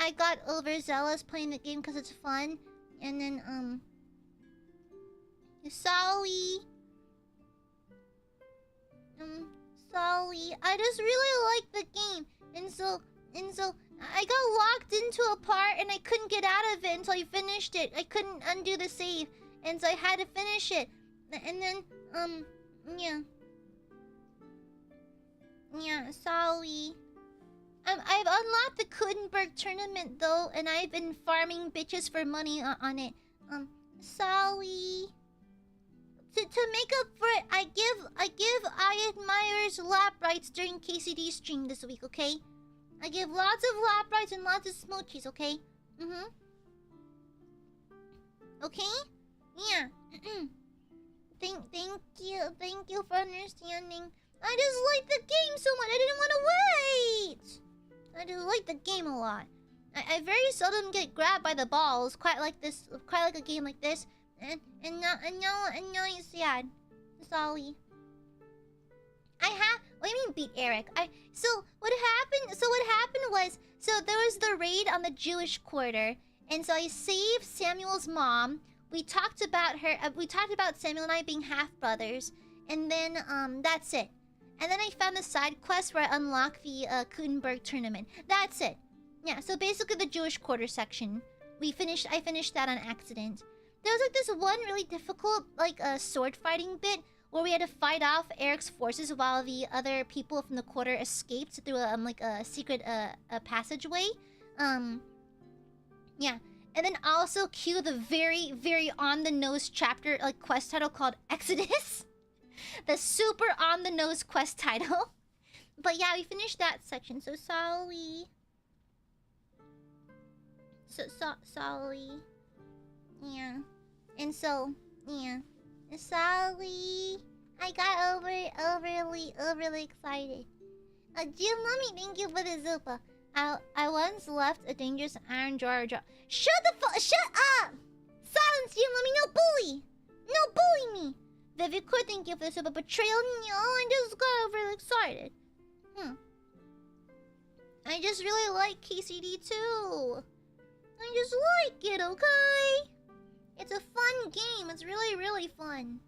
I got overzealous playing the game because it's fun, and then sorry. Sorry. I just really like the game, and so I got locked into a part and I couldn't get out of it until I finished it. I couldn't undo the save, and so I had to finish it. And then yeah, sorry. I've unlocked the Kudenberg tournament though, and I've been farming bitches for money on it. Sorry. To make up for it, I give Aiadmirers lap rights during KCD stream this week, okay? I give lots of lap rights and lots of smoochies, okay? Okay? Yeah. Thank you for understanding. I just like the game so much. I didn't want to wait. I just like the game a lot. I very seldom get grabbed by the balls, quite like a game like this. And now it's sad. Sorry. What do you mean beat Eric? So what happened was, there was the raid on the Jewish quarter, and so I saved Samuel's mom. We talked about her. We talked about Samuel and I being half brothers, and then that's it. And then I found the side quest where I unlocked the Kudenberg tournament. That's it. Yeah. So basically the Jewish quarter section. I finished that on accident. There was like this one really difficult sword fighting bit where we had to fight off Eric's forces while the other people from the quarter escaped through a secret passageway. Yeah. And then also cue the very, very on-the-nose chapter, quest title called Exodus. The super on-the-nose quest title. But yeah, we finished that section, so sorry. Sorry. Yeah. And so, yeah. Sorry. I got overly excited. Jim, mommy, thank you for the Zupa. I once left a dangerous iron drawer. Shut up! Silence, Jim, mommy, no bully! No bully me! Vivicore, thank you for the Zupa. Betrayal, no, I just got overly excited. I just really like KCD too. I just like it, okay? It's a fun game. It's really, really fun.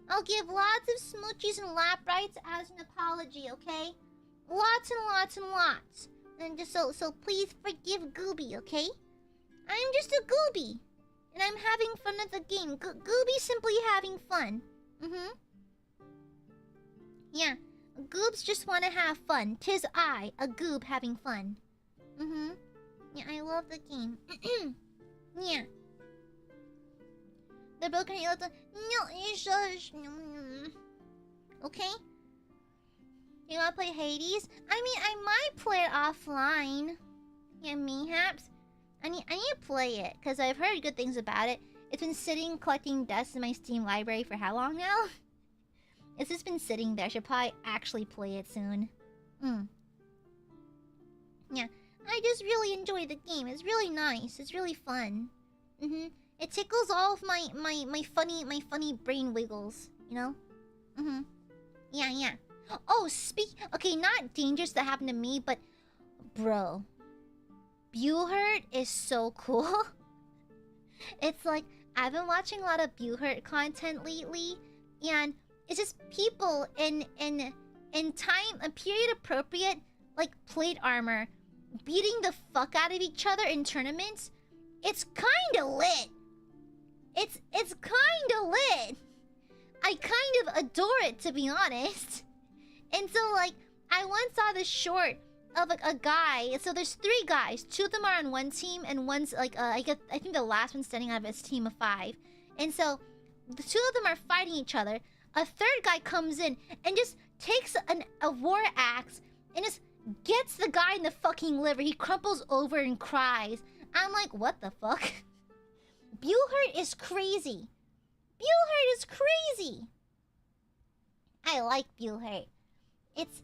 I'll give lots of smoochies and lap rights as an apology, okay? Lots and lots and lots. And just so please forgive Gooby, okay? I'm just a Gooby. And I'm having fun at the game. Gooby simply having fun. Yeah. Goobs just want to have fun. 'Tis I, a goob, having fun. Yeah, I love the game. Yeah. The broken heel. No, you shush. Okay? You wanna play Hades? I mean, I might play it offline. Yeah, mayhaps. I need to play it, because I've heard good things about it. It's been sitting collecting dust in my Steam library for how long now? It's just been sitting there. I should probably actually play it soon. Yeah. I just really enjoy the game. It's really nice. It's really fun. It tickles all of my funny brain wiggles, you know? Yeah. Oh, okay, not dangerous that happened to me, but bro. Buhurt is so cool. It's like, I've been watching a lot of Buhurt content lately, and it's just people in time, a period appropriate, like plate armor, beating the fuck out of each other in tournaments. It's kinda lit. It's kinda lit. I kind of adore it, to be honest. And so, like, I once saw this short of a guy. So there's 3 guys. 2 of them are on one team, and one's like, I think the last one's standing out of his team of 5. And so the 2 of them are fighting each other. A 3rd guy comes in and just takes a war axe and just gets the guy in the fucking liver. He crumples over and cries. I'm like, what the fuck? Buhurt is crazy. Buhurt is crazy. I like Buhurt. It's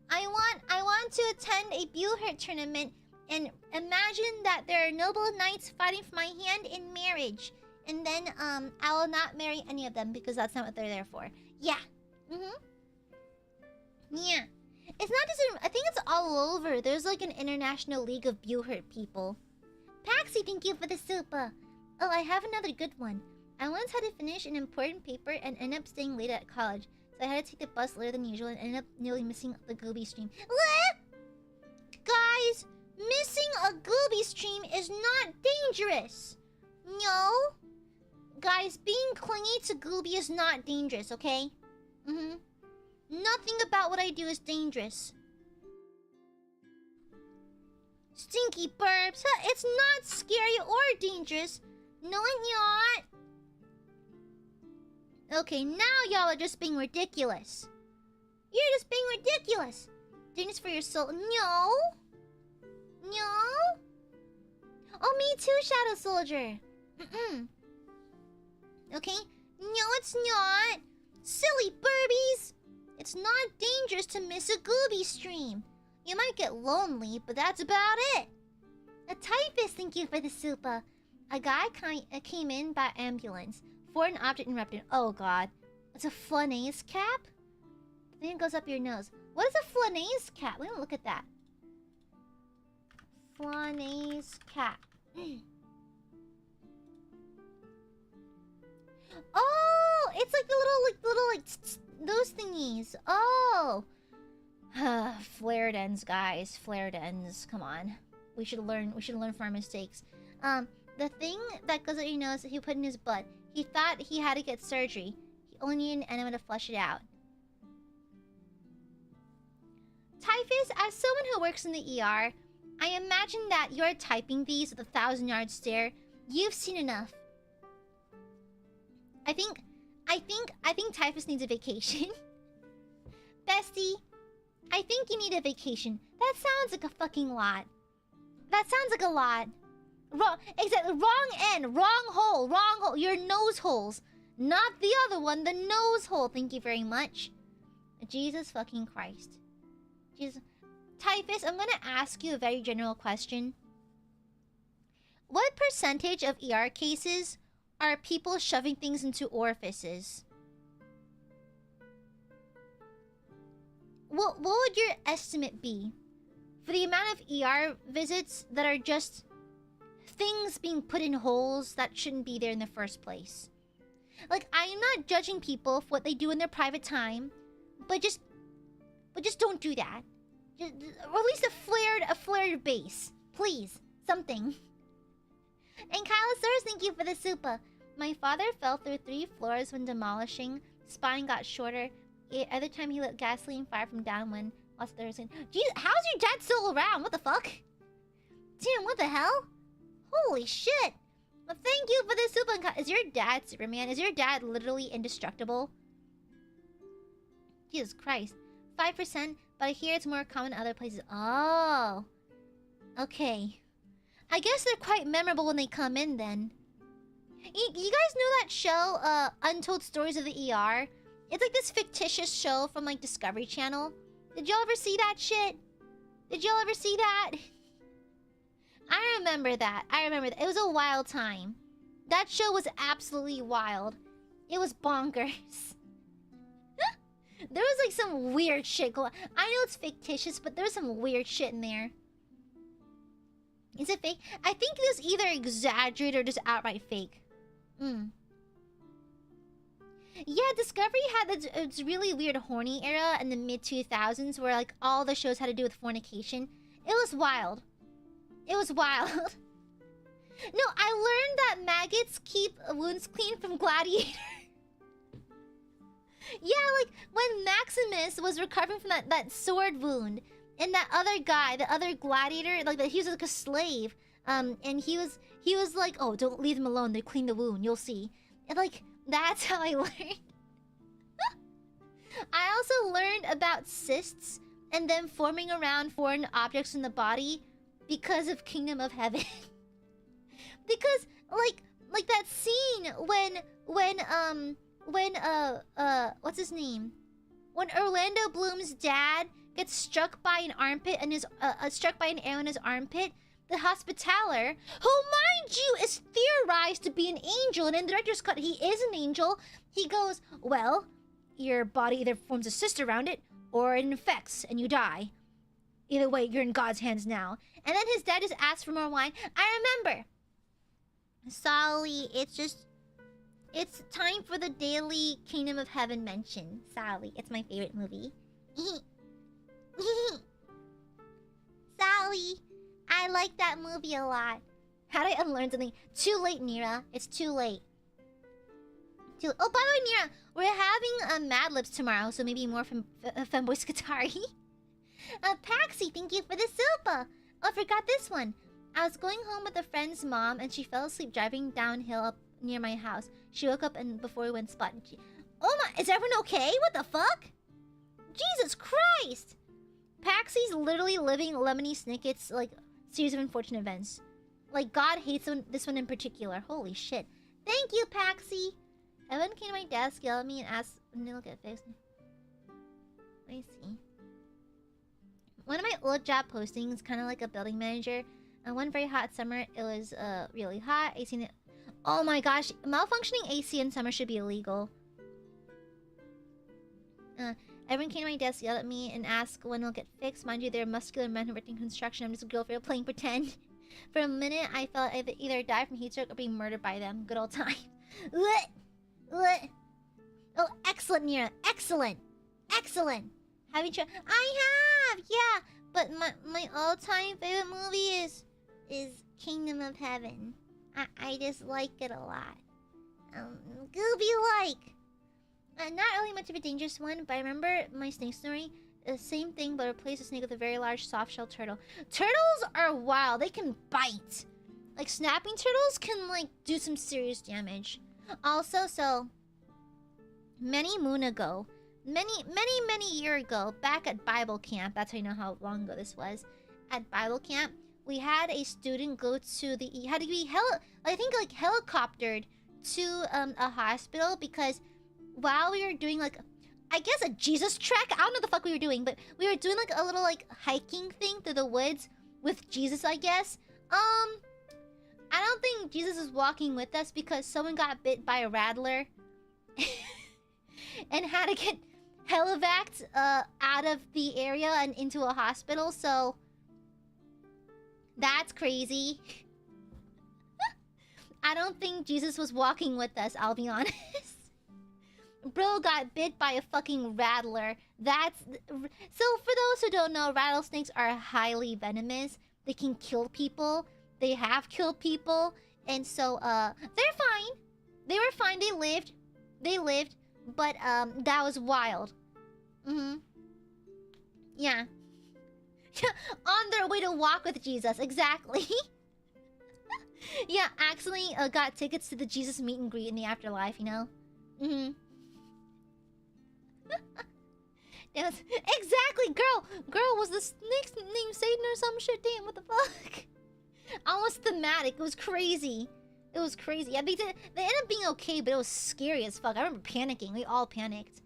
I want to attend a Buhurt tournament and imagine that there are noble knights fighting for my hand in marriage, and then I will not marry any of them because that's not what they're there for. Yeah. Yeah. It's not just I think it's all over. There's like an international league of Buhurt people. Paxi, thank you for the super. Oh, I have another good one. I once had to finish an important paper and ended up staying late at college. So I had to take the bus later than usual and ended up nearly missing the Gooby stream. What? Guys, missing a Gooby stream is not dangerous. No? Guys, being clingy to Gooby is not dangerous, okay? Nothing about what I do is dangerous. Stinky burps. Huh, it's not scary or dangerous. No, it's not. Okay, now y'all are just being ridiculous. You're just being ridiculous. Dangerous for your soul. No. No. Oh, me too, Shadow Soldier. Okay. No, it's not. Silly burbies. It's not dangerous to miss a Gooby stream. You might get lonely, but that's about it. A typhus, thank you for the super. A guy came in by ambulance. For an object interrupted. Oh god. It's a flanace cap? The thing goes up your nose. What is a flanace cap? Let me look at that. Flanace cap. Oh! It's like the little those thingies. Oh! Flared ends, guys. Flared ends. Come on. We should learn from our mistakes. The thing that goes up your nose, he put in his butt. He thought he had to get surgery. He only needed an enema to flush it out. Typhus, as someone who works in the ER, I imagine that you're typing these with a 1,000-yard stare. You've seen enough. I think Typhus needs a vacation. Bestie, I think you need a vacation. That sounds like a fucking lot. That sounds like a lot. Wrong, exactly. Wrong end. Wrong hole. Wrong hole. Your nose holes. Not the other one. The nose hole. Thank you very much. Jesus fucking Christ. Jesus. Typhus, I'm gonna ask you a very general question. What percentage of ER cases are people shoving things into orifices? What would your estimate be for the amount of ER visits that are just things being put in holes that shouldn't be there in the first place? Like, I'm not judging people for what they do in their private time, but just don't do that. Or at least a flared base, please. Something. And Kylosaurus, thank you for the super. My father fell through 3 floors when demolishing. Spine got shorter. Every time he lit gasoline fire from downwind. Lost the Jeez, how's your dad still around? What the fuck? Damn, what the hell? Holy shit! Well, thank you for the super. Is your dad Superman? Is your dad literally indestructible? Jesus Christ. 5%, but I hear it's more common in other places. Oh. Okay. I guess they're quite memorable when they come in then. You guys know that show, Untold Stories of the ER? It's like this fictitious show from like Discovery Channel. Did y'all ever see that shit? Did y'all ever see that? I remember that. It was a wild time. That show was absolutely wild. It was bonkers. There was like some weird shit going on. I know it's fictitious, but there was some weird shit in there. Is it fake? I think it was either exaggerated or just outright fake. Yeah, Discovery had its really weird horny era in the mid-2000s where like all the shows had to do with fornication. It was wild. It was wild. No, I learned that maggots keep wounds clean from Gladiator. Yeah, like when Maximus was recovering from that sword wound, and that other guy, the other gladiator, like he was like a slave, and he was like, oh, don't leave them alone. They clean the wound. You'll see. And like that's how I learned. I also learned about cysts and them forming around foreign objects in the body because of Kingdom of Heaven. Because like that scene when what's his name? When Orlando Bloom's dad gets struck by an armpit and is struck by an arrow in his armpit, the Hospitaller, who mind you is theorized to be an angel, and in the director's cut he is an angel, he goes, well, your body either forms a cyst around it or it infects and you die. Either way, you're in God's hands now. And then his dad just asks for more wine. I remember. Sally, it's time for the daily Kingdom of Heaven mention. Sally, it's my favorite movie. Sally, I like that movie a lot. How do I unlearn something? Too late, Nira. It's too late. Oh, by the way, Nira, we're having Mad Libs tomorrow, so maybe more from Femboy Skatari. Paxi, thank you for the silpa. Oh, I forgot this one. I was going home with a friend's mom, and she fell asleep driving downhill up near my house. She woke up and before we went spotting. Oh my, is everyone okay? What the fuck? Jesus Christ! Paxi's literally living Lemony Snicket's like series of unfortunate events. Like God hates this one in particular. Holy shit! Thank you, Paxi. Evan came to my desk, yelled at me, and asked when they look at fixed. Let me see. One of my old job postings, kind of like a building manager. One very hot summer, it was really hot. AC in oh my gosh, malfunctioning AC in summer should be illegal. Everyone came to my desk, yelled at me, and asked when it'll get fixed. Mind you, they're muscular men who worked in construction. I'm just a girlfriend playing pretend. For a minute, I felt I'd either die from heat stroke or be murdered by them. Good old time. Oh, excellent, Nira. Excellent. Excellent. Have you tried? I have, yeah. But my all-time favorite movie is Kingdom of Heaven. I just like it a lot. Gooby-like. Not really much of a dangerous one, but I remember my snake story. The same thing, but replace a snake with a very large soft-shell turtle. Turtles are wild. They can bite. Like, snapping turtles can, like, do some serious damage. Also, so... many moon ago... Many year ago, back at Bible camp, that's how you know how long ago this was. At Bible camp, we had a student go to the... He had to be helicoptered to a hospital because while we were doing like... I guess a Jesus trek? I don't know what the fuck we were doing, but we were doing like a little like hiking thing through the woods with Jesus, I guess. I don't think Jesus is walking with us because someone got bit by a rattler and had to get helivaced out of the area and into a hospital, so that's crazy. I don't think Jesus was walking with us, I'll be honest. Bro got bit by a fucking rattler. That's... So, for those who don't know, rattlesnakes are highly venomous. They can kill people. They have killed people. And so, they're fine. They were fine. They lived. They lived. But, that was wild. Yeah. On their way to walk with Jesus. Exactly. Yeah, accidentally got tickets to the Jesus meet and greet in the afterlife, you know? That was, exactly, girl, was the snake's name Satan or some shit? Damn, what the fuck? Almost thematic. It was crazy. It was crazy. Yeah, they ended up being okay, but it was scary as fuck. I remember panicking. We all panicked.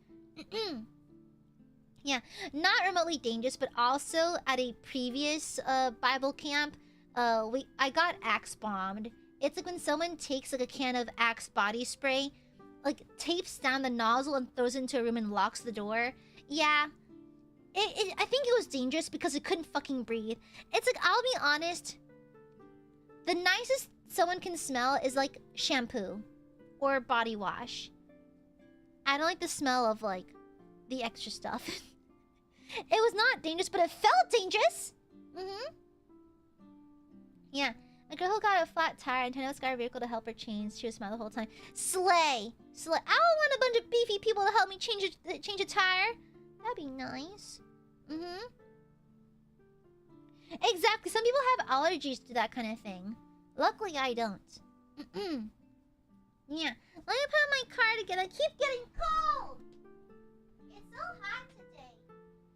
Yeah, not remotely dangerous, but also at a previous Bible camp, I got axe bombed. It's like when someone takes like a can of Axe body spray, like tapes down the nozzle and throws it into a room and locks the door. Yeah. I think it was dangerous because it couldn't fucking breathe. It's like, I'll be honest, The nicest someone can smell is like shampoo or body wash. I don't like the smell of like the extra stuff. It was not dangerous, but it felt dangerous. Yeah. A girl who got a flat tire and Nintendo got a vehicle to help her change. She was smiling the whole time. Slay! Slay. I want a bunch of beefy people to help me change a tire. That'd be nice. Exactly. Some people have allergies to that kind of thing. Luckily, I don't. Yeah. Let me put my car together. I keep getting cold. It's so hot today.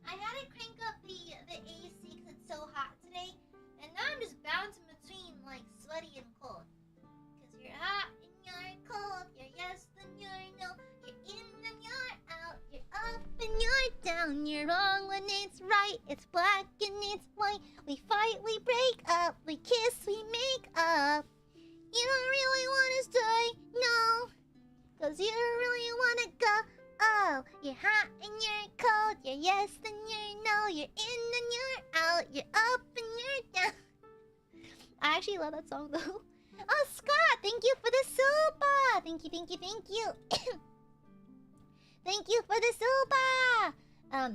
I had to crank up the AC because it's so hot today. And now I'm just bouncing between like sweaty and cold. Because you're hot and you're cold. You're yes and you're no. You're in and you're out. You're up and you're down. You're wrong when it's right. It's black and it's white. We fight, we break up. We kiss, we make up. You don't really want to stay, no. Cause you don't really want to go. Oh, you're hot and you're cold. You're yes and you're no. You're in and you're out. You're up and you're down. I actually love that song though. Oh, Scott, thank you for the super. Thank you, thank you, thank you. Thank you for the super.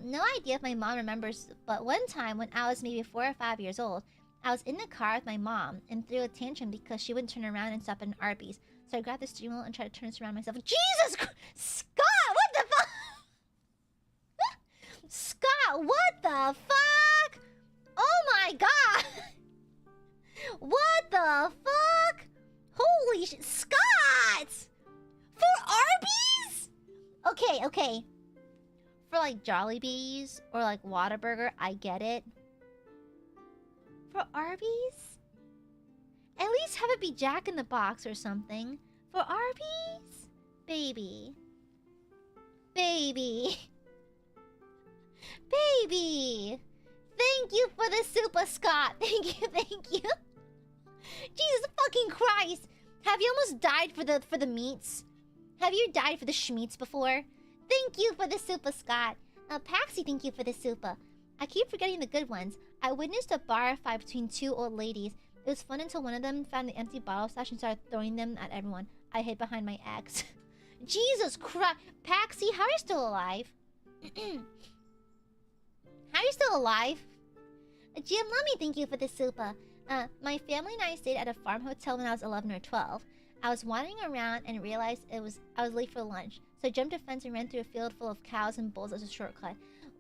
No idea if my mom remembers, but one time when I was maybe 4 or 5 years old, I was in the car with my mom and threw a tantrum because she wouldn't turn around and stop at an Arby's. So I grabbed the steering wheel and tried to turn this around myself. Jesus Christ! Scott, what the fuck? Scott, what the fuck? Oh my god! What the fuck? Holy shit. Scott! For Arby's? Okay, okay. For like Jollibees or like Whataburger, I get it. For Arby's? At least have it be Jack in the Box or something. For Arby's? Baby. Baby. Baby. Thank you for the super, Scott. Thank you, thank you. Jesus fucking Christ. Have you almost died for the meats? Have you died for the schmeats before? Thank you for the super, Scott. Paxi, thank you for the super. I keep forgetting the good ones. I witnessed a bar fight between two old ladies. It was fun until one of them found the empty bottle stash and started throwing them at everyone. I hid behind my ex. Jesus Christ. Paxi, how are you still alive? How are you still alive? Jim Lummy, thank you for the super. My family and I stayed at a farm hotel when I was 11 or 12. I was wandering around and realized I was late for lunch. So I jumped a fence and ran through a field full of cows and bulls as a shortcut.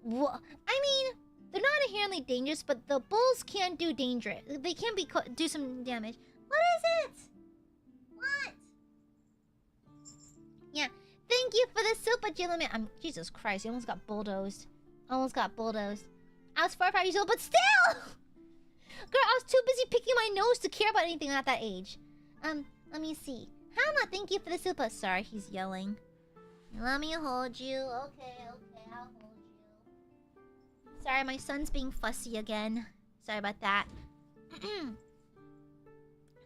I mean, they're not inherently dangerous, but the bulls can do dangerous. They can do some damage. What is it? What? Yeah. Thank you for the super, gentleman. Jesus Christ, you almost got bulldozed. Almost got bulldozed. I was 4 or 5 years old, but still! Girl, I was too busy picking my nose to care about anything at that age. Let me see. Hama, thank you for the super. Sorry, he's yelling. Let me hold you. Okay, I'll hold you. Sorry, my son's being fussy again. Sorry about that.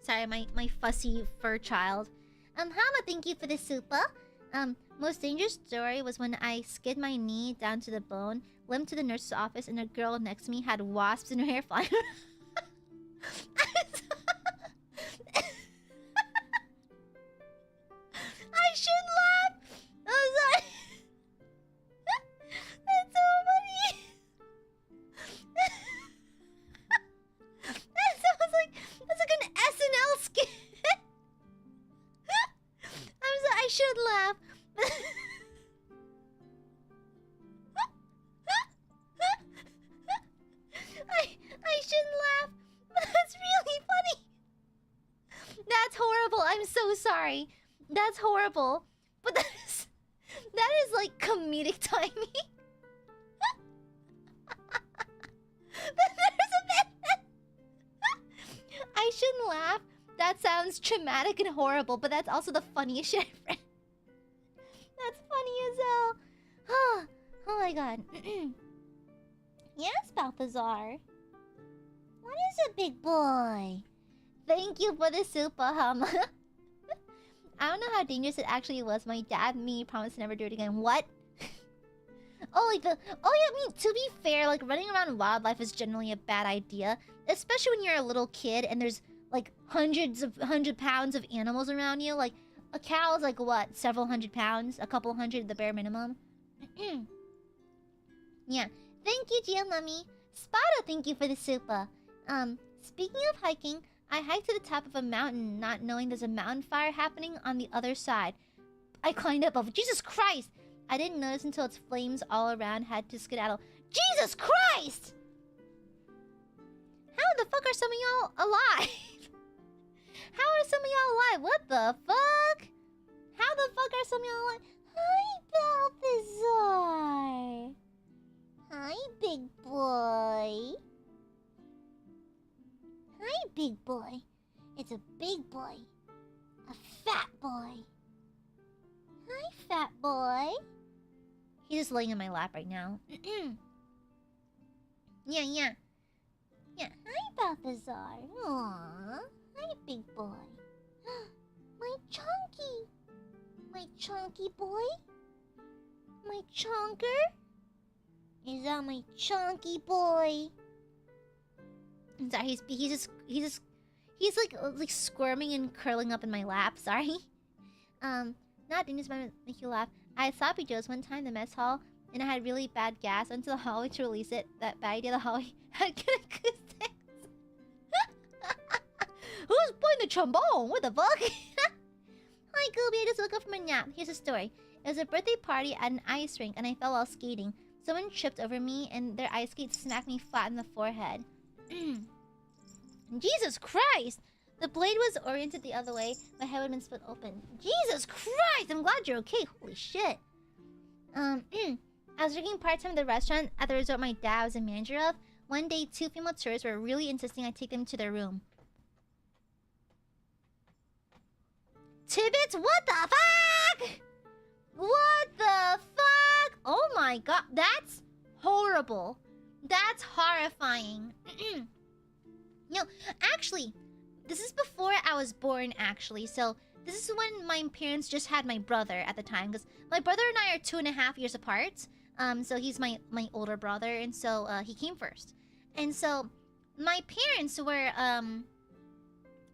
Sorry, my fussy fur child. Hama, thank you for the super. Most dangerous story was when I skid my knee down to the bone, limped to the nurse's office, and a girl next to me had wasps in her hair flying. I shouldn't laugh. I'm sorry. That's so funny. That's like an SNL skit. I'm sorry. I should laugh. I shouldn't laugh. That's really funny. That's horrible. I'm so sorry. That's horrible. But that is like comedic timing. I shouldn't laugh. That sounds traumatic and horrible, but that's also the funniest shit I've read. That's funny as hell. Oh my god. Yes, Balthazar. What is a big boy? Thank you for the super, Hama. I don't know how dangerous it actually was. My dad and me promised to never do it again. What? Oh, like the... Oh, yeah, I mean, to be fair, like, running around in wildlife is generally a bad idea. Especially when you're a little kid and there's like hundred pounds of animals around you. Like a cow is like what, several hundred pounds, a couple hundred at the bare minimum. Yeah. Thank you, Gia Mummy. Spada, thank you for the super. Speaking of hiking, I hiked to the top of a mountain, not knowing there's a mountain fire happening on the other side. I climbed up over. Jesus Christ! I didn't notice until its flames all around had to skedaddle. Jesus Christ! How the fuck are some of y'all alive? How are some of y'all alive? What the fuck? How the fuck are some of y'all alive? Hi, Balthazar. Hi, big boy. Hi, big boy. It's a big boy. A fat boy. Hi, fat boy. He's just laying in my lap right now. Yeah. Yeah, hi, Balthazar. Aww. Hi, big boy. My chunky. My chunky boy. My chonker. Is that my chunky boy? Sorry, he's like squirming and curling up in my lap. Sorry. Not doing this might make you laugh. I had sloppy joes one time in the mess hall, and I had really bad gas. Went to the hallway to release it. That bad idea. The hallway had good acoustics. Who's playing the trombone? What the fuck? Hi, Gooby. I just woke up from a nap. Here's a story. It was a birthday party at an ice rink, and I fell while skating. Someone tripped over me, and their ice skate smacked me flat in the forehead. Jesus Christ! The blade was oriented the other way. My head would have been split open. Jesus Christ! I'm glad you're okay. Holy shit. I was working part-time at the restaurant at the resort my dad was a manager of. One day, 2 female tourists were really insisting I take them to their room. Tibbets? What the fuck? What the fuck? Oh my god. That's horrible. That's horrifying. No, actually, this is before I was born, actually. So, this is when my parents just had my brother at the time. Because my brother and I are 2.5 years apart. So he's my older brother. And so, he came first. And so, my parents were,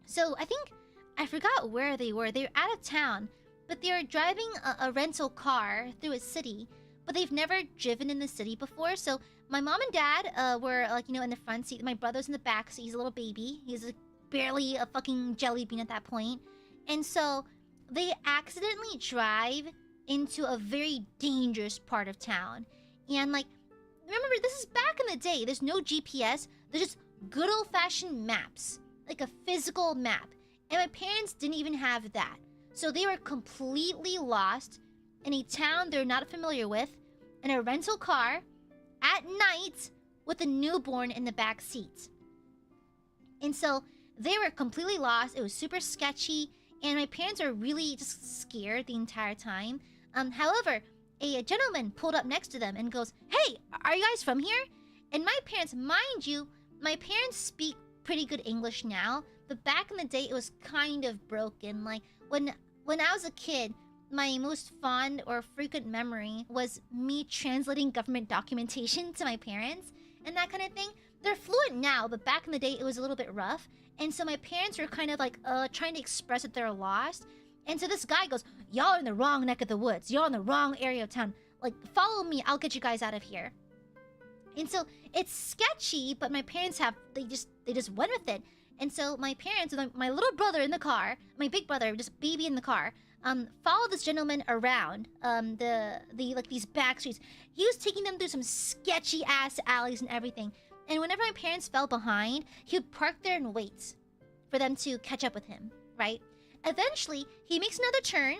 so, I think, I forgot where they were. They were out of town. But they were driving a rental car through a city. But they've never driven in the city before. So, my mom and dad were, like, you know, in the front seat. My brother's in the back seat. He's a little baby. He's barely a fucking jelly bean at that point. And so, they accidentally drive into a very dangerous part of town. And, like, remember, this is back in the day. There's no GPS. There's just good old-fashioned maps. Like a physical map. And my parents didn't even have that. So they were completely lost in a town they're not familiar with, in a rental car, at night, with a newborn in the back seat. And so they were completely lost. It was super sketchy, and my parents were really just scared the entire time. However, a gentleman pulled up next to them and goes, "Hey, are you guys from here?" And my parents, mind you, my parents speak pretty good English now, but back in the day, it was kind of broken. Like, when I was a kid, my most fond or frequent memory was me translating government documentation to my parents and that kind of thing. They're fluent now, but back in the day, it was a little bit rough. And so my parents were kind of like trying to express that they're lost. And so this guy goes, "Y'all are in the wrong neck of the woods. Y'all in the wrong area of town. Like, follow me. I'll get you guys out of here." And so it's sketchy, but my parents they just went with it. And so my parents, my little brother in the car, my big brother, just baby in the car, followed this gentleman around like these back streets. He was taking them through some sketchy ass alleys and everything. And whenever my parents fell behind, he would park there and wait for them to catch up with him, right? Eventually, he makes another turn.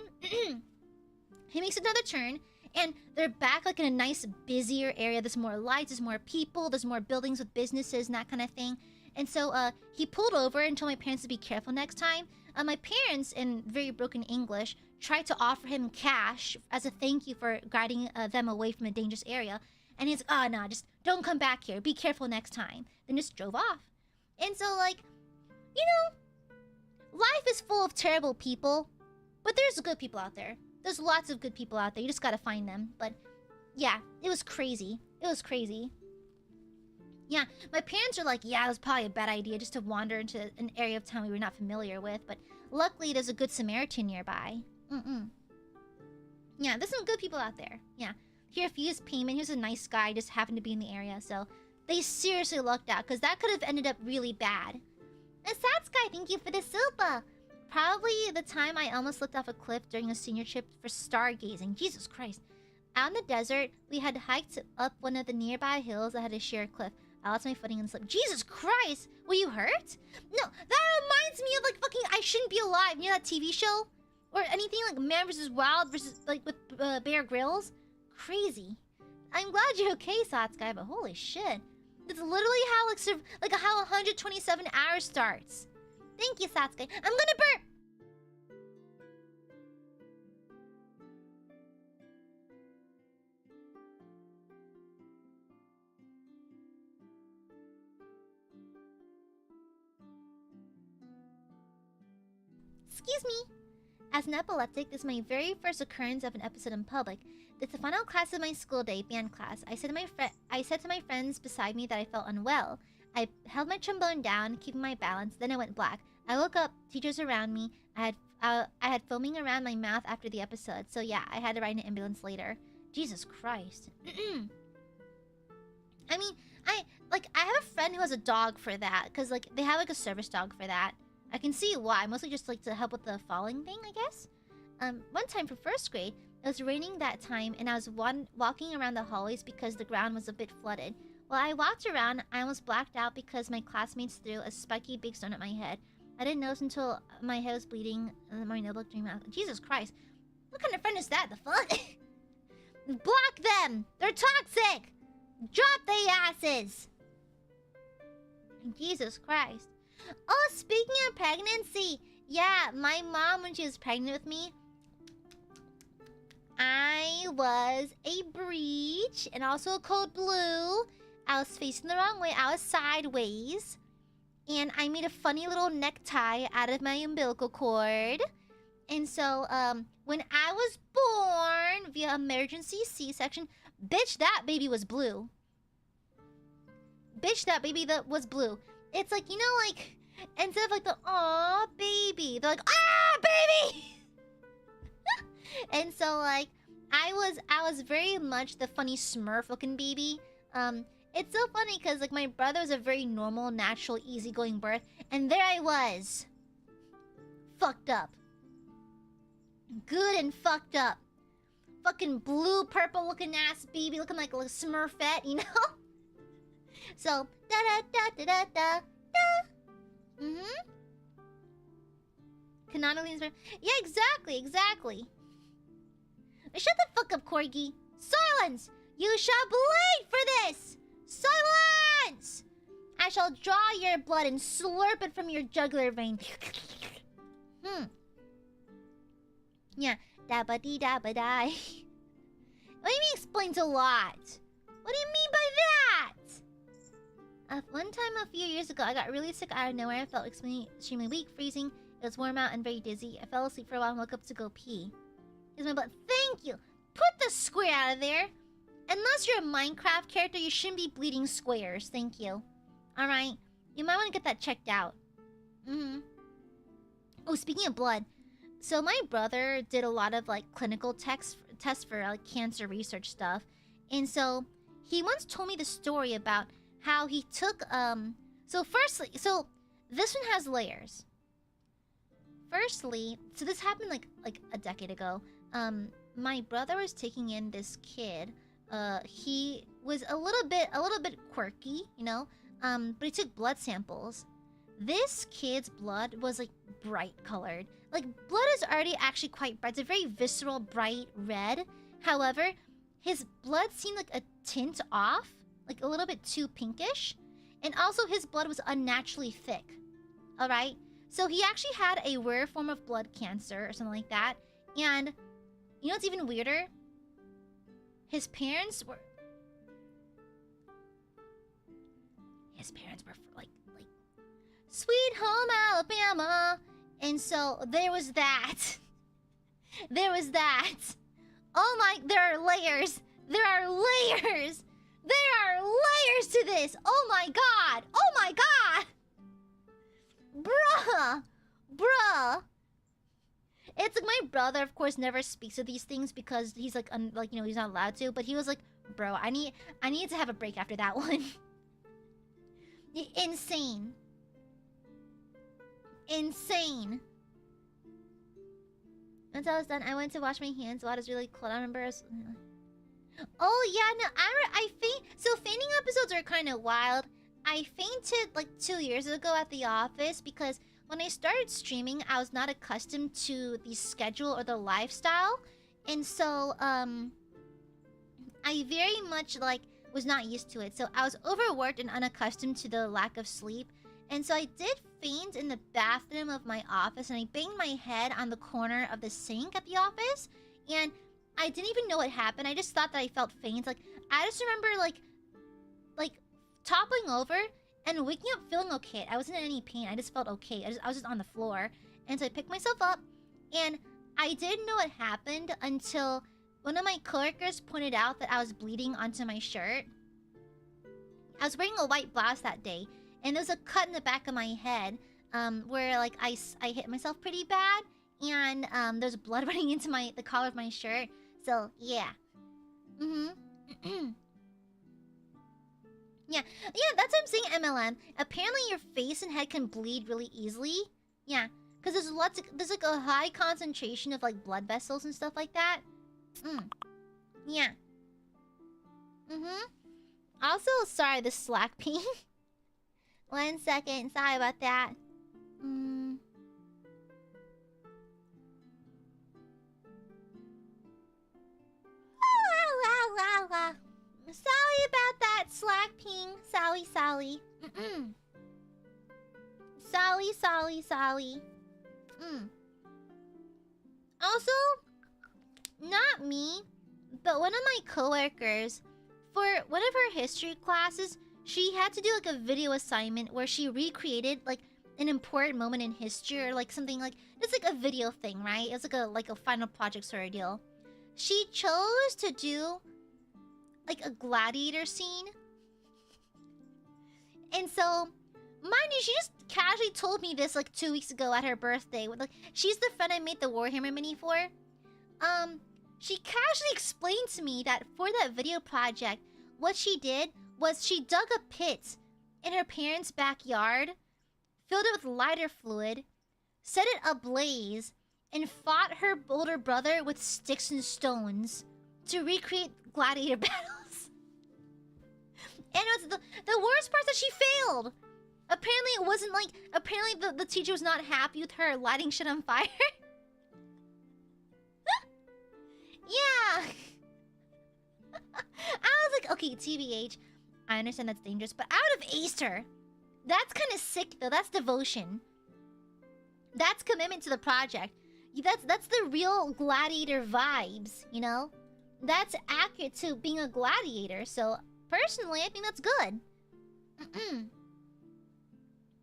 He makes another turn, and they're back like in a nice, busier area. There's more lights, there's more people, there's more buildings with businesses and that kind of thing. And so he pulled over and told my parents to be careful next time. My parents, in very broken English, tried to offer him cash as a thank you for guiding them away from a dangerous area. And he's like, "Oh, no, just don't come back here. Be careful next time." Then just drove off. And so, like, you know, life is full of terrible people. But there's good people out there. There's lots of good people out there. You just gotta find them. But, yeah, it was crazy. It was crazy. Yeah, my parents are like, yeah, it was probably a bad idea just to wander into an area of town we were not familiar with, but luckily there's a good Samaritan nearby. Yeah, there's some good people out there. Yeah. He refused payment. He was a nice guy, just happened to be in the area, so they seriously lucked out, because that could have ended up really bad. A sad sky, thank you for the super. Probably the time I almost slipped off a cliff during a senior trip for stargazing. Jesus Christ. Out in the desert, we had hiked up one of the nearby hills that had a sheer cliff. I lost my footing and slipped. Jesus Christ! Were you hurt? No, that reminds me of like fucking I Shouldn't Be Alive. You know that TV show? Or anything like Man vs. Wild versus like with Bear Grylls? Crazy. I'm glad you're okay, Satsukai, but holy shit. That's literally how how 127 hours starts. Thank you, Satsukai. I'm gonna burp! Excuse me. As an epileptic, this is my very first occurrence of an episode in public. It's the final class of my school day, band class. I said to my friends beside me that I felt unwell. I held my trombone down, keeping my balance, then I went black. I woke up, teachers around me. I had foaming around my mouth after the episode, so yeah, I had to ride an ambulance later. Jesus Christ. I mean, I have a friend who has a dog for that, because like they have like a service dog for that. I can see why, mostly just like to help with the falling thing, I guess. One time for first grade, it was raining that time, and I was walking around the hallways because the ground was a bit flooded. While I walked around, I almost blacked out because my classmates threw a spiky big stone at my head. I didn't notice until my head was bleeding and my notebook dream out. Jesus Christ. What kind of friend is that? The fuck? Block them! They're toxic! Drop they asses! Jesus Christ. Oh, speaking of pregnancy, yeah, my mom, when she was pregnant with me, I was a breech and also a code blue. I was facing the wrong way. I was sideways. And I made a funny little necktie out of my umbilical cord. And so, when I was born via emergency C-section, bitch, that baby was blue. Bitch, that baby that was blue. It's like, you know, like, instead of like the, aw, baby, they're like, ah, baby! And so, like, I was very much the funny Smurf-looking baby. It's so funny because, like, my brother was a very normal, natural, easygoing birth. And there I was. Fucked up. Good and fucked up. Fucking blue, purple-looking ass baby looking like a Smurfette, you know? So, da-da-da-da-da-da. Canonically inspired. Yeah, exactly. Shut the fuck up, Corgi. Silence! You shall bleed for this! Silence! I shall draw your blood and slurp it from your jugular vein. Yeah. Da-ba-dee-da-ba-die. What do you mean explains a lot? What do you mean by that? One time a few years ago, I got really sick out of nowhere. I felt extremely weak, freezing. It was warm out and very dizzy. I fell asleep for a while and woke up to go pee. Here's my butt. Thank you! Put the square out of there! Unless you're a Minecraft character, you shouldn't be bleeding squares. Thank you. Alright. You might want to get that checked out. Oh, speaking of blood. So my brother did a lot of, like, clinical tests for, like, cancer research stuff. And so, he once told me the story about how he took, So this one has layers. Firstly, so this happened, like a decade ago. My brother was taking in this kid. He was a little bit quirky, you know? But he took blood samples. This kid's blood was, like, bright colored. Like, blood is already actually quite bright. It's a very visceral, bright red. However, his blood seemed like a tint off. Like, a little bit too pinkish. And also, his blood was unnaturally thick. Alright? So, he actually had a rare form of blood cancer or something like that. And, you know what's even weirder? His parents were like Sweet Home Alabama. And so there was that. There was that. Oh my, there are layers. There are layers. There are layers to this! Oh my god! Oh my god! Bruh! Bruh! It's like my brother, of course, never speaks of these things because he's like, you know, he's not allowed to. But he was like, bro, I need to have a break after that one. Insane. Insane. Once I was done, I went to wash my hands. Water was really cold. I remember. Oh yeah, no, I faint. So fainting episodes are kind of wild. I fainted like 2 years ago at the office because when I started streaming, I was not accustomed to the schedule or the lifestyle, and so I very much like was not used to it. So I was overworked and unaccustomed to the lack of sleep, and so I did faint in the bathroom of my office, and I banged my head on the corner of the sink at the office, and I didn't even know what happened. I just thought that I felt faint. Like I just remember like toppling over and waking up feeling okay. I wasn't in any pain. I just felt okay. I was just on the floor. And so I picked myself up. And I didn't know what happened until one of my coworkers pointed out that I was bleeding onto my shirt. I was wearing a white blouse that day. And there was a cut in the back of my head where like I hit myself pretty bad. And there's blood running into the collar of my shirt. So, yeah. Yeah, that's what I'm saying, MLM. Apparently your face and head can bleed really easily. Yeah, because there's like a high concentration of like blood vessels and stuff like that. Yeah. Also, sorry, the Slack ping. 1 second, sorry about that. Sorry about that, Slack ping. Sorry. Sorry. Also, not me, but one of my coworkers, for one of her history classes, she had to do like a video assignment where she recreated like an important moment in history or like something like it's like a video thing, right? It's like a final project sort of deal. She chose to do like a gladiator scene. And so, mind you, she just casually told me this like 2 weeks ago at her birthday. Like, she's the friend I made the Warhammer mini for. She casually explained to me that for that video project, what she did was she dug a pit in her parents' backyard, filled it with lighter fluid, set it ablaze, and fought her older brother with sticks and stones to recreate gladiator battles. And it was the worst part is that she failed. Apparently it wasn't like... Apparently the teacher was not happy with her lighting shit on fire. Yeah. I was like, okay, TBH. I understand that's dangerous, but I would have aced her. That's kind of sick, though. That's devotion. That's commitment to the project. That's the real gladiator vibes, you know? That's accurate to being a gladiator, so... Personally, I think that's good.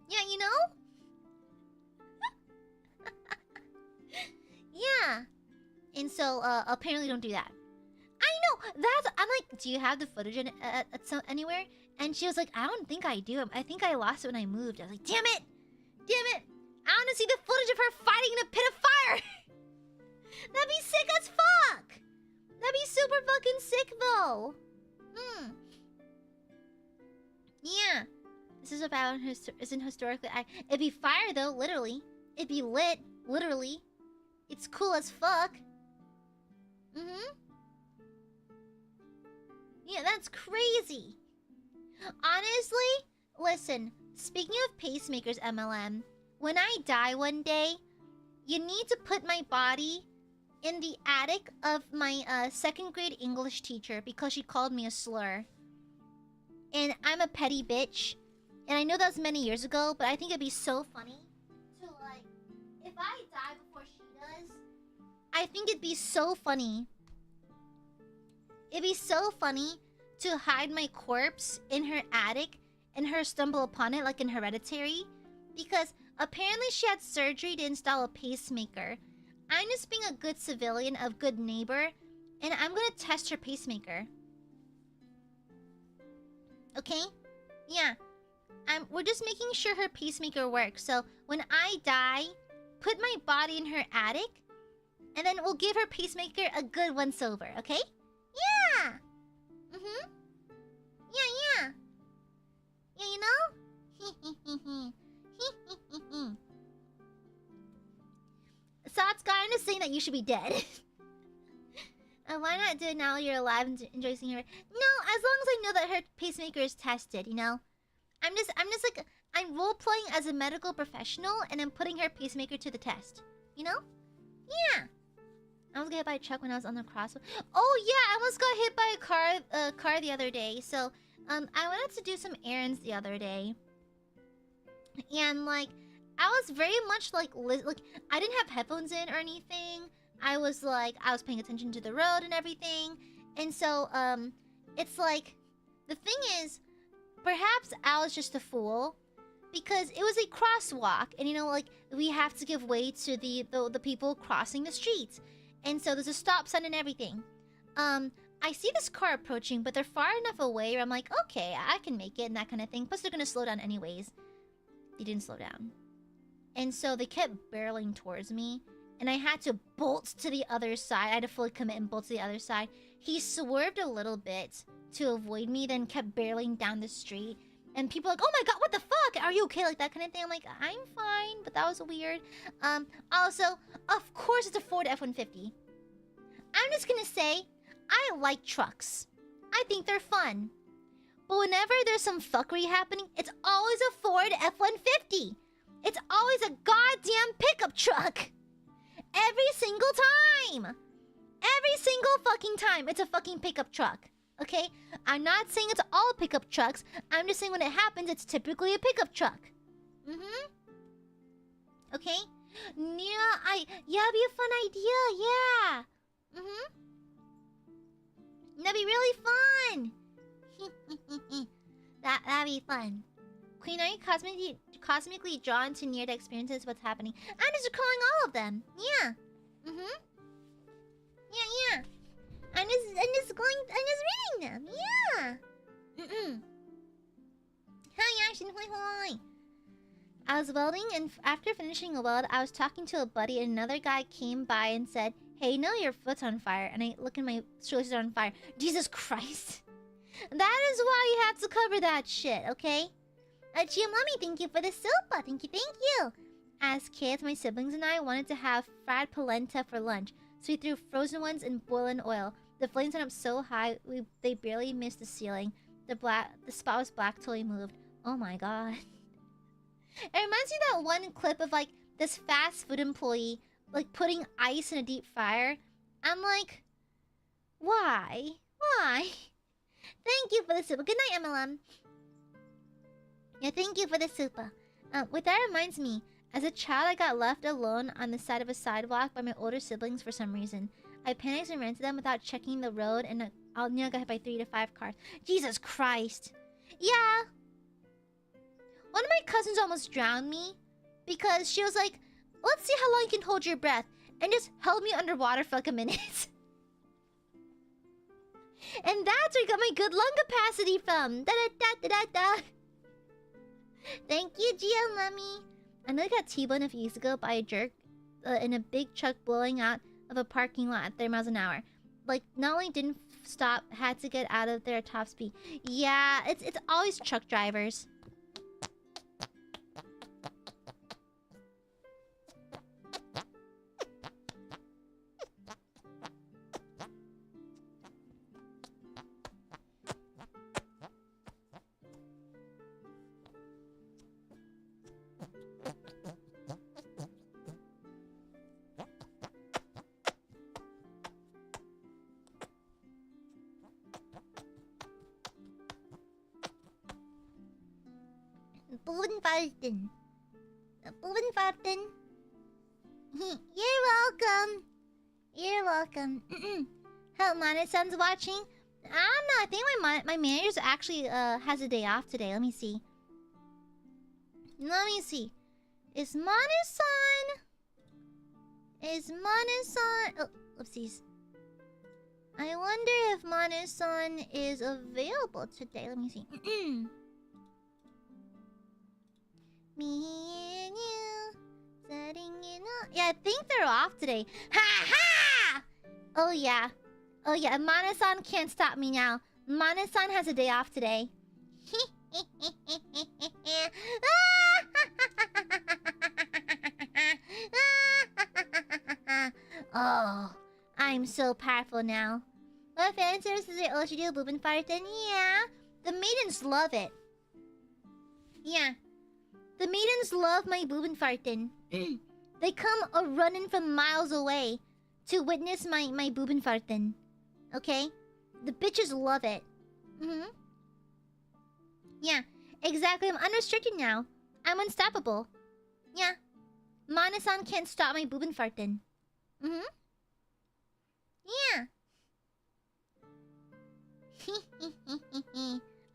Yeah, you know? Yeah. And so, apparently don't do that. I know! I'm like, do you have the footage anywhere? And she was like, I don't think I do. I think I lost it when I moved. I was like, damn it! Damn it! I want to see the footage of her fighting in a pit of fire! That'd be sick as fuck! That'd be super fucking sick, though. Yeah. This is about isn't historically... It'd be fire, though, literally. It'd be lit, literally. It's cool as fuck. Yeah, that's crazy. Honestly, listen. Speaking of pacemakers, MLM, when I die one day, you need to put my body in the attic of my 2nd grade English teacher because she called me a slur. And I'm a petty bitch. And I know that was many years ago, but I think it'd be so funny to, like... If I die before she does, I think it'd be so funny. It'd be so funny to hide my corpse in her attic and her stumble upon it like in Hereditary. Because apparently she had surgery to install a pacemaker. I'm just being a good civilian, a good neighbor, and I'm gonna test her pacemaker. Okay? Yeah. We're just making sure her pacemaker works. So when I die, put my body in her attic, and then we'll give her pacemaker a good once over, okay? Yeah! Mm-hmm. Yeah, yeah. Yeah, you know? Sot's kind of saying that you should be dead. Why not do it now you're alive and enjoy seeing her? No, as long as I know that her pacemaker is tested, you know? I'm just like, I'm role-playing as a medical professional and I'm putting her pacemaker to the test. You know? Yeah. I was hit by a truck when I was on the crosswalk. Oh yeah, I almost got hit by a car the other day. So, I wanted to do some errands the other day. And like, I was very much like I didn't have headphones in or anything. I was paying attention to the road and everything. And so, it's like, the thing is, perhaps I was just a fool. Because it was a crosswalk. And you know, like, we have to give way to the people crossing the streets. And so there's a stop sign and everything. I see this car approaching, but they're far enough away where I'm like, okay, I can make it and that kind of thing. Plus, they're gonna slow down anyways. They didn't slow down. And so they kept barreling towards me. And I had to bolt to the other side. I had to fully commit and bolt to the other side. He swerved a little bit to avoid me, then kept barreling down the street. And people are like, oh my god, what the fuck? Are you okay? Like that kind of thing. I'm like, I'm fine, but that was weird. Also, of course it's a Ford F-150. I'm just gonna say, I like trucks. I think they're fun. But whenever there's some fuckery happening, it's always a Ford F-150. It's always a goddamn pickup truck. Every single time. Every single fucking time, it's a fucking pickup truck. Okay? I'm not saying it's all pickup trucks. I'm just saying when it happens, it's typically a pickup truck. Mm-hmm. Okay? Yeah, it'd be a fun idea. Yeah. Mm-hmm. That'd be really fun. That'd be fun. Queen, are you cosmically drawn to near-death experiences? What's happening? I'm just recalling all of them. Yeah. Mm-hmm. Yeah. I'm just reading them. Yeah. Hi, Ashen. Hi. I was welding, and after finishing a weld, I was talking to a buddy, and another guy came by and said, "Hey, you know your foot's on fire." And I look, and my shoulders are on fire. Jesus Christ. That is why you have to cover that shit, okay? Giamami, thank you for the sopa. Thank you. As kids, my siblings and I wanted to have fried polenta for lunch, so we threw frozen ones in boiling oil. The flames went up so high, they barely missed the ceiling. The spot was black till we moved. Oh my god. It reminds me of that one clip of like this fast food employee like putting ice in a deep fryer. I'm like, why? Thank you for the super. Good night, MLM. Yeah, thank you for the super. With that reminds me, as a child I got left alone on the side of a sidewalk by my older siblings for some reason. I panicked and ran to them without checking the road, and I nearly got hit by 3 to 5 cars. Jesus Christ. Yeah. One of my cousins almost drowned me because she was like, let's see how long you can hold your breath, and just held me underwater for like a minute. And that's where I got my good lung capacity from. Da-da-da-da-da-da. Thank you, Gia Lemmy. I know I got T-boned a few years ago by a jerk in a big truck blowing out of a parking lot at 30 miles an hour. Like, not only didn't stop, had to get out of there at top speed. Yeah, it's always truck drivers. Bovenvarten. You're welcome. Help, Mana-san's watching. I don't know. I think my manager actually has a day off today. Let me see. Is Mana-san? Oh, oopsies. I wonder if Mane-san is available today. Let me see. Me and you setting in a... Yeah, I think they're off today. Ha ha! Oh yeah. Oh yeah, Mane-san can't stop me now. Mane-san has a day off today. Oh, I'm so powerful now. What fan services are Oshidu Bubenfarten? Yeah, the maidens love it. Yeah, the maidens love my Bubenfarten. They come running from miles away to witness my Bubenfarten. Okay? The bitches love it. Yeah, exactly. I'm unrestricted now. I'm unstoppable. Yeah. Mane-san can't stop my Bubenfarten. Yeah.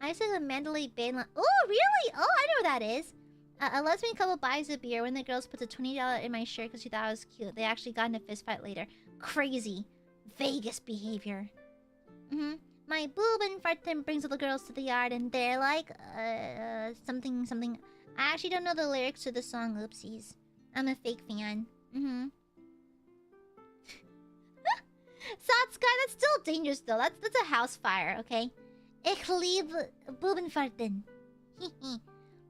I said the Mandalay Bay. Oh, really? Oh, I know what that is. A lesbian couple buys a beer when the girls puts a $20 in my shirt because she thought I was cute. They actually got in a fist fight later. Crazy. Vegas behavior. My Bubenfarten brings all the girls to the yard and they're like, something. I actually don't know the lyrics to the song. Oopsies. I'm a fake fan. Satsukai, that's still dangerous though. That's a house fire, okay? Ich liebe Bubenfarten.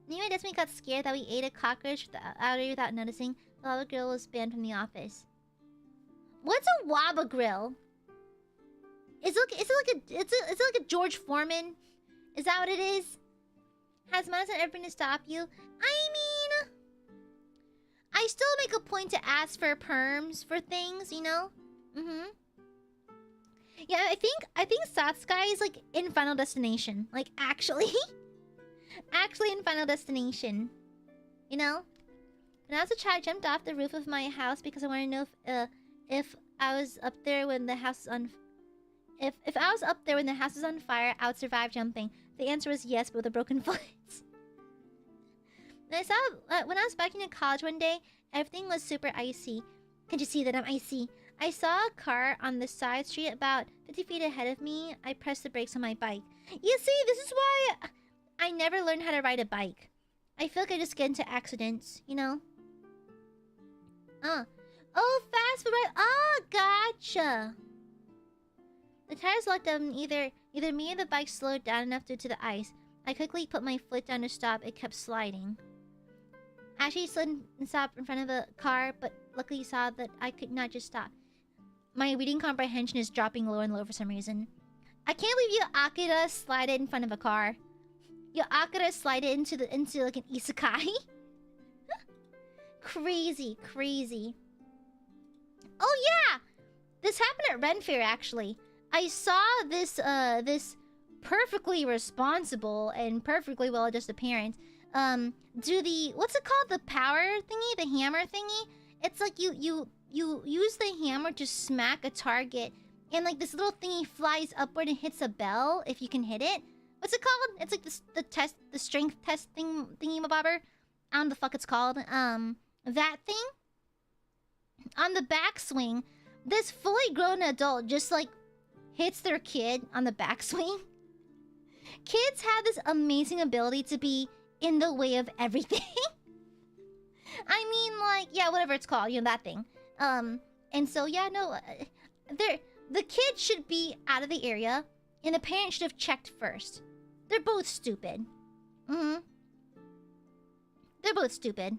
Anyway, Desmond got scared that we ate a cockroach without noticing. The Waba Grill was banned from the office. What's a Waba Grill? Is it like a George Foreman? Is that what it is? Has Madison ever been to stop you? I mean, I still make a point to ask for perms for things, you know? Yeah, I think Satsukai is like in Final Destination. Like actually in Final Destination. You know? When I was a child, I jumped off the roof of my house because I wanted to know if I was up there when the house was on if I was up there when the house was on fire, I would survive jumping. The answer was yes, but with a broken foot. And I saw when I was back in college one day, everything was super icy. Can't you see that I'm icy? I saw a car on the side street about 50 feet ahead of me. I pressed the brakes on my bike. You see, this is why I never learned how to ride a bike. I feel like I just get into accidents, you know? Oh, fast food ride. Oh, gotcha. The tires locked up and either me or the bike slowed down enough due to the ice. I quickly put my foot down to stop. It kept sliding. I actually slid and stopped in front of the car, but luckily saw that I could not just stop. My reading comprehension is dropping lower and lower for some reason. I can't believe you Akira slide it in front of a car. You Akira slide it into like an isekai. Crazy. Oh yeah! This happened at Ren Fair actually. I saw this perfectly responsible and perfectly well-adjusted parent do the what's it called? The power thingy? The hammer thingy? It's like you use the hammer to smack a target and like this little thingy flies upward and hits a bell if you can hit it. What's it called? It's like the strength test thingy mabobber. I don't know the fuck it's called. That thing. On the backswing, this fully grown adult just like hits their kid on the backswing. Kids have this amazing ability to be in the way of everything. I mean, like, yeah, whatever it's called, you know, that thing. And so, yeah, no, the kid should be out of the area, and the parent should have checked first. They're both stupid. They're both stupid.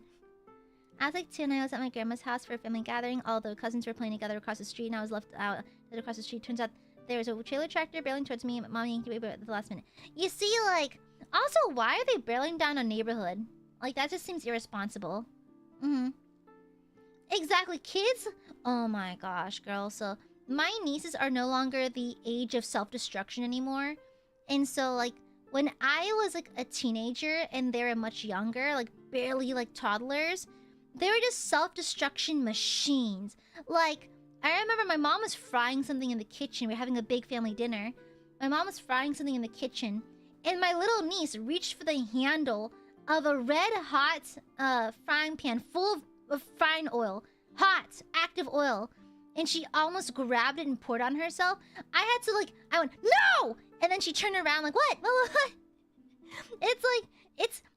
I was like 2 and I was at my grandma's house for a family gathering. All the cousins were playing together across the street, and I was left out across the street. Turns out there was a trailer tractor barreling towards me, and Mommy yanked away at the last minute. You see, like, also, why are they barreling down a neighborhood? Like, that just seems irresponsible. Exactly, kids. Oh my gosh, girl. So, my nieces are no longer the age of self-destruction anymore. And so, like, when I was, like, a teenager and they were much younger, like, barely, like, toddlers, they were just self-destruction machines. Like, I remember my mom was frying something in the kitchen. We were having a big family dinner. My mom was frying something in the kitchen. And my little niece reached for the handle of a red-hot frying pan full of frying oil. Hot, active oil. and she almost grabbed it and poured on herself. I had to like, I went, no! And then she turned around like, what? What? It's like,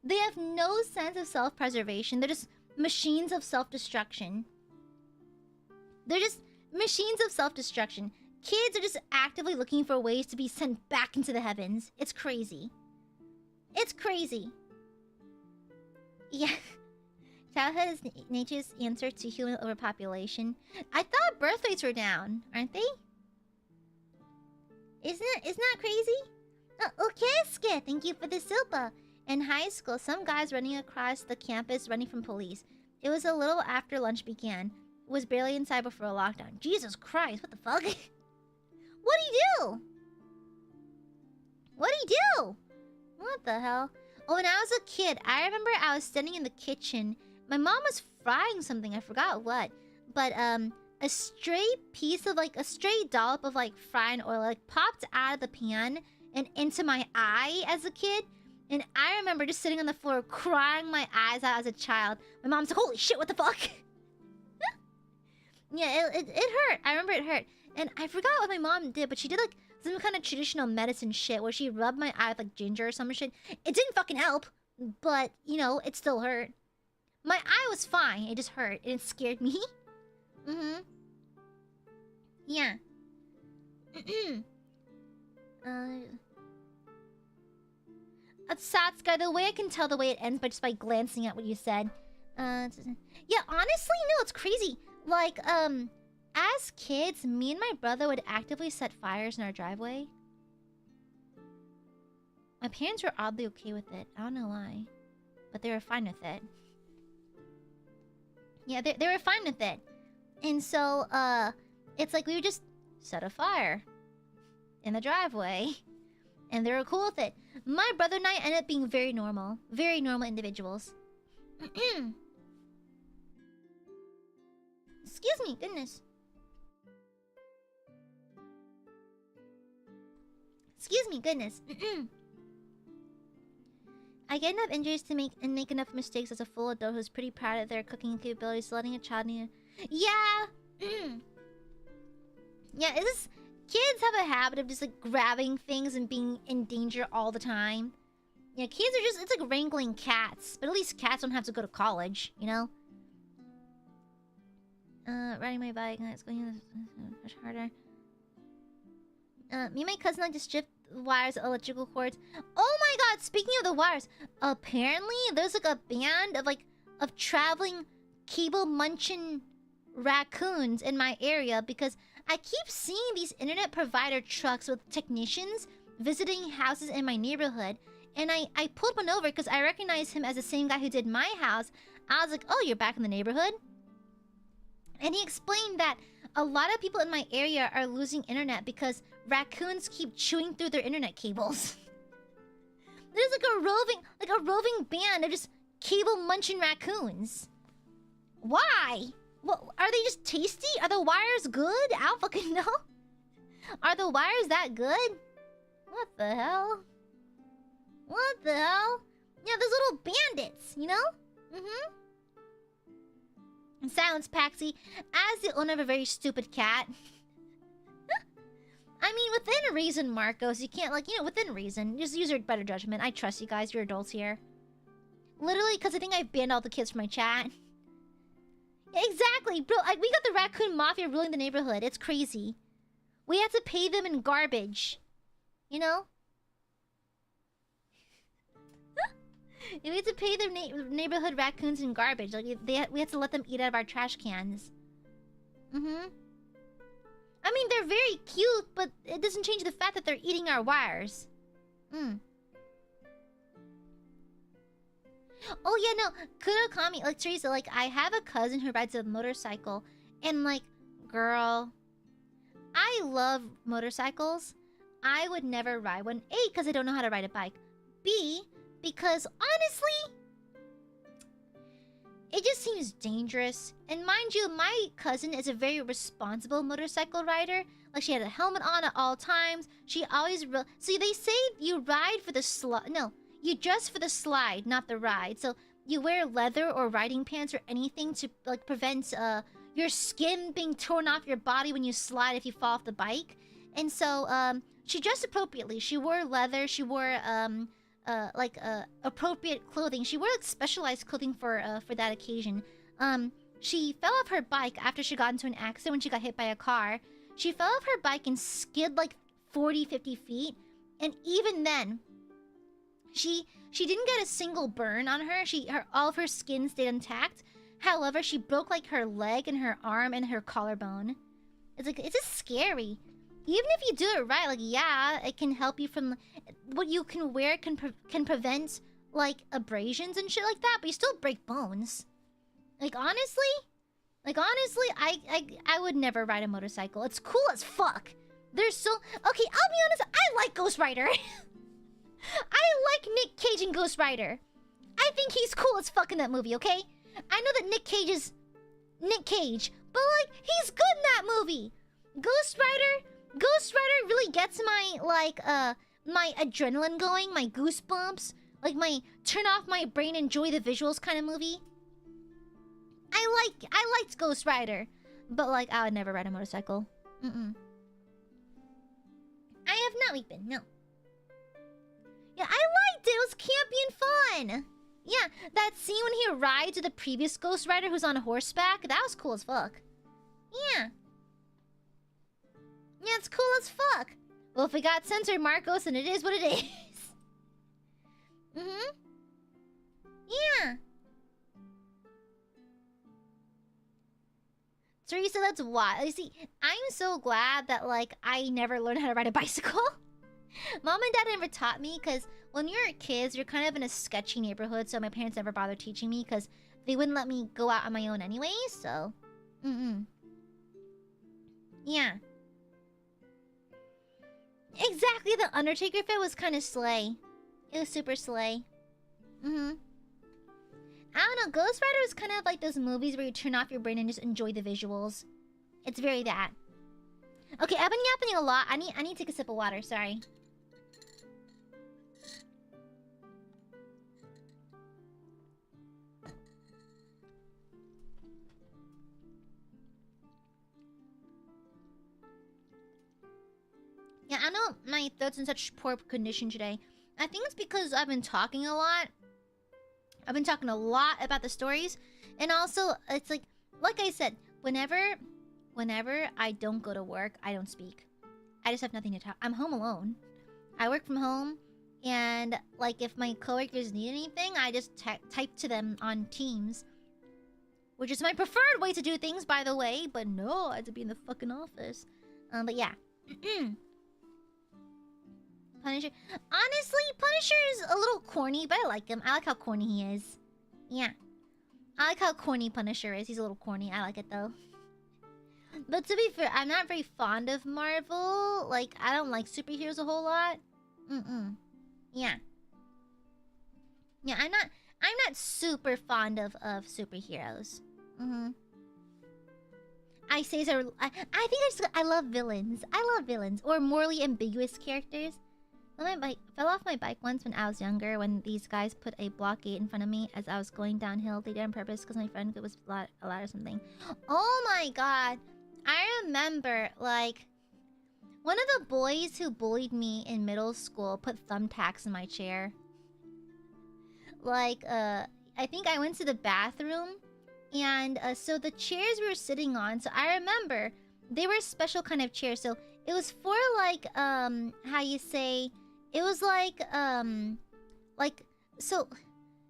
they have no sense of self-preservation. They're just machines of self-destruction. They're just machines of self-destruction. Kids are just actively looking for ways to be sent back into the heavens. It's crazy. It's crazy. Yeah. Childhood is nature's answer to human overpopulation. I thought birth rates were down, aren't they? Isn't that crazy? Okay, thank you for the silpa. In high school, some guys running across the campus running from police. It was a little after lunch began. Was barely inside before a lockdown. Jesus Christ, what the fuck? What'd he do? What'd he do? What the hell? Oh, when I was a kid, I remember I was standing in the kitchen. My mom was frying something, I forgot what. But a stray piece of like, a stray dollop of like frying oil like popped out of the pan and into my eye as a kid. And I remember just sitting on the floor crying my eyes out as a child. My mom's like, holy shit, what the fuck? Yeah, it hurt. I remember it hurt. And I forgot what my mom did, but she did like some kind of traditional medicine shit where she rubbed my eye with like ginger or some shit. It didn't fucking help, but you know, it still hurt. My eye was fine, it just hurt and it scared me. Yeah. Satsuka, the way I can tell the way it ends by just by glancing at what you said. Yeah, honestly, no, it's crazy. Like, as kids, me and my brother would actively set fires in our driveway. My parents were oddly okay with it. I don't know why. But they were fine with it. Yeah, they were fine with it. And so, it's like we would just set a fire in the driveway. And they were cool with it. My brother and I ended up being very normal individuals. Excuse me, goodness. Excuse me, goodness. I get enough injuries to make enough mistakes as a full adult who's pretty proud of their cooking capabilities, letting a child need. Yeah. Yeah, it's just, kids have a habit of just like grabbing things and being in danger all the time. Yeah, kids are just, it's like wrangling cats, but at least cats don't have to go to college, you know? Riding my bike, and it's going much harder. Me and my cousin like to strip wires, electrical cords. Oh my god, speaking of the wires, apparently there's like a band of traveling cable munching raccoons in my area because I keep seeing these internet provider trucks with technicians visiting houses in my neighborhood. And I pulled one over because I recognized him as the same guy who did my house. I was like, oh, you're back in the neighborhood? And he explained that a lot of people in my area are losing internet because raccoons keep chewing through their internet cables. There's like a roving band of just cable munching raccoons. Why? Well, are they just tasty? Are the wires good? I don't fucking know. Are the wires that good? What the hell? What the hell? Yeah, those little bandits, you know? Silence, Paxi. As the owner of a very stupid cat. I mean, within reason, Marcos. You can't, like, you know, within reason. Just use your better judgment. I trust you guys. You're adults here. Literally, because I think I banned all the kids from my chat. Exactly, bro. We got the raccoon mafia ruling the neighborhood. It's crazy. We have to pay them in garbage. You know? We have to pay their neighborhood raccoons in garbage. Like we have to let them eat out of our trash cans. I mean, they're very cute, but it doesn't change the fact that they're eating our wires. Oh yeah, no, Kurokami, like Teresa, like I have a cousin who rides a motorcycle, and like, girl, I love motorcycles. I would never ride one. A, because I don't know how to ride a bike. B, because honestly, it just seems dangerous. And mind you, my cousin is a very responsible motorcycle rider. Like, she had a helmet on at all times. She always... See, they say you ride for the slide... No, you dress for the slide, not the ride. So, you wear leather or riding pants or anything to, like, prevent, your skin being torn off your body when you slide if you fall off the bike. And so she dressed appropriately. She wore leather. She wore appropriate clothing. She wore like specialized clothing for that occasion. She fell off her bike after she got into an accident when she got hit by a car. She fell off her bike and skid like 40-50 feet. And even then, she didn't get a single burn on her. All of her skin stayed intact. However, she broke like her leg and her arm and her collarbone. It's just scary. Even if you do it right, like, yeah, it can help you from... What you can wear can prevent, like, abrasions and shit like that, but you still break bones. Like, honestly, I would never ride a motorcycle. It's cool as fuck. There's so... Okay, I'll be honest, I like Ghost Rider. I like Nick Cage in Ghost Rider. I think he's cool as fuck in that movie, okay? I know that Nick Cage is... Nick Cage, but, like, he's good in that movie. Ghost Rider really gets my, like, my adrenaline going, my goosebumps, like my turn off my brain, enjoy the visuals kind of movie. I liked Ghost Rider, but, like, I would never ride a motorcycle. I have not, Weepin', no. Yeah, I liked it. It was campy and fun. Yeah, that scene when he rides with the previous Ghost Rider who's on horseback, that was cool as fuck. Yeah. Yeah, it's cool as fuck. Well, if we got censored, Marcos, then it is what it is. Yeah. Teresa, that's wild. You see, I'm so glad that, like, I never learned how to ride a bicycle. Mom and Dad never taught me, because when you're kids, you're kind of in a sketchy neighborhood, so my parents never bothered teaching me, because they wouldn't let me go out on my own anyway, so... Yeah. Exactly, the Undertaker fit was kind of slay. It was super slay. I don't know, Ghost Rider is kind of like those movies where you turn off your brain and just enjoy the visuals. It's very that. Okay, I've been yapping a lot. I need to take a sip of water, sorry. Yeah, I know my throat's in such poor condition today. I think it's because I've been talking a lot. I've been talking a lot about the stories. And also, it's like I said, whenever I don't go to work, I don't speak. I just have nothing to talk. I'm home alone. I work from home. And, like, if my coworkers need anything, I just type to them on Teams. Which is my preferred way to do things, by the way. But no, I have to be in the fucking office. But yeah. Punisher. Honestly, Punisher is a little corny, but I like him. I like how corny he is. Yeah. I like how corny Punisher is. He's a little corny. I like it, though. But to be fair, I'm not very fond of Marvel. Like, I don't like superheroes a whole lot. Yeah. Yeah, I'm not super fond of superheroes. I say so. I think I love villains. I love villains. Or morally ambiguous characters. Fell off my bike once when I was younger when these guys put a blockade in front of me as I was going downhill. They did it on purpose because my friend was a lot or something. Oh my god. I remember, like, one of the boys who bullied me in middle school put thumbtacks in my chair. Like, I think I went to the bathroom. And so the chairs we were sitting on, so I remember they were special kind of chairs. So it was for like, how you say... It was like, so,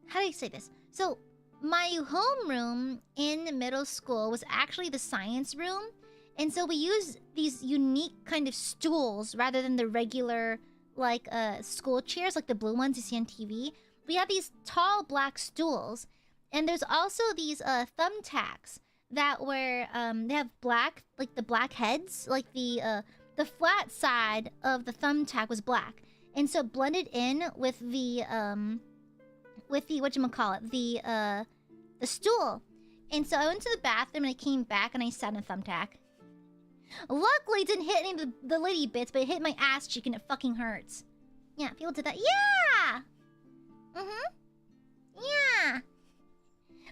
how do you say this? So, my homeroom in middle school was actually the science room. And so we used these unique kind of stools rather than the regular, like, school chairs, like the blue ones you see on TV. We have these tall black stools. And there's also these, thumbtacks that were, they have black, like the black heads. Like the flat side of the thumbtack was black. And so blended in with the whatchamacallit, the stool. And so I went to the bathroom and I came back and I sat in a thumbtack. Luckily it didn't hit any of the lady bits, but it hit my ass cheek and it fucking hurts. Yeah, people did that. Yeah! Yeah!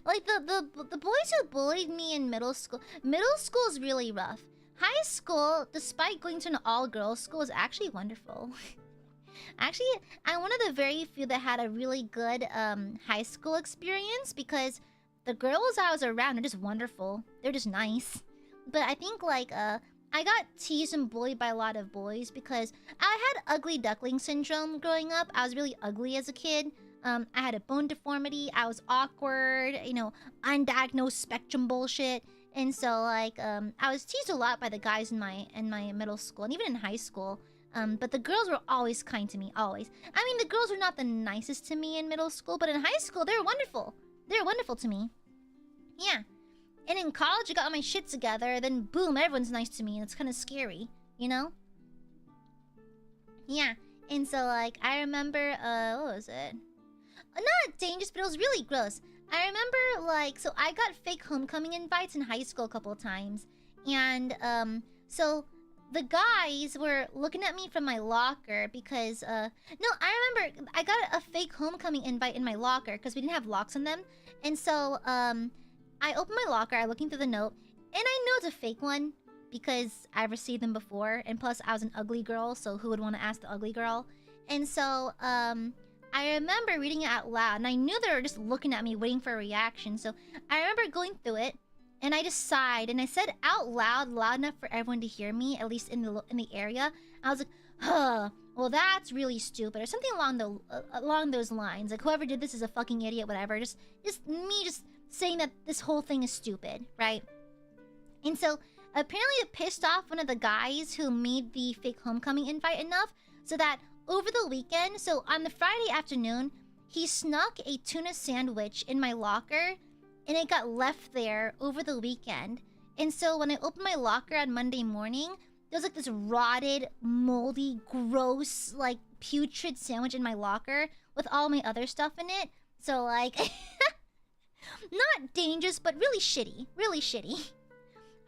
Like the boys who bullied me in middle school. Middle school is really rough. High school, despite going to an all-girls school, is actually wonderful. Actually, I'm one of the very few that had a really good high school experience because the girls I was around are just wonderful. They're just nice. But I think like I got teased and bullied by a lot of boys because I had ugly duckling syndrome growing up. I was really ugly as a kid. I had a bone deformity. I was awkward, you know, undiagnosed spectrum bullshit. And so like I was teased a lot by the guys in my middle school and even in high school. But the girls were always kind to me, always. I mean, the girls were not the nicest to me in middle school, but in high school, they were wonderful. They were wonderful to me. Yeah. And in college, I got all my shit together, then boom, everyone's nice to me, and it's kind of scary, you know? Yeah. And so, like, I remember, what was it? Not dangerous, but it was really gross. I remember, like, so I got fake homecoming invites in high school a couple of times. And, so the guys were looking at me from my locker because, no, I remember I got a fake homecoming invite in my locker because we didn't have locks on them. And so, I opened my locker, I looking through the note, and I know it's a fake one because I've received them before. And plus, I was an ugly girl, so who would want to ask the ugly girl? And so, I remember reading it out loud, and I knew they were just looking at me, waiting for a reaction. So I remember going through it, and I just sighed, and I said out loud, loud enough for everyone to hear me, at least in the area. I was like, huh, well that's really stupid, or something along those lines. Like whoever did this is a fucking idiot, whatever. Just me just saying that this whole thing is stupid, right? And so apparently it pissed off one of the guys who made the fake homecoming invite enough so that over the weekend, so on the Friday afternoon, he snuck a tuna sandwich in my locker, and it got left there over the weekend. And so when I opened my locker on Monday morning, there was like this rotted, moldy, gross, like putrid sandwich in my locker with all my other stuff in it. So like, not dangerous, but really shitty. Really shitty.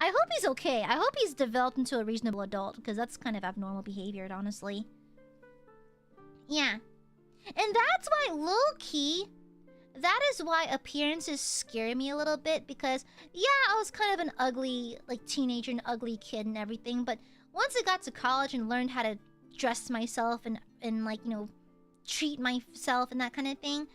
I hope he's okay. I hope he's developed into a reasonable adult, because that's kind of abnormal behavior, honestly. Yeah. And that's why, low-key, that is why appearances scare me a little bit, because, yeah, I was kind of an ugly, like, teenager, an ugly kid and everything, but once I got to college and learned how to dress myself and like, you know, treat myself and that kind of thing,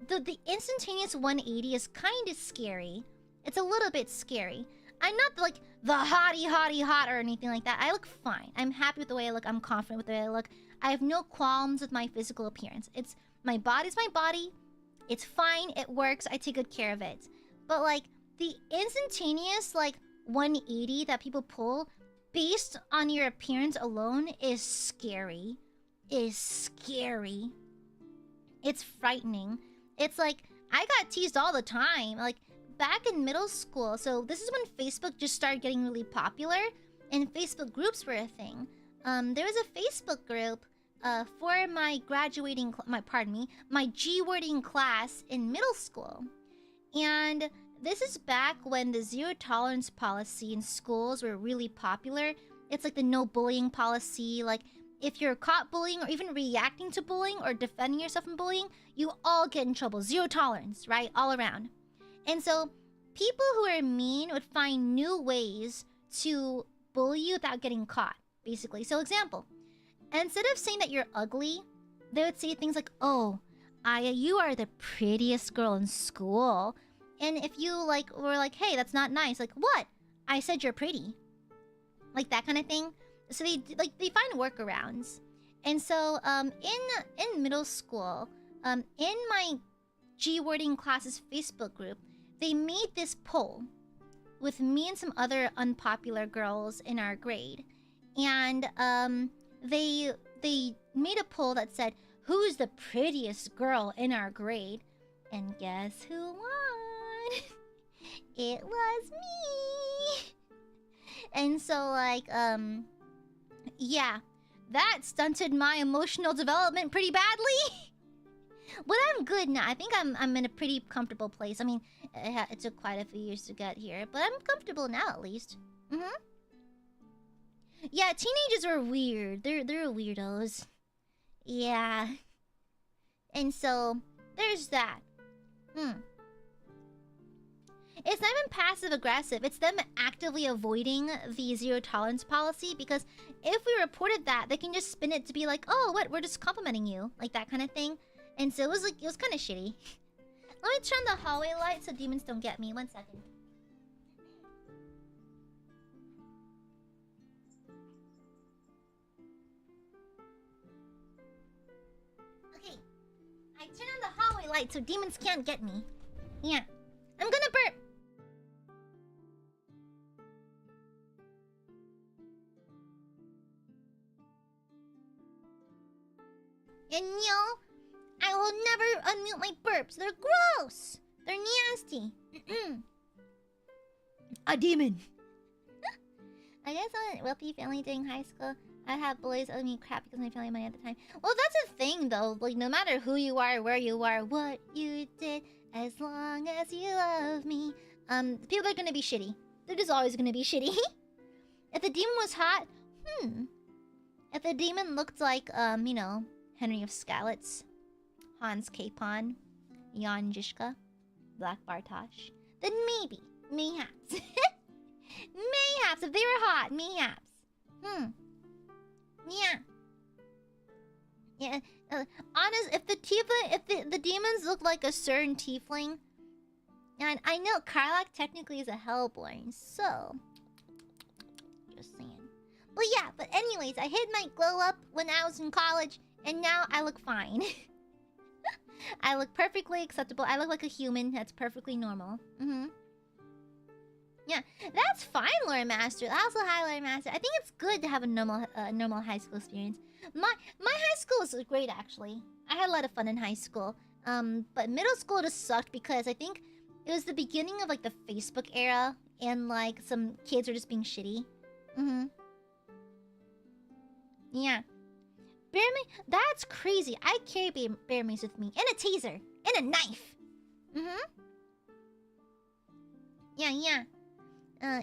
the instantaneous 180 is kind of scary. It's a little bit scary. I'm not like the hottie hot or anything like that. I look fine. I'm happy with the way I look. I'm confident with the way I look. I have no qualms with my physical appearance. It's my body's my body. It's fine. It works. I take good care of it. But like the instantaneous like 180 that people pull based on your appearance alone is scary. Is scary. It's frightening. It's like I got teased all the time. Like back in middle school, so this is when Facebook just started getting really popular, and Facebook groups were a thing. There was a Facebook group for my graduating, my G-wording class in middle school, and this is back when the zero tolerance policy in schools were really popular. It's like the no bullying policy. Like if you're caught bullying or even reacting to bullying or defending yourself from bullying, you all get in trouble. Zero tolerance, right? All around. And so people who are mean would find new ways to bully you without getting caught, basically. So example, instead of saying that you're ugly, they would say things like, oh, Aya, you are the prettiest girl in school. And if you like were like, hey, that's not nice, like, what? I said you're pretty. Like that kind of thing. So they find workarounds. And so in middle school, in my G-wording classes Facebook group, they made this poll with me and some other unpopular girls in our grade. And they made a poll that said, who's the prettiest girl in our grade? And guess who won? It was me. And so like yeah, that stunted my emotional development pretty badly. But I'm good now. I think I'm in a pretty comfortable place. I mean, it took quite a few years to get here, but I'm comfortable now at least. Yeah, teenagers are weird. They're weirdos. Yeah. And so there's that. It's not even passive aggressive. It's them actively avoiding the zero tolerance policy, because if we reported that, they can just spin it to be like, oh, what? We're just complimenting you, like that kind of thing. And so it was like, it was kind of shitty. Let me turn the hallway light so demons don't get me. 1 second. Okay, I turn on the hallway light so demons can't get me. Yeah, I'm gonna burp. And I will never unmute my burps. They're gross. They're nasty. A demon. I guess I had a wealthy family during high school. I had bullies owed me crap because my family money at the time. Well, that's a thing though. Like, no matter who you are, where you are, what you did, as long as you love me, people are gonna be shitty. They're just always gonna be shitty. If the demon was hot, if the demon looked like, Henry of Skalitz, Hans Capon, Jan Žižka, Black Bartosz, then maybe, mayhaps. Mayhaps, if they were hot, mayhaps. Yeah. Yeah, honest, if the demons look like a certain tiefling, and I know Karlach technically is a hellborn, so just saying. But yeah, but anyways, I hid my glow up when I was in college, and now I look fine. I look perfectly acceptable. I look like a human. That's perfectly normal. Yeah, that's fine, Lore Master. Also, hi, Lore Master. I think it's good to have a normal high school experience. My high school was great, actually. I had a lot of fun in high school. But middle school just sucked because I think it was the beginning of like the Facebook era, and like some kids were just being shitty. Yeah. Bear mace? That's crazy. I carry bear mace with me. And a taser. And a knife. Yeah.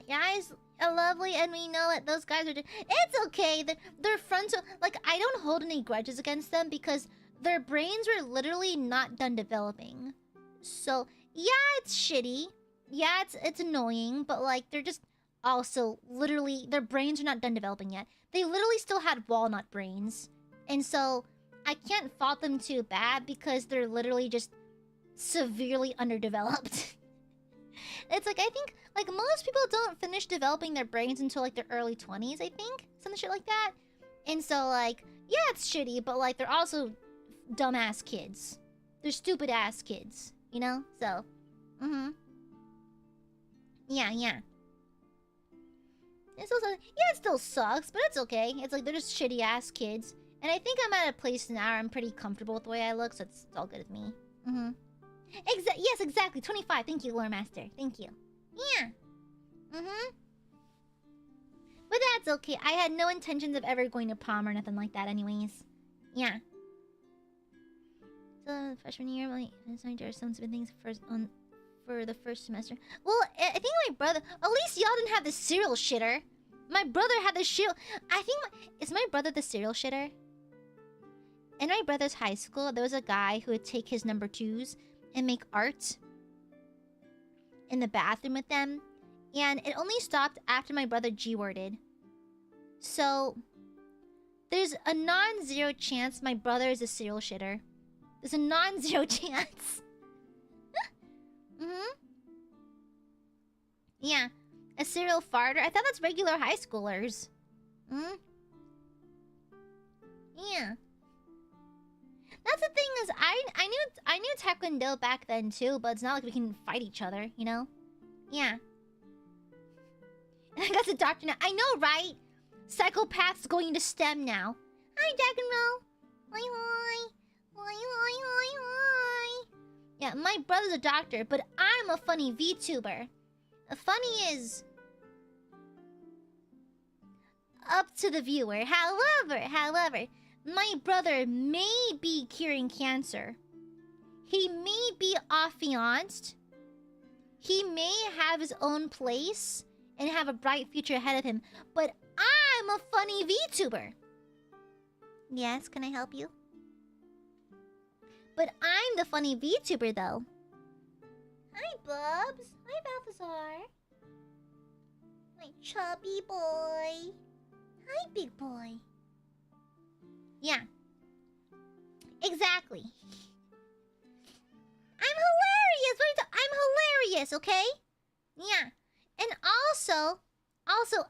Your eyes are lovely, and we know it. Those guys are it's okay. They're frontal. Like, I don't hold any grudges against them because their brains were literally not done developing. So, yeah, it's shitty. Yeah, it's annoying, but like, they're just also literally, their brains are not done developing yet. They literally still had walnut brains. And so, I can't fault them too bad because they're literally just severely underdeveloped. It's like, I think, like, most people don't finish developing their brains until, like, their early 20s, I think? Some shit like that. And so, like, yeah, it's shitty, but, like, they're also dumbass kids. They're stupid-ass kids, you know? So, Yeah. It's also, yeah, it still sucks, but it's okay. It's like, they're just shitty-ass kids. And I think I'm at a place now where I'm pretty comfortable with the way I look, so it's all good with me. Yes, exactly. 25. Thank you, Lore Master. Thank you. Yeah. But that's okay. I had no intentions of ever going to prom or nothing like that anyways. Yeah. So, freshman year, my assigned to some things for the first semester. Well, I think my brother... At least y'all didn't have the serial shitter. My brother had the serial... I think... Is my brother the serial shitter? In my brother's high school, there was a guy who would take his number 2s and make art in the bathroom with them. And it only stopped after my brother G-worded. So, there's a non-zero chance my brother is a serial shitter. There's a non-zero chance. Yeah. A serial farter? I thought that's regular high schoolers. Yeah. That's the thing is, I knew Taekwondo back then too, but it's not like we can fight each other, you know? Yeah. I got the doctor now. I know, right? Psychopaths going into STEM now. Hi, Dragonro. Hi. Yeah, my brother's a doctor, but I'm a funny VTuber. Funny is up to the viewer. However, my brother may be curing cancer. He may be affianced. He may have his own place and have a bright future ahead of him. But I'm a funny VTuber. Yes, can I help you? But I'm the funny VTuber, though. Hi, Bubs. Hi, Balthazar. My chubby boy. Hi, big boy. Yeah. Exactly. I'm hilarious. I'm hilarious, okay? Yeah. And also,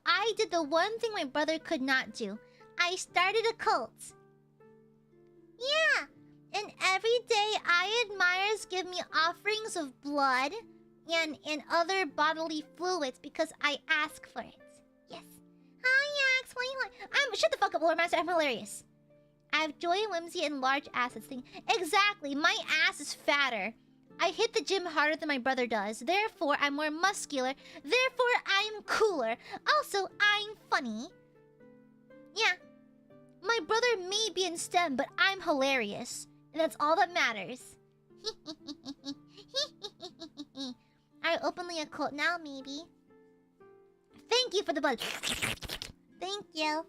I did the one thing my brother could not do. I started a cult. Yeah. And every day, Aiadmirers give me offerings of blood and other bodily fluids because I ask for it. Yes. Hi, Yax. Shut the fuck up, Lord Master. I'm hilarious. I have joy and whimsy and large assets thing. Exactly. My ass is fatter. I hit the gym harder than my brother does. Therefore, I'm more muscular. Therefore, I'm cooler. Also, I'm funny. Yeah. My brother may be in STEM, but I'm hilarious. And that's all that matters. I openly a cult now, maybe. Thank you for the blood. Thank you.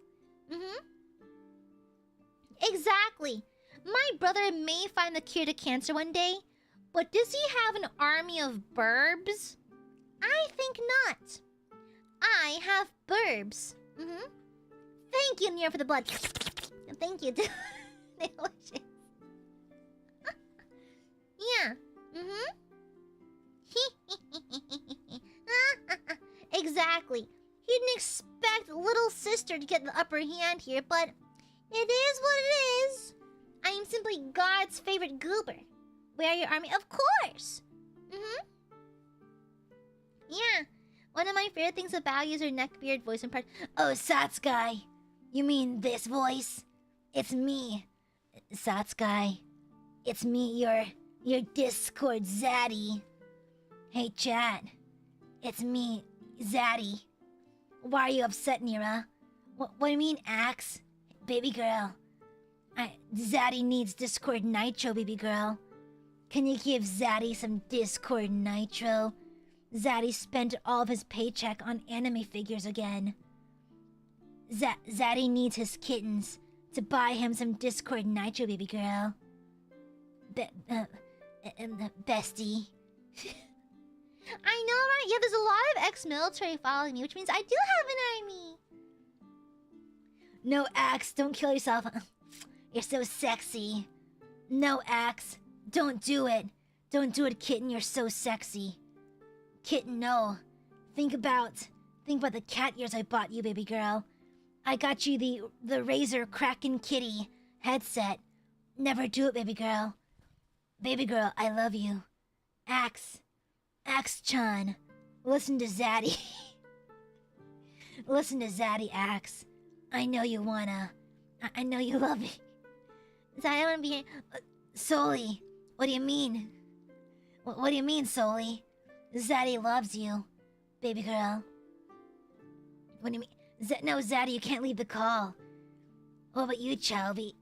Exactly. My brother may find the cure to cancer one day, but does he have an army of burbs? I think not. I have burbs. Thank you, Nier, for the blood. Thank you. Yeah. Exactly. He didn't expect little sister to get the upper hand here, but it is what it is. I am simply God's favorite goober. Where are your army? Of course. Yeah. One of my favorite things about you is your neckbeard voice and part. Oh, Satsukai. You mean this voice? It's me, Satsukai. It's me, your Discord Zaddy. Hey, chat. It's me, Zaddy. Why are you upset, Nira? What do you mean, Axe? Baby girl. Zaddy needs Discord Nitro, baby girl. Can you give Zaddy some Discord Nitro? Zaddy spent all of his paycheck on anime figures again. Zaddy needs his kittens to buy him some Discord Nitro, baby girl. Bestie. I know, right? Yeah, there's a lot of ex-military following me, which means I do have an army. No, Axe, don't kill yourself. You're so sexy. No, Axe, don't do it. Don't do it, kitten. You're so sexy. Kitten, no. Think about the cat ears I bought you, baby girl. I got you the Razer Kraken Kitty headset. Never do it, baby girl. Baby girl, I love you. Axe-chan, listen to Zaddy. Listen to Zaddy, Axe. I know you wanna. I know you love me. Zaddy, I wanna be here. Soli, what do you mean? What do you mean, Soli? Zaddy loves you, baby girl. What do you mean? No, Zaddy, you can't leave the call. What about you, Chalby?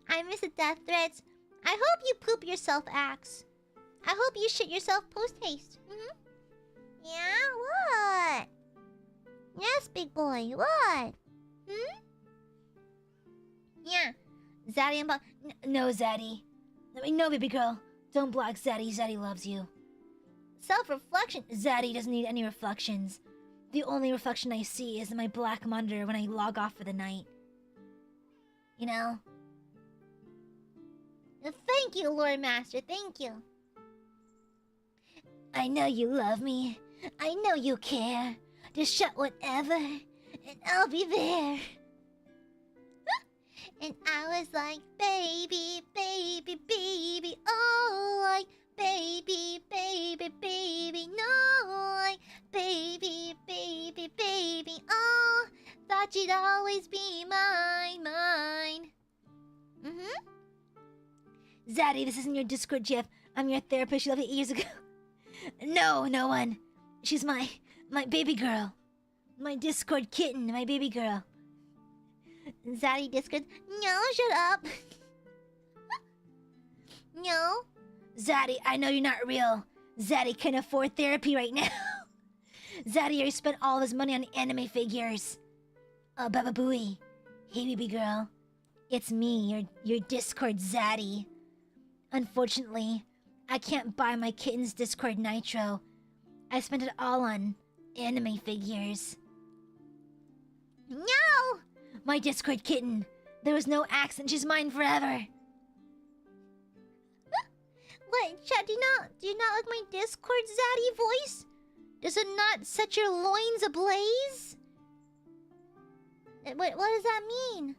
I miss the death threats. I hope you poop yourself, Axe. I hope you shit yourself post-haste. Yeah, what? Yes, big boy, what? Yeah. Zaddy and No, Zaddy. No, baby girl. Don't block Zaddy. Zaddy loves you. Self-reflection. Zaddy doesn't need any reflections. The only reflection I see is in my black monitor when I log off for the night. You know? Thank you, Lord Master. Thank you. I know you love me. I know you care. Just shout whatever, and I'll be there. And I was like, baby, baby, baby, oh, like, baby, baby, baby, no, like, baby, baby, baby, oh, thought you'd always be mine. Zaddy, this isn't your Discord GF. I'm your therapist. You left 8 years ago. No, no one. She's my baby girl. My Discord kitten, my baby girl. Zaddy Discord. No, shut up. No. Zaddy, I know you're not real. Zaddy can afford therapy right now. Zaddy already spent all of his money on anime figures. Baba Booey. Hey, baby girl. It's me, your Discord Zaddy. Unfortunately, I can't buy my kitten's Discord Nitro. I spent it all on anime figures. No! My Discord kitten. There was no accident. She's mine forever. What? Chat, do you not like my Discord zaddy voice? Does it not set your loins ablaze? What does that mean?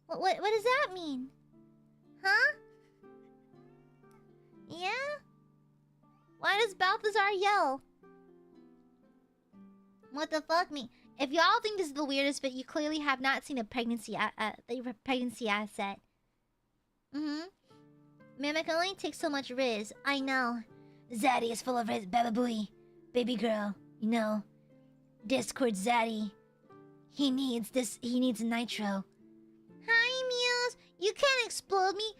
What does that mean? Huh? Yeah? Why does Balthazar yell? What the fuck me? If y'all think this is the weirdest bit, you clearly have not seen a pregnancy asset. Man, I can only take so much Riz. I know. Zaddy is full of Riz, bababooey. Baby girl, you know. Discord Zaddy. He needs Nitro. Hi, Muse. You can't explode me.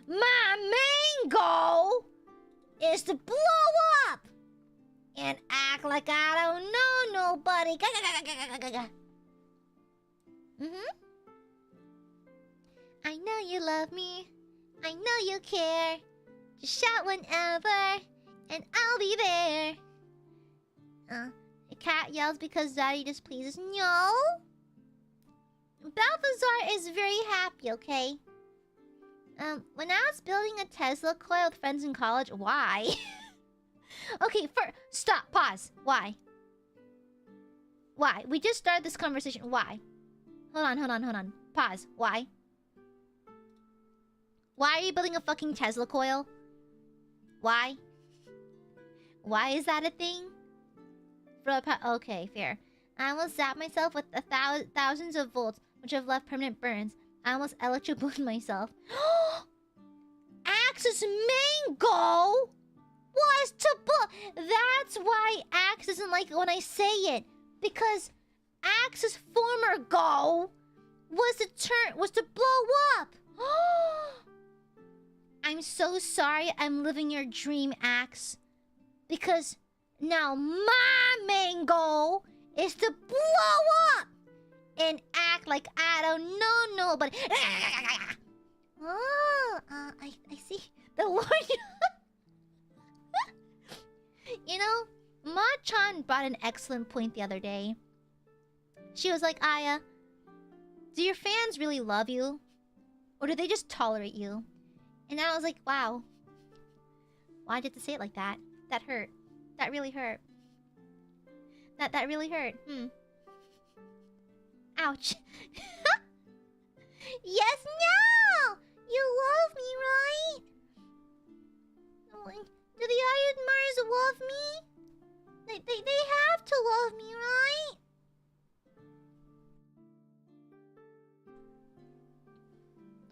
My main goal is to blow up and act like I don't know nobody. I know you love me. I know you care. Just shout whenever, and I'll be there. The cat yells because Daddy displeases. No. Balthazar is very happy, okay? When I was building a Tesla coil with friends in college, why? Okay, stop, pause. Why? Why? We just started this conversation. Why? Hold on. Pause. Why? Why are you building a fucking Tesla coil? Why? Why is that a thing? Okay, fair. I almost zapped myself with thousands of volts, which have left permanent burns. I almost electrocuted myself. Axe's main goal was to That's why Axe doesn't like it when I say it. Because Axe's former goal was to blow up. I'm so sorry I'm living your dream, Axe. Because now my main goal is to blow up and act like I don't know nobody. I see. The Lord. You know, Ma-chan brought an excellent point the other day. She was like, Aya, do your fans really love you? Or do they just tolerate you? And I was like, wow. Why did you say it like that? That hurt. That really hurt. That really hurt. Ouch. Yes, no! You love me, right? Do the Aiadmirers love me? They have to love me, right?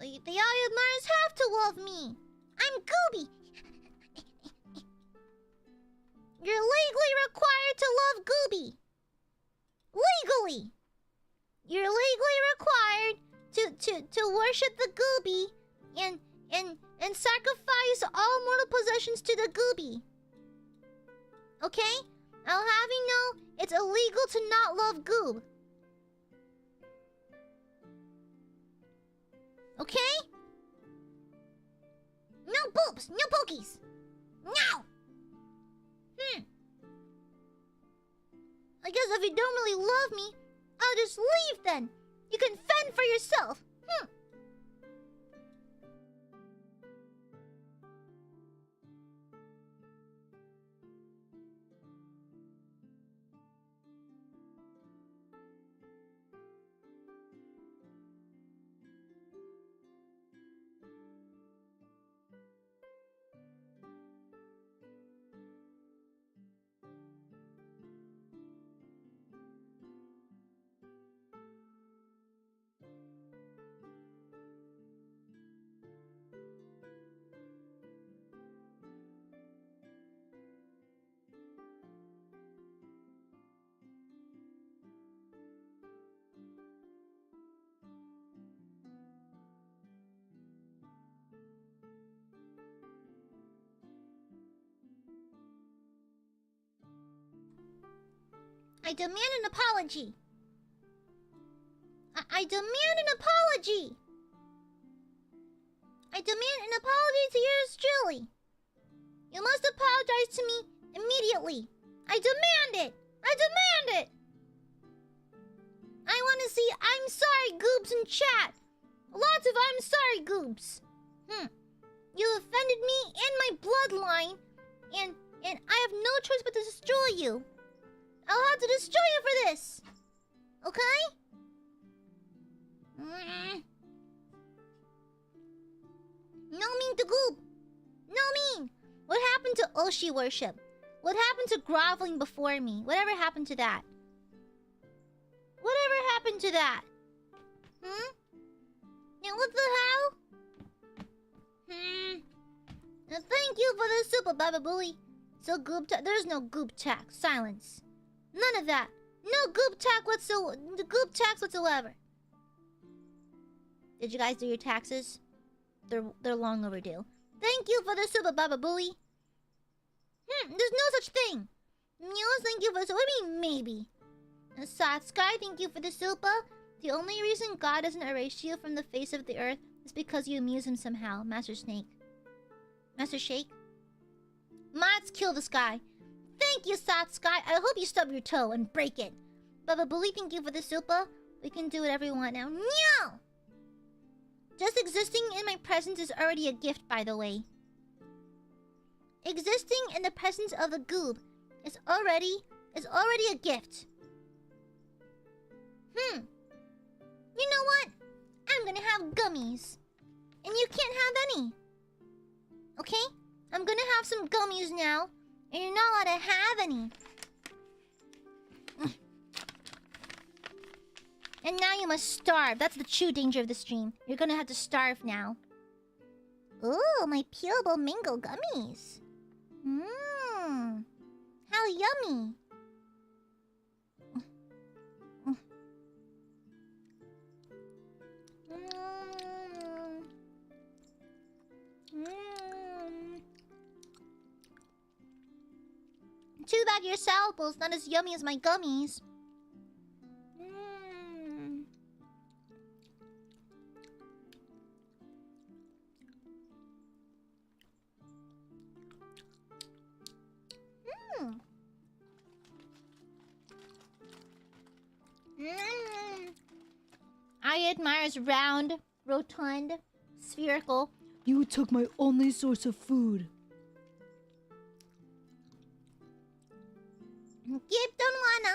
The Aiadmirers have to love me. I'm Gooby. You're legally required to love Gooby. Legally. You're legally required to worship the Gooby and sacrifice all mortal possessions to the Gooby. Okay? I'll have you know it's illegal to not love Goob. Okay? No boobs, no pokies. No! I guess if you don't really love me, I'll just leave then. You can fend for yourself. I demand an apology. I demand an apology. I demand an apology to yours truly. You must apologize to me immediately. I demand it. I demand it. I want to see I'm sorry goobs in chat. Lots of I'm sorry goobs. You offended me and my bloodline, and I have no choice but to destroy you. I'll have to destroy you for this. Okay? No mean to goob. No mean. What happened to Oshi worship? What happened to groveling before me? Whatever happened to that? Whatever happened to that? Yeah, what the hell? Thank you for the super, Baba Booey. So goob there's no goob tax. Silence. None of that. No goob tax whatsoever. Did you guys do your taxes? They're long overdue. Thank you for the super, Baba Booey. There's no such thing. Muse, thank you for the... What do you mean, maybe? Sky, thank you for the super. The only reason God doesn't erase you from the face of the earth is because you amuse him somehow. Master Snake. Master Shake? Mods, kill this guy. Thank you, Sky. I hope you stub your toe and break it. Baba Booey, thank you for the super. We can do whatever we want now. No! Just existing in my presence is already a gift, by the way. Existing in the presence of the goob is already a gift. You know what? I'm gonna have gummies. And you can't have any. Okay? I'm gonna have some gummies now. And you're not allowed to have any. And now you must starve. That's the true danger of the stream. You're gonna have to starve now. Ooh, my peelable mango gummies. How yummy. Too bad your salad bowl's not as yummy as my gummies. Aiadmirers round, rotund, spherical. You took my only source of food. Give don't wanna.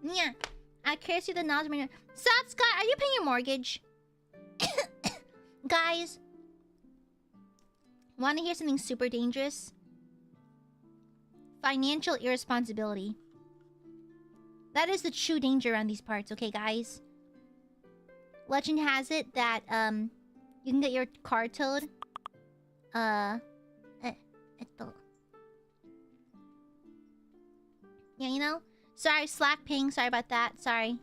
Yeah, I curse you the knowledge. Sky, are you paying your mortgage? Guys, want to hear something super dangerous? Financial irresponsibility. That is the true danger around these parts, okay, guys? Legend has it that you can get your car towed. Yeah, you know. Sorry, slack ping. Sorry about that. Sorry.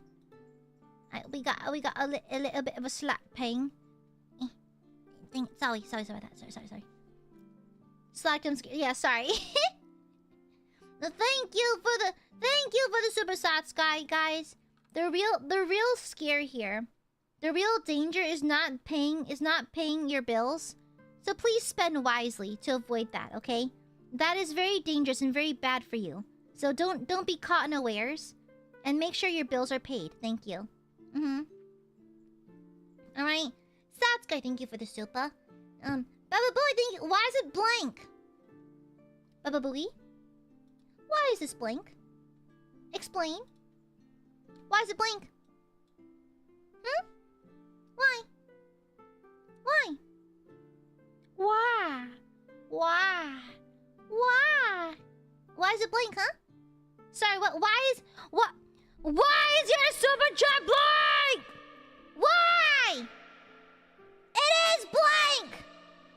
We got a little bit of a slack ping. Sorry about that. Sorry. Slack him. Yeah, sorry. Thank you for the super sat, Sky, guys. The real scare here, the real danger is not paying your bills. So please spend wisely to avoid that, okay? That is very dangerous and very bad for you. So don't be caught unawares, and make sure your bills are paid. Thank you. All right, Sat Sky, thank you for the super. Baba Booey, thank you. Why is it blank? Baba Booey? Why is this blank? Explain. Why is it blank? Why? Why is it blank, huh? Sorry, why is your super chat blank? Why? It is blank!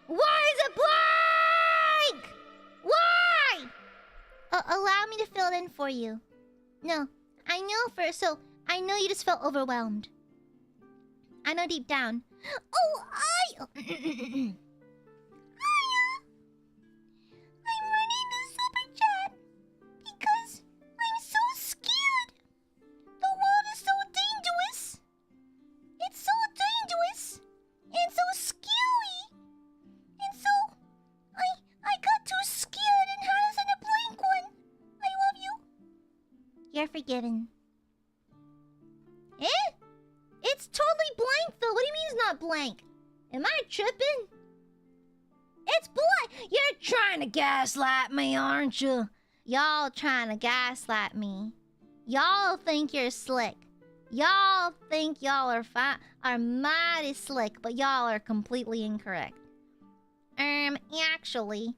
Why is it blank? Why? Allow me to fill it in for you. No, I know you just felt overwhelmed. I know deep down. I'm running the super chat because I'm so scared. The world is so dangerous. It's so dangerous and so You're forgiven. Eh? It's totally blank though. What do you mean it's not blank? Am I tripping? It's blank. You're trying to gaslight me, aren't you? Y'all trying to gaslight me. Y'all think you're slick. Y'all think y'all are mighty slick, but y'all are completely incorrect. Actually,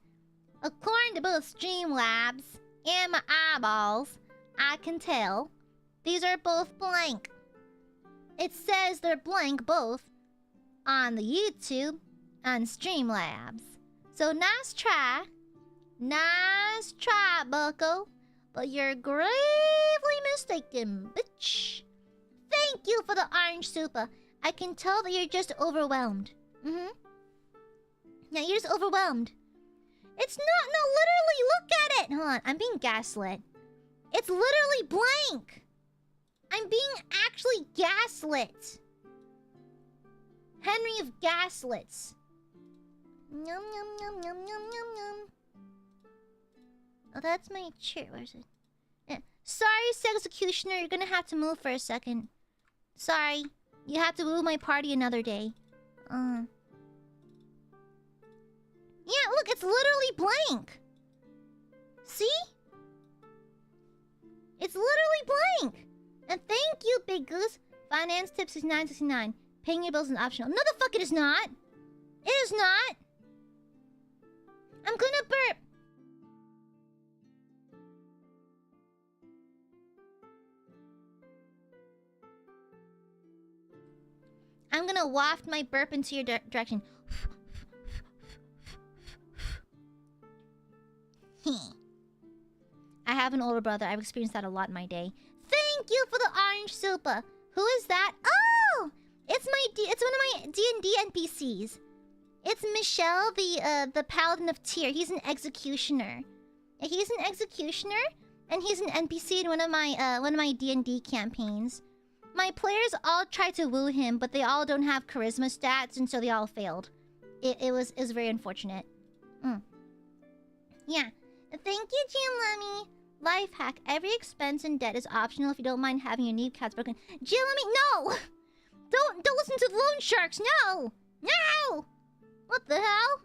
according to both Streamlabs and my eyeballs, I can tell these are both blank. It says they're blank both on the YouTube and Streamlabs. So nice try. Nice try, bucko. But you're gravely mistaken, bitch. Thank you for the orange super. I can tell that you're just overwhelmed. Yeah, you're just overwhelmed. It's not, no, literally, look at it. Hold on, I'm being gaslit. It's literally blank. I'm being actually gaslit. Henry of Gaslits. Yum, yum, yum, yum, yum, yum, yum. Oh, that's my chair. Where is it? Yeah. Sorry, Executioner. You're gonna have to move for a second. Sorry. You have to move my party another day. Yeah, look, it's literally blank. See? It's literally blank. And thank you, Big Goose. Finance tip 6969. Paying your bills is optional. No, the fuck it is not. It is not. I'm gonna burp. I'm gonna waft my burp into your direction. I have an older brother. I've experienced that a lot in my day. Thank you for the orange super. Who is that? Oh, it's one of my D&D NPCs. It's Michelle, the Paladin of Tyr. He's an executioner. He's an executioner, and he's an NPC in one of my D&D campaigns. My players all tried to woo him, but they all don't have charisma stats, and so they all failed. It was very unfortunate. Yeah. Thank you, Jim Lemmy. Life hack. Every expense and debt is optional if you don't mind having your kneecaps broken. Jim Lemmy, no! Don't listen to the loan sharks, no! No! What the hell?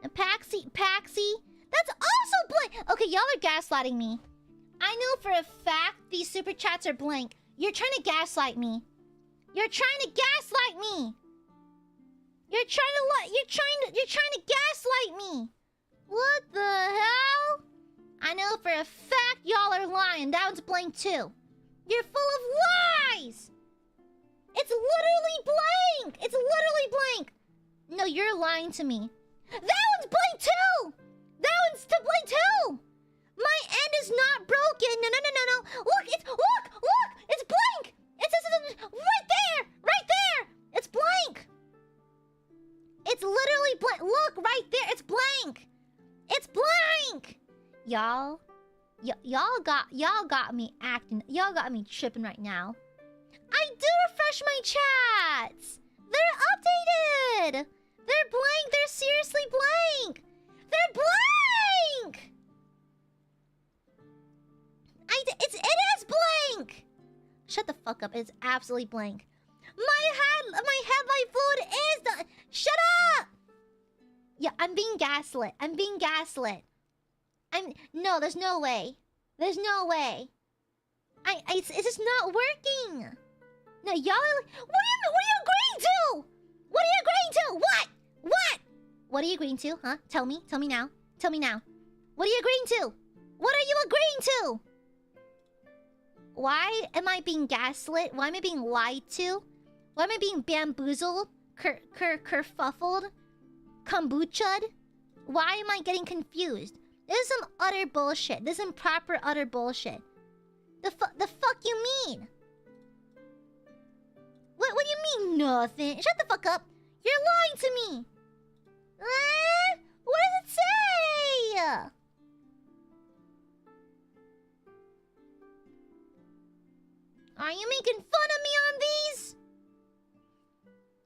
And Paxi. That's also blank! Okay, y'all are gaslighting me. I know for a fact these super chats are blank. You're trying to gaslight me. You're trying to gaslight me. You're trying to gaslight me. What the hell? I know for a fact y'all are lying. That one's blank too. You're full of lies. It's literally blank. It's literally blank. No, you're lying to me. That one's blank too. That one's blank too. My end is not broken. No. Look, it's blank. It says right there. It's blank. It's literally blank. Look right there. It's blank. It's blank. Y'all got me acting. Y'all got me tripping right now. I do refresh my chats. They're updated. They're blank. They're seriously blank. They're blank. It is blank. Shut the fuck up. It's absolutely blank. My headlight fluid is the. Shut up. Yeah, I'm being gaslit. No, there's no way. There's no way. It's just not working. No, y'all are like, what are you agreeing to? What are you agreeing to? What? What are you agreeing to? Huh? Tell me now. What are you agreeing to? What are you agreeing to? Why am I being gaslit? Why am I being lied to? Why am I being bamboozled? Kerfuffled? Kombucha'd? Why am I getting confused? This is some utter bullshit. This is improper utter bullshit. The fuck you mean? What do you mean nothing? Shut the fuck up. You're lying to me. What does it say? Are you making fun of me on these?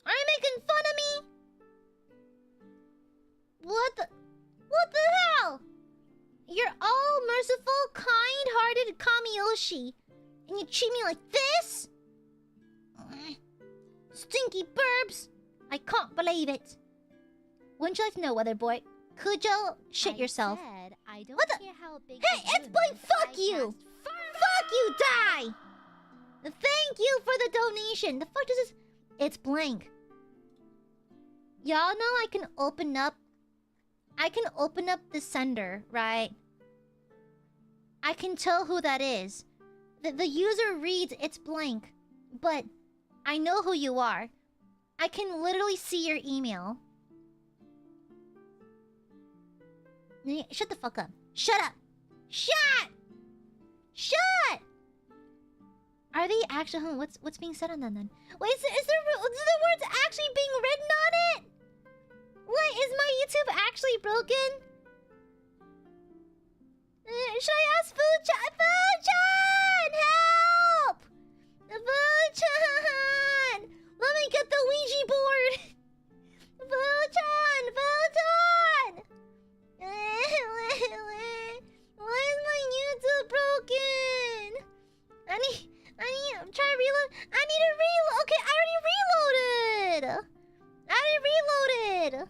Are you making fun of me? What the hell? You're all merciful, kind-hearted to call me Yoshi, and you treat me like this? Stinky burbs! I can't believe it. Wouldn't you like to know, weather boy? Could you shit yourself? I don't What the? care how big Hey, it's blank. Fuck you. Fuck you. Die. Thank you for the donation. The fuck does this? It's blank. Y'all know I can open up. I can open up the sender, right? I can tell who that is. The user reads it's blank, but I know who you are. I can literally see your email. Shut the fuck up. Shut up. Shut! Shut! Are they actually... What's being said on that then? Wait, is the words actually being written on it? What? Is my YouTube actually broken? Should I ask Fuchan? Fuchan! Help! Fuchan! Let me get the Ouija board! Fuchan! Fuchan! Why is my YouTube broken? I need try to reload. I need to reload. Okay, I already reloaded.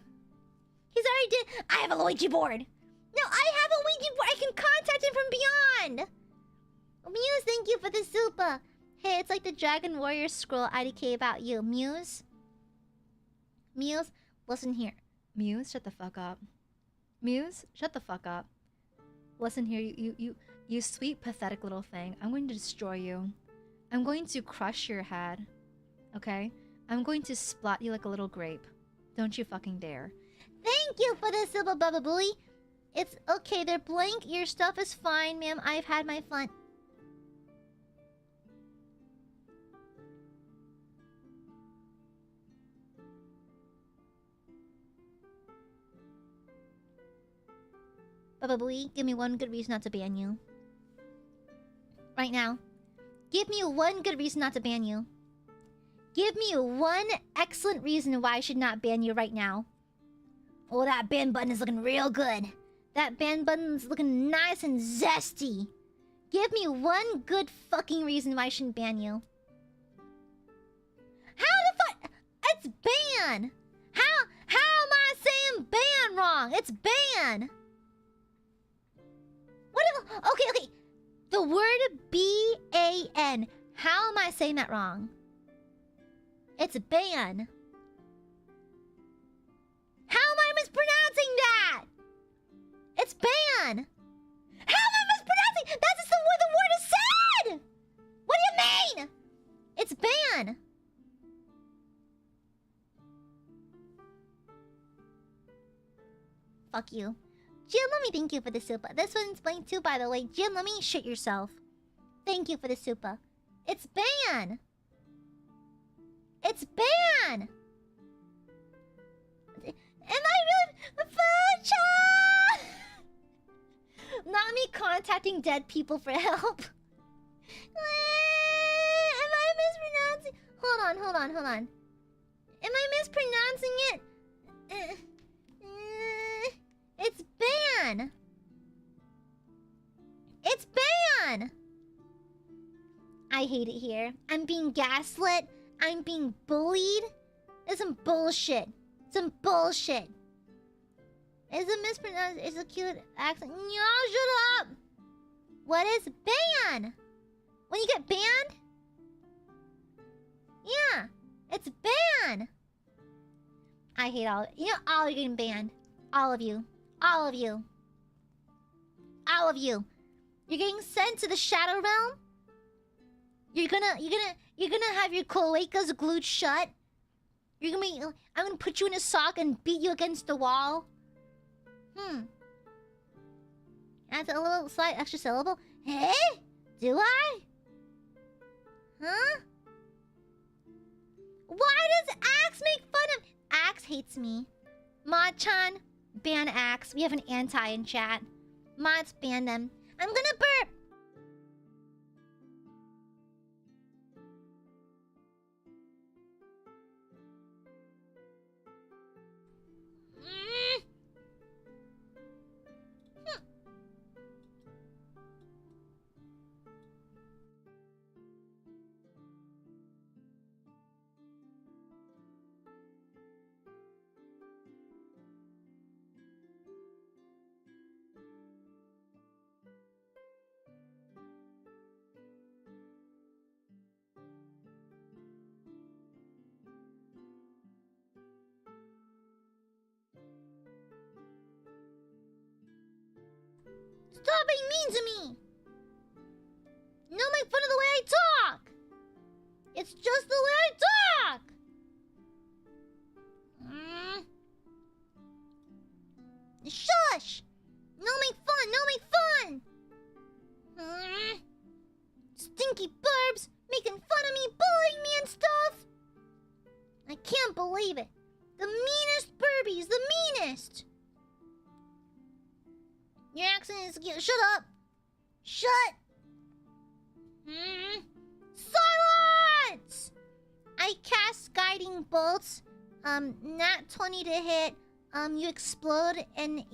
He's already did. I have a Ouija board. No, I have a Ouija board. I can contact him from beyond. Muse, thank you for the super. Hey, it's like the Dragon Warrior scroll IDK about you. Muse, listen here. Muse, shut the fuck up. Muse, shut the fuck up. Listen here, you sweet, pathetic little thing. I'm going to destroy you. I'm going to crush your head. Okay? I'm going to splat you like a little grape. Don't you fucking dare. Thank you for the super bubba bully. It's okay, they're blank. Your stuff is fine, ma'am. I've had my fun. Bubba bully, give me one good reason not to ban you. Right now. Give me one good reason not to ban you. Give me one excellent reason why I should not ban you right now. Oh, that ban button is looking real good. That ban button's looking nice and zesty. Give me one good fucking reason why I shouldn't ban you. How the fuck? It's ban! How am I saying ban wrong? It's ban! What if... Okay. The word B-A-N. How am I saying that wrong? It's ban. How am I mispronouncing that? It's ban. How am I mispronouncing? That's just the word is said. What do you mean? It's ban. Fuck you. Jim, let me thank you for the super. This one's blank too, by the way. Jim, let me shit yourself. Thank you for the super. It's ban. It's ban. Am I really... Fucha! Not me contacting dead people for help. Am I mispronouncing... Hold on. Am I mispronouncing it? It's ban. It's ban. I hate it here. I'm being gaslit. I'm being bullied. It's some bullshit. It's a mispronounced. It's a cute accent. No, shut up. What is ban? When you get banned? Yeah, it's ban. I hate all. You know, all of you getting banned. All of you. You're getting sent to the Shadow Realm. You're gonna have your cloacas glued shut. I'm gonna put you in a sock and beat you against the wall. That's a little slight extra syllable. Hey? Do I? Huh? Why does Axe make fun of... Axe hates me. Mod-chan, ban Axe. We have an anti in chat. Mods, ban them. I'm gonna burp. being mean to me. Don't make fun of the way I talk. It's just the way I talk. Shush. No make fun. No make fun. Stinky burbs making fun of me, bullying me and stuff. I can't believe it. The meanest burbies, the meanest. Your accent is cute. Shut up. Shut. Silence. I cast guiding bolts. Nat 20 to hit. You explode and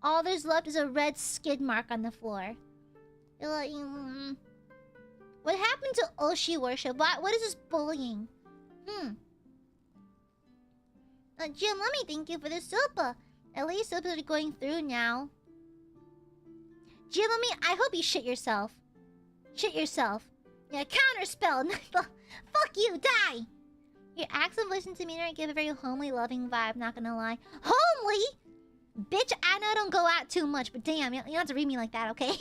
all there's left is a red skid mark on the floor. What happened to Oshi worship? What is this bullying? Jim, let me thank you for the sopa. At least sopas are going through now. Jim, I hope you shit yourself. Shit yourself. Yeah, counterspell. Fuck you, die. Your accent voice and demeanor give a very homely, loving vibe, not gonna lie. Homely? Bitch, I know I don't go out too much, but damn, you don't have to read me like that, okay?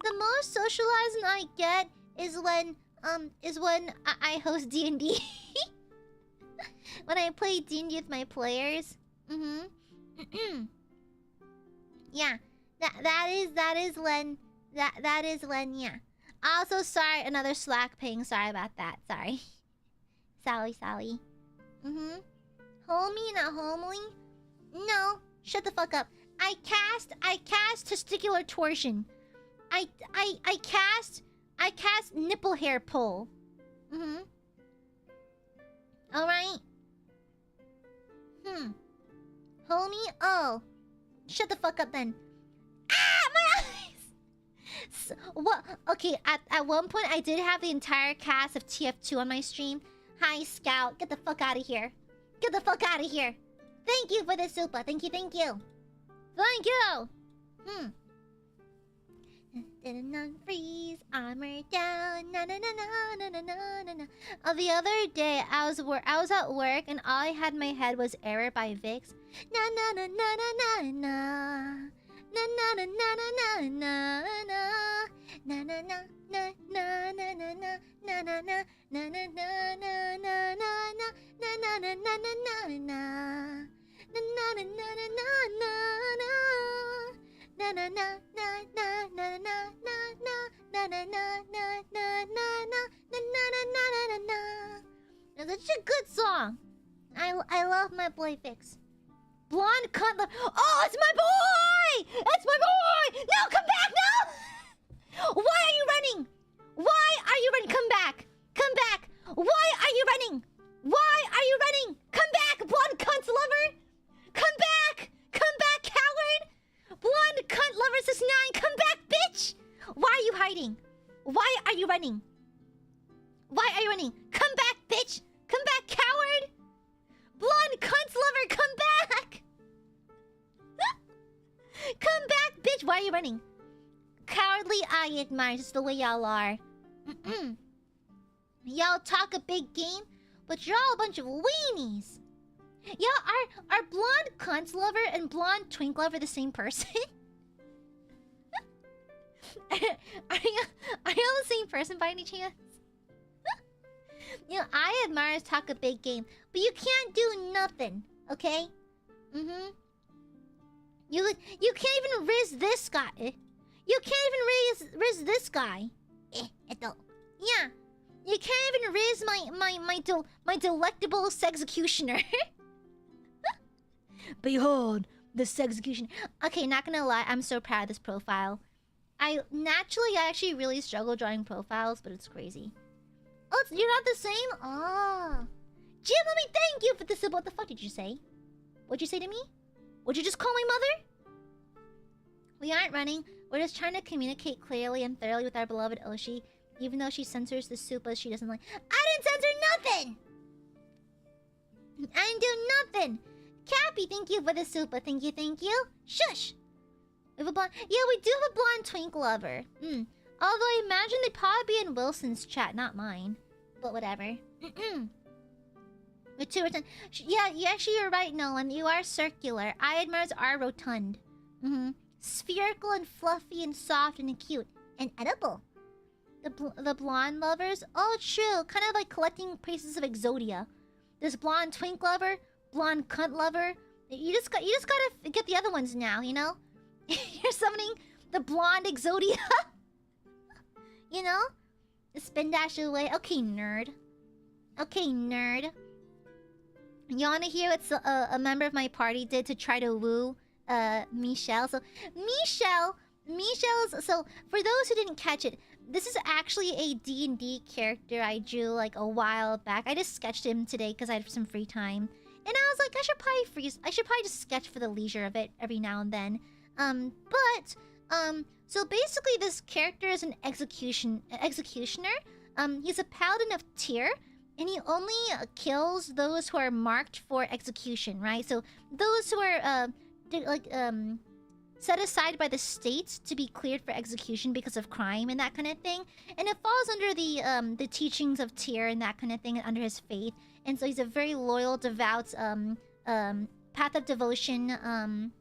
The most socializing I get is when I host D&D. When I play D&D with my players. Yeah. That is when, yeah. Also, sorry, another Slack ping. Sorry about that. Sorry. Sally. Homie, not homely? No. Shut the fuck up. I cast testicular torsion. I cast nipple hair pull. Alright. Homie? Oh. Shut the fuck up then. Ah! My eyes! What? Okay, at one point I did have the entire cast of TF2 on my stream. Hi, Scout. Get the fuck out of here. Get the fuck out of here. Thank you for the super. Thank you. Thank you. Freeze, armor down. Na na na na na na na na na. The other day I was at work and all I had in my head was Error by Vix. Na na na na na na na. Na na na na na na na na. Na na na na na na na na. Na na na na na na na na na na. Na na na na na na na. Na na na na na na na. Na na na na na na na na na na na na na na na na. That's such a good song. I love my boy Fix. Blonde cunt. Oh, it's my boy! It's my boy! No, come back! No! Why are you running? Why are you running? Come back! Come back! Why are you running? Why are you running? Come back, blonde cunt lover! Come back! Come back, coward! Blonde cunt lover 69, come back, bitch! Why are you hiding? Why are you running? Why are you running? Come back, bitch! Come back, coward! Blonde cunt lover, come back! Come back, bitch! Why are you running? Cowardly Aiadmirers, it's the way y'all are. Y'all talk a big game, but you're all a bunch of weenies. Yeah, are blonde cunt lover and blonde twink lover the same person? are you the same person by any chance? You know, Aiadmirers talk a big game, but you can't do nothing, okay? You can't even riz this guy. You can't even riz this guy. Yeah. You can't even riz my delectable sexecutioner. Behold, this execution. Okay, not gonna lie, I'm so proud of this profile. I actually really struggle drawing profiles, but it's crazy. Oh, you're not the same? Oh. Jim, let me thank you for this. What the fuck did you say? What'd you say to me? Would you just call my mother? We aren't running. We're just trying to communicate clearly and thoroughly with our beloved Oshi. Even though she censors the supas she doesn't like. I didn't censor nothing! I didn't do nothing! Cappy, thank you for the super. Thank you. Shush! We have a blonde... Yeah, we do have a blonde twink lover. Although I imagine they'd probably be in Wilson's chat, not mine. But whatever. With 2 or 10... Yeah, actually you're right, Nolan. You are circular. Aiadmirers are rotund. spherical and fluffy and soft and cute and edible. The blonde lovers, oh true, kind of like collecting pieces of Exodia. This blonde twink lover, blonde cunt lover. You just gotta get the other ones now, you know? You're summoning the blonde Exodia. You know? The spin dash away. Okay, nerd. Okay, nerd. You wanna hear what a member of my party did to try to woo Michelle? So Michelle's, so for those who didn't catch it, this is actually a D&D character I drew like a while back. I just sketched him today because I had some free time. And I was like, I should probably just sketch for the leisure of it every now and then. So basically this character is an executioner. He's a paladin of Tyr, and he only kills those who are marked for execution, right? So those who are set aside by the state to be cleared for execution because of crime and that kind of thing. And it falls under the teachings of Tyr and that kind of thing, and under his faith. And so he's a very loyal, devout, path of devotion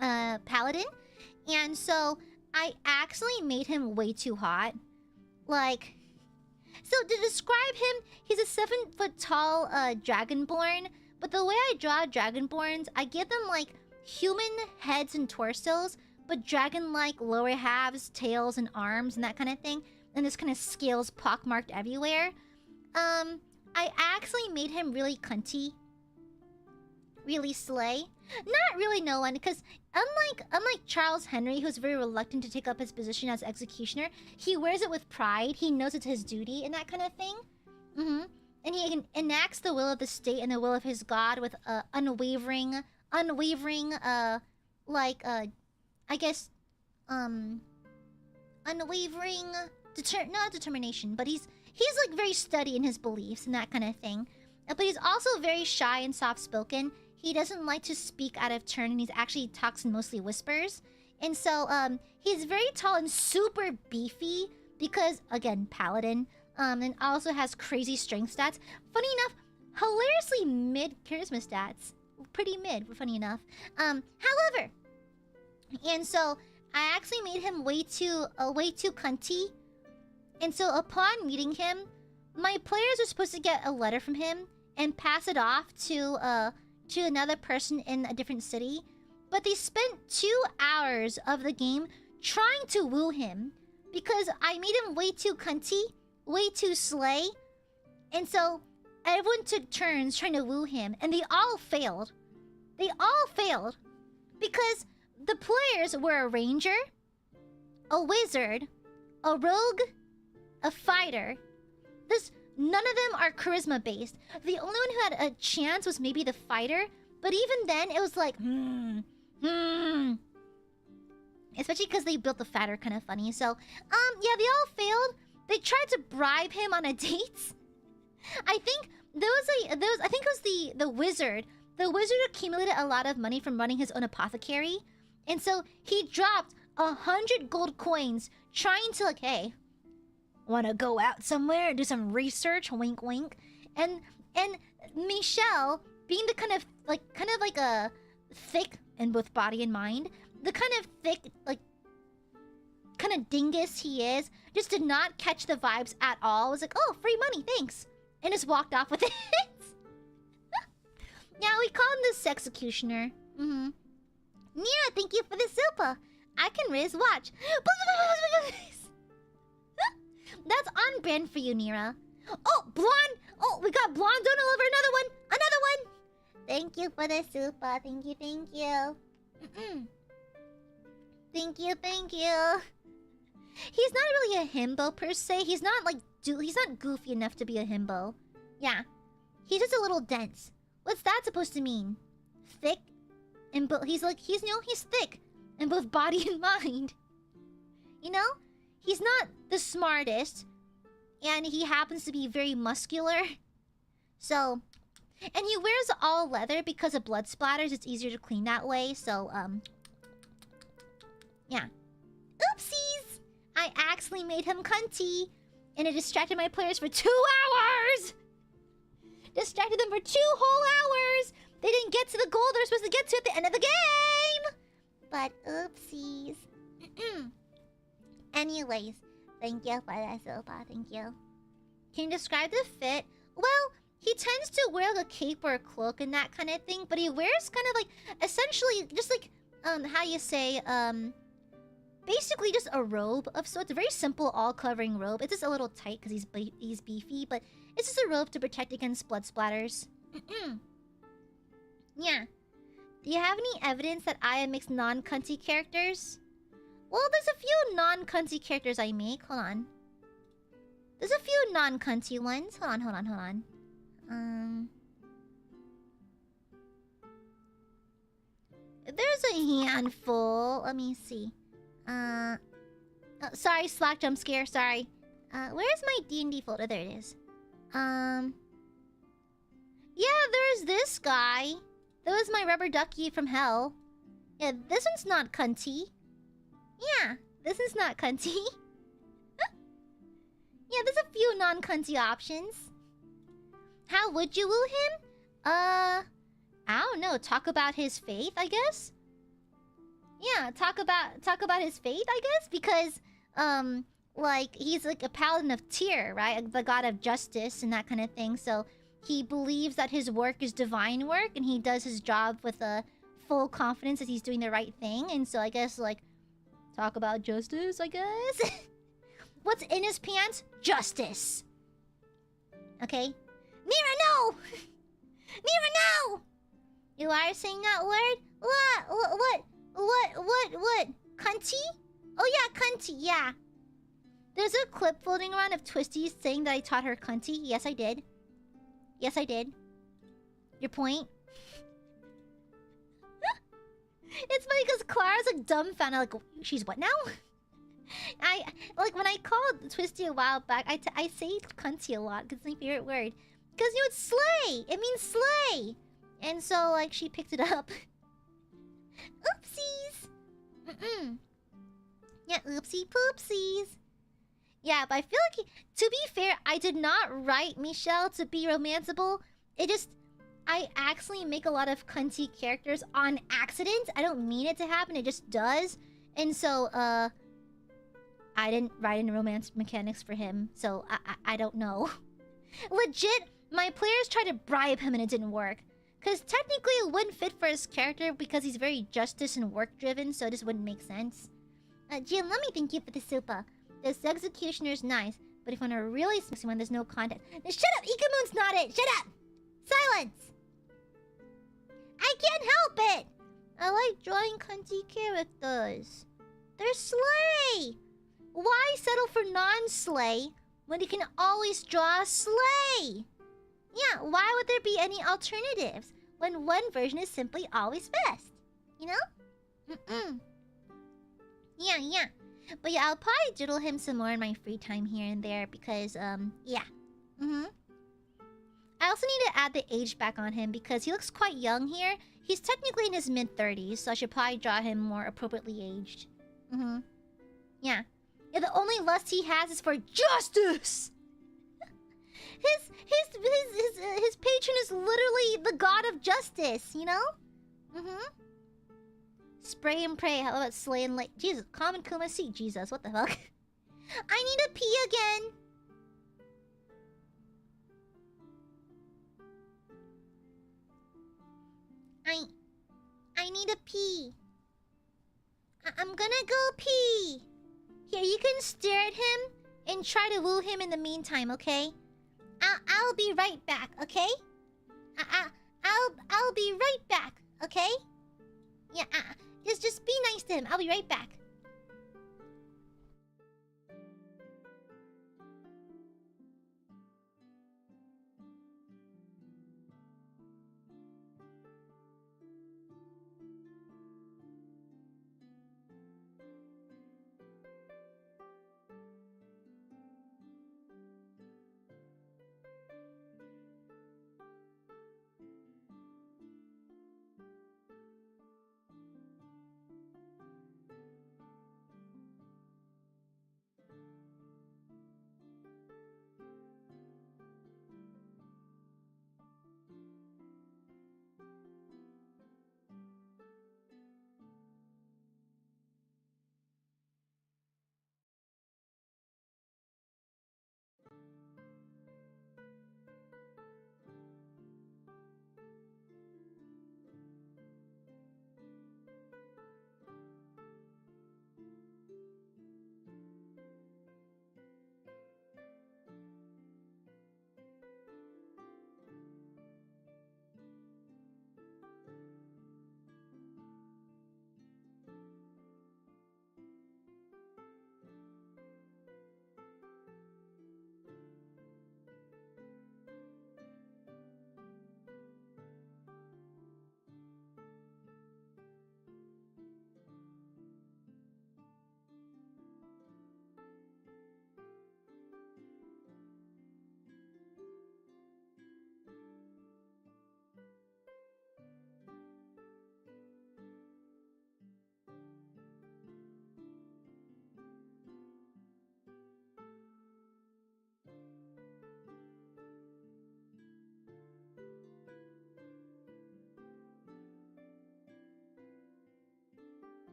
paladin. And so I actually made him way too hot. Like, so to describe him, he's a 7-foot tall dragonborn. But the way I draw dragonborns, I give them like human heads and torsos, but dragon-like lower halves, tails, and arms, and that kind of thing. And this kind of scales pockmarked everywhere. I actually made him really cunty. Really slay. Not really no one, because unlike Charles Henry, who's very reluctant to take up his position as executioner, he wears it with pride. He knows it's his duty and that kind of thing. And he enacts the will of the state and the will of his god with unwavering, unwavering not determination, but he's like very steady in his beliefs and that kind of thing. But he's also very shy and soft-spoken. He doesn't like to speak out of turn, and he actually talks in mostly whispers. And so he's very tall and super beefy because, again, paladin. And also has crazy strength stats. Funny enough, hilariously mid charisma stats. Pretty mid, but funny enough. However, and so I actually made him way too cunty. And so upon meeting him, my players are supposed to get a letter from him and pass it off to another person in a different city. But they spent 2 hours of the game trying to woo him because I made him way too cunty, way too slay. And so everyone took turns trying to woo him, and they all failed. They all failed because the players were a ranger, a wizard, a rogue, a fighter. None of them are charisma based. The only one who had a chance was maybe the fighter, but even then it was like especially because they built the fighter kind of funny. So yeah, they all failed. They tried to bribe him on a date. I think it was the wizard. The wizard accumulated a lot of money from running his own apothecary, and so he dropped 100 gold coins trying to like, hey, wanna go out somewhere and do some research? Wink, wink. And Michelle, being the kind of like a thick in both body and mind, the kind of thick kind of dingus he is, just did not catch the vibes at all. Was like, oh, free money, thanks, and just walked off with it. Yeah, we call him the executioner. Nira, thank you for the super. I can riz watch. That's on brand for you, Nira. Oh, blonde. Oh, we got blonde dono over another one. Another one. Thank you for the super. Thank you, thank you. Thank you, thank you. He's not really a himbo per se. He's not like he's not goofy enough to be a himbo. Yeah, he's just a little dense. What's that supposed to mean? Thick, and he's thick in both body and mind. You know, he's not the smartest, and he happens to be very muscular. So, and he wears all leather because of blood splatters. It's easier to clean that way. So, yeah. Oopsies! I actually made him cunty, and it distracted my players for 2 hours. Distracted them for 2 whole hours. They didn't get to the goal they're supposed to get to at the end of the game. But oopsies. Anyways, thank you for that, Sopa. Thank you. Can you describe the fit? Well, he tends to wear like a cape or a cloak and that kind of thing, but he wears kind of like essentially just like how you say basically just a robe of sorts. A very simple all-covering robe. It's just a little tight because he's beefy, but it's just a robe to protect against blood splatters. Yeah. Do you have any evidence that Aya makes non-cunty characters? Well, there's a few non-cunty characters I make. Hold on. There's a few non-cunty ones. Hold on. There's a handful. Let me see. Oh, sorry, Slack jump scare. Sorry. Where's my D&D folder? There it is. Yeah, there's this guy. That was my rubber ducky from hell. Yeah, this one's not cunty. Yeah, this is not cunty. Yeah, there's a few non-cunty options. How would you woo him? I don't know. Talk about his faith, I guess. Yeah, talk about his faith, I guess, because like he's like a paladin of Tyr, right? The god of justice and that kind of thing. So he believes that his work is divine work, and he does his job with a full confidence that he's doing the right thing. And so I guess like talk about justice, I guess. What's in his pants? Justice. Okay. Nira, no! Nira, no! You are saying that word? What? Cunty? Oh yeah, cunty, yeah. There's a clip floating around of Twisty saying that I taught her cunty. Yes, I did. Yes, I did. Your point? It's funny because Clara's like dumbfounded, like, she's what now? Like when I called Twisty a while back, I say cunty a lot because it's my favorite word. Because you know it's slay! It means slay! And so like she picked it up. Oopsies! Yeah, oopsie poopsies. Yeah, but I feel like, to be fair, I did not write Michelle to be romanceable. It just, I accidentally make a lot of cunty characters on accident. I don't mean it to happen, it just does. And so, I didn't write in romance mechanics for him, so I don't know. Legit, my players tried to bribe him and it didn't work. Because technically it wouldn't fit for his character because he's very justice and work driven, so it just wouldn't make sense. Jim, let me thank you for the super. This executioner's nice, but if you want a really sexy one, there's no content. Now, shut up! Ikamoon's not it! Shut up! Silence! I can't help it! I like drawing cunty characters. They're slay! Why settle for non-slay when you can always draw a slay? Yeah, why would there be any alternatives when one version is simply always best? You know? Yeah. But yeah, I'll probably doodle him some more in my free time here and there because, yeah. I also need to add the age back on him because he looks quite young here. He's technically in his mid-30s, so I should probably draw him more appropriately aged. Yeah. Yeah, the only lust he has is for justice! His patron is literally the god of justice, you know? Spray and pray. How about slay and lay? Jesus, common Kuma see Jesus. What the fuck? I need a pee again. I need a pee. I'm gonna go pee. Here, you can stare at him and try to woo him in the meantime, okay? I'll be right back, okay? I'll be right back, okay? Yeah, just be nice to him. I'll be right back.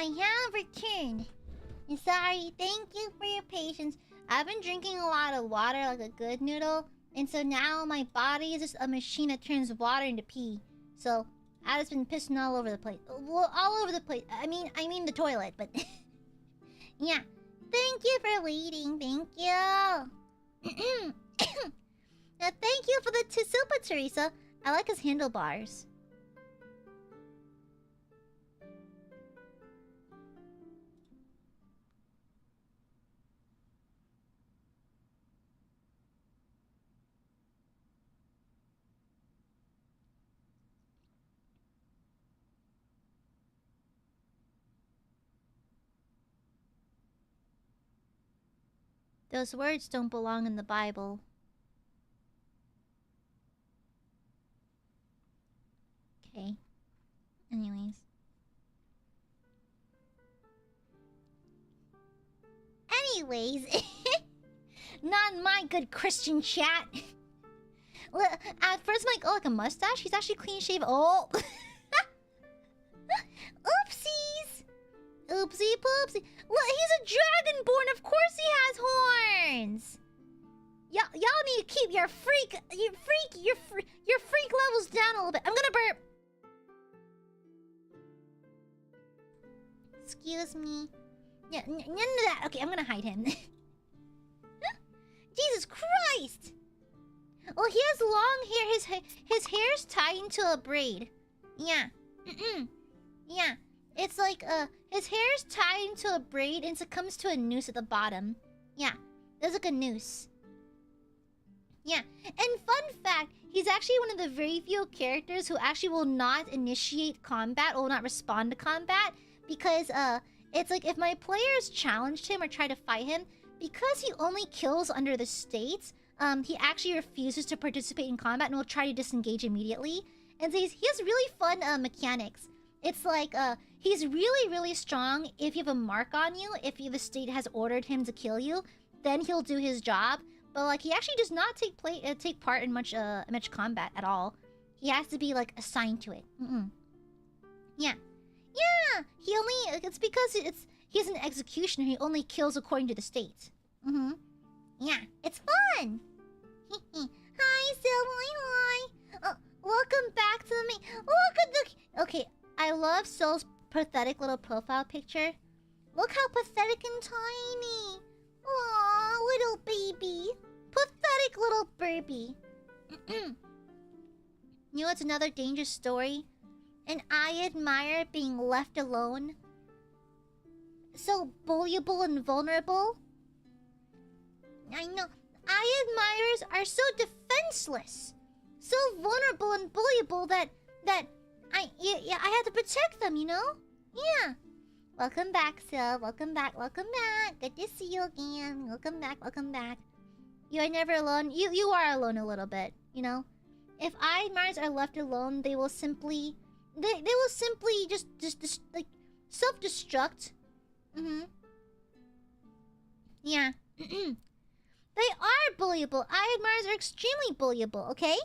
I have returned. Sorry, thank you for your patience. I've been drinking a lot of water like a good noodle, and so now my body is just a machine that turns water into pee. So I've just been pissing all over the place. Well, all over the place. I mean the toilet, but yeah. Thank you for waiting. Thank you. Now, thank you for the super, Teresa. I like his handlebars. Those words don't belong in the Bible. Okay. Anyways. Not my good Christian chat. At first, I'm like, oh, like a mustache? He's actually clean shaven. Oh. Oopsies. Oopsie poopsie. Look, he's a dragonborn. Of course he has horns. Y'all need to keep your freak levels down a little bit. I'm gonna burp. Excuse me. Yeah, none of that. Okay, I'm gonna hide him. Jesus Christ! Well, he has long hair. His hair's tied into a braid. Yeah. Yeah. It's like his hair's tied into a braid and it comes to a noose at the bottom. Yeah. There's like a noose. Yeah. And fun fact, he's actually one of the very few characters who actually will not initiate combat or will not respond to combat because it's like if my players challenged him or try to fight him, because he only kills under the states, he actually refuses to participate in combat and will try to disengage immediately. And so he has really fun mechanics. It's like he's really strong if you have a mark on you. If the state has ordered him to kill you, then he'll do his job. But like he actually does not take part in much combat at all. He has to be like assigned to it. Yeah. Yeah, he only... It's because he's an executioner. He only kills according to the state. Yeah, it's fun. Hi, Silboy, hi. Welcome back to the main... Look at the... Okay, I love Sil's pathetic little profile picture. Look how pathetic and tiny. Aw, little baby. Pathetic little baby. You know what's another dangerous story? An Aiadmirer being left alone. So bullyable and vulnerable. I know. Aiadmirers are so defenseless. So vulnerable and bullyable that I have to protect them, you know? Yeah. Welcome back, Sil. Welcome back. Good to see you again. Welcome back. You are never alone. You are alone a little bit, you know? If Aiadmirers are left alone, they will simply... They will simply just like self-destruct. Yeah. They are bullyable. Aiadmirers are extremely bullyable, okay?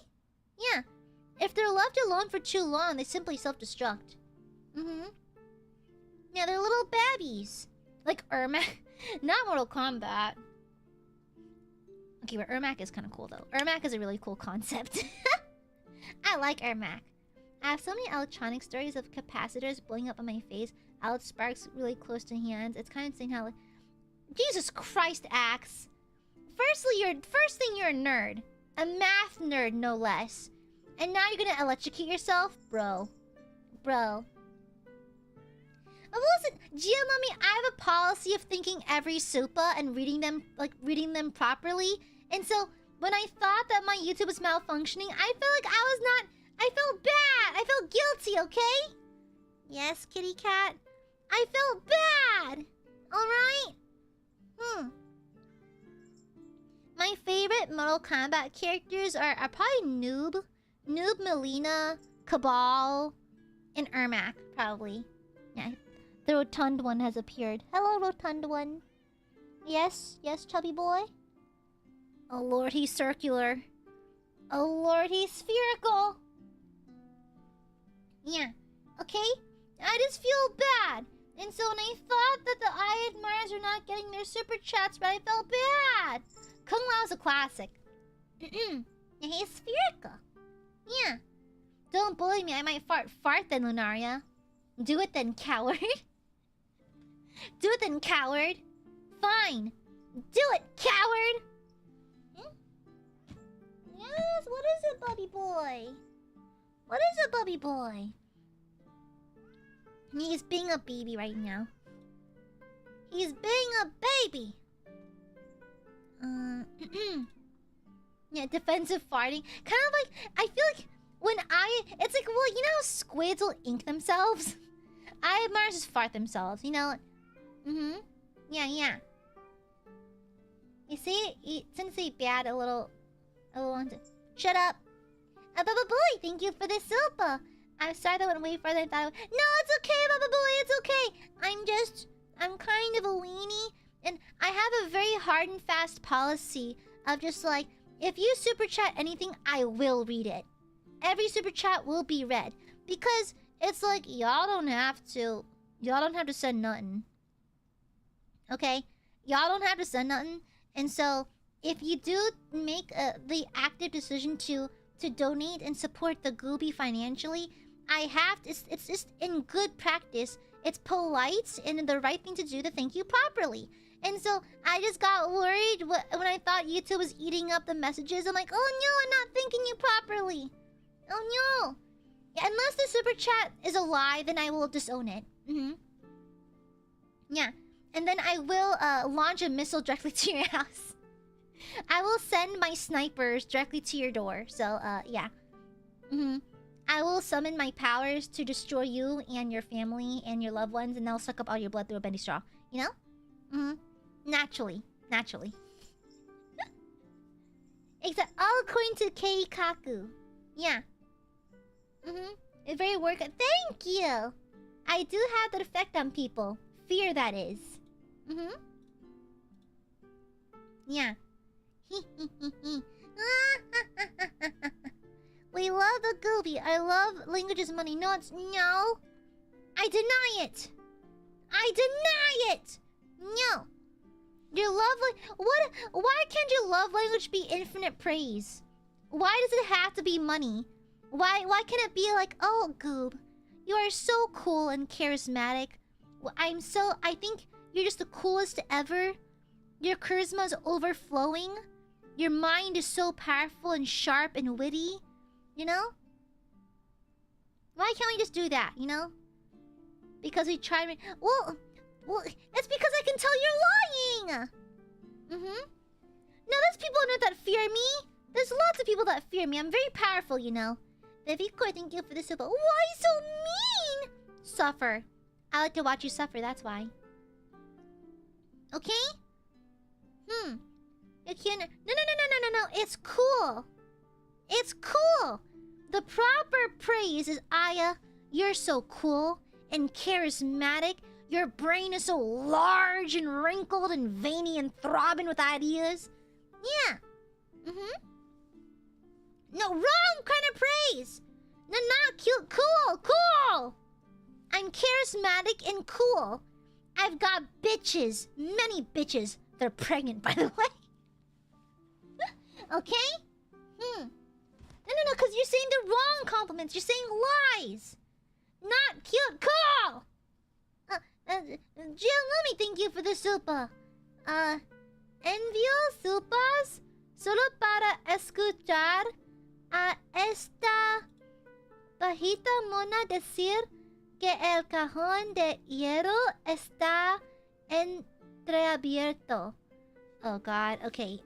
Yeah. If they're left alone for too long, they simply self-destruct. Yeah, they're little babbies. Like Ermac. Not Mortal Kombat. Okay, but Ermac is kind of cool, though. Ermac is a really cool concept. I like Ermac. I have so many electronic stories of capacitors blowing up on my face. Out sparks really close to hands. It's kind of insane how... Jesus Christ, Axe. First thing, you're a nerd. A math nerd, no less. And now you're gonna electrocute yourself? Bro. Oh, listen, Giamami, I have a policy of thinking every supa and reading them properly. And so, when I thought that my YouTube was malfunctioning, I felt like I felt bad. I felt guilty, okay? Yes, kitty cat. I felt bad. Alright? My favorite Mortal Kombat characters are probably Noob, Melina, Cabal, and Ermac, probably. Yeah. The rotund one has appeared. Hello, rotund one. Yes, chubby boy. Oh lord, he's circular. Oh lord, he's spherical. Yeah. Okay? I just feel bad. And so when I thought that the Aiadmirers were not getting their super chats, but I felt bad. Kung Lao's a classic. Yeah, he's spherical. Yeah. Don't bully me. I might fart then, Lunaria. Do it then, coward. Do it then, coward. Fine. Do it, coward. Yes, what is it, Bubby Boy? What is it, Bubby Boy? He's being a baby right now. He's being a baby. Yeah, defensive farting. Kind of like, I feel like when it's like, well, you know how squids will ink themselves? Aiadmirers just fart themselves, you know? Yeah, yeah. You see, since they bad a little shut up. Baba Boy, thank you for the super. I'm sorry that went way further than I thought. No, it's okay, Baba Boy, it's okay. I'm kind of a weenie, and I have a very hard and fast policy of just like, if you super chat anything, I will read it. Every super chat will be read. Because it's like, y'all don't have to send nothing. Okay? Y'all don't have to send nothing. And so, if you do make the active decision to donate and support the Gooby financially, I have to, it's just in good practice. It's polite and the right thing to do to thank you properly. And so I just got worried when I thought YouTube was eating up the messages. I'm like, oh no, I'm not thanking you properly. Oh no. Yeah, unless the super chat is a lie, then I will disown it. Yeah. And then I will launch a missile directly to your house. I will send my snipers directly to your door. So, yeah. I will summon my powers to destroy you and your family and your loved ones, and they'll suck up all your blood through a bendy straw. You know? Naturally. Naturally. Except all according to Keikaku. Yeah. It's very work. Thank you! I do have that effect on people. Fear, that is. Yeah. We love the Gooby. I love languages money. No, it's no. I deny it. I deny it. No. Your love what? Why can't your love language be infinite praise? Why does it have to be money? Why can't it be like, oh, Goob, you are so cool and charismatic. I think you're just the coolest ever. Your charisma is overflowing. Your mind is so powerful and sharp and witty. You know? Why can't we just do that, you know? Because we try to... Well, it's because I can tell you're lying! No, there's people on earth that fear me. There's lots of people that fear me. I'm very powerful, you know. Viviko, thank you for the super. Why so mean? Suffer. I like to watch you suffer, that's why. Okay? You can't... No. It's cool. It's cool. The proper praise is, Aya, you're so cool and charismatic. Your brain is so large and wrinkled and veiny and throbbing with ideas. Yeah. No, wrong kind of praise. No, not cute. Cool. I'm charismatic and cool. I've got bitches. Many bitches. They're pregnant, by the way. Okay? No, because you're saying the wrong compliments. You're saying lies. Not cute. Cool. Jill, let me thank you for the super. Envío supas solo para escuchar a esta bajita mona decir que el cajón de hierro está entreabierto. Oh god, okay.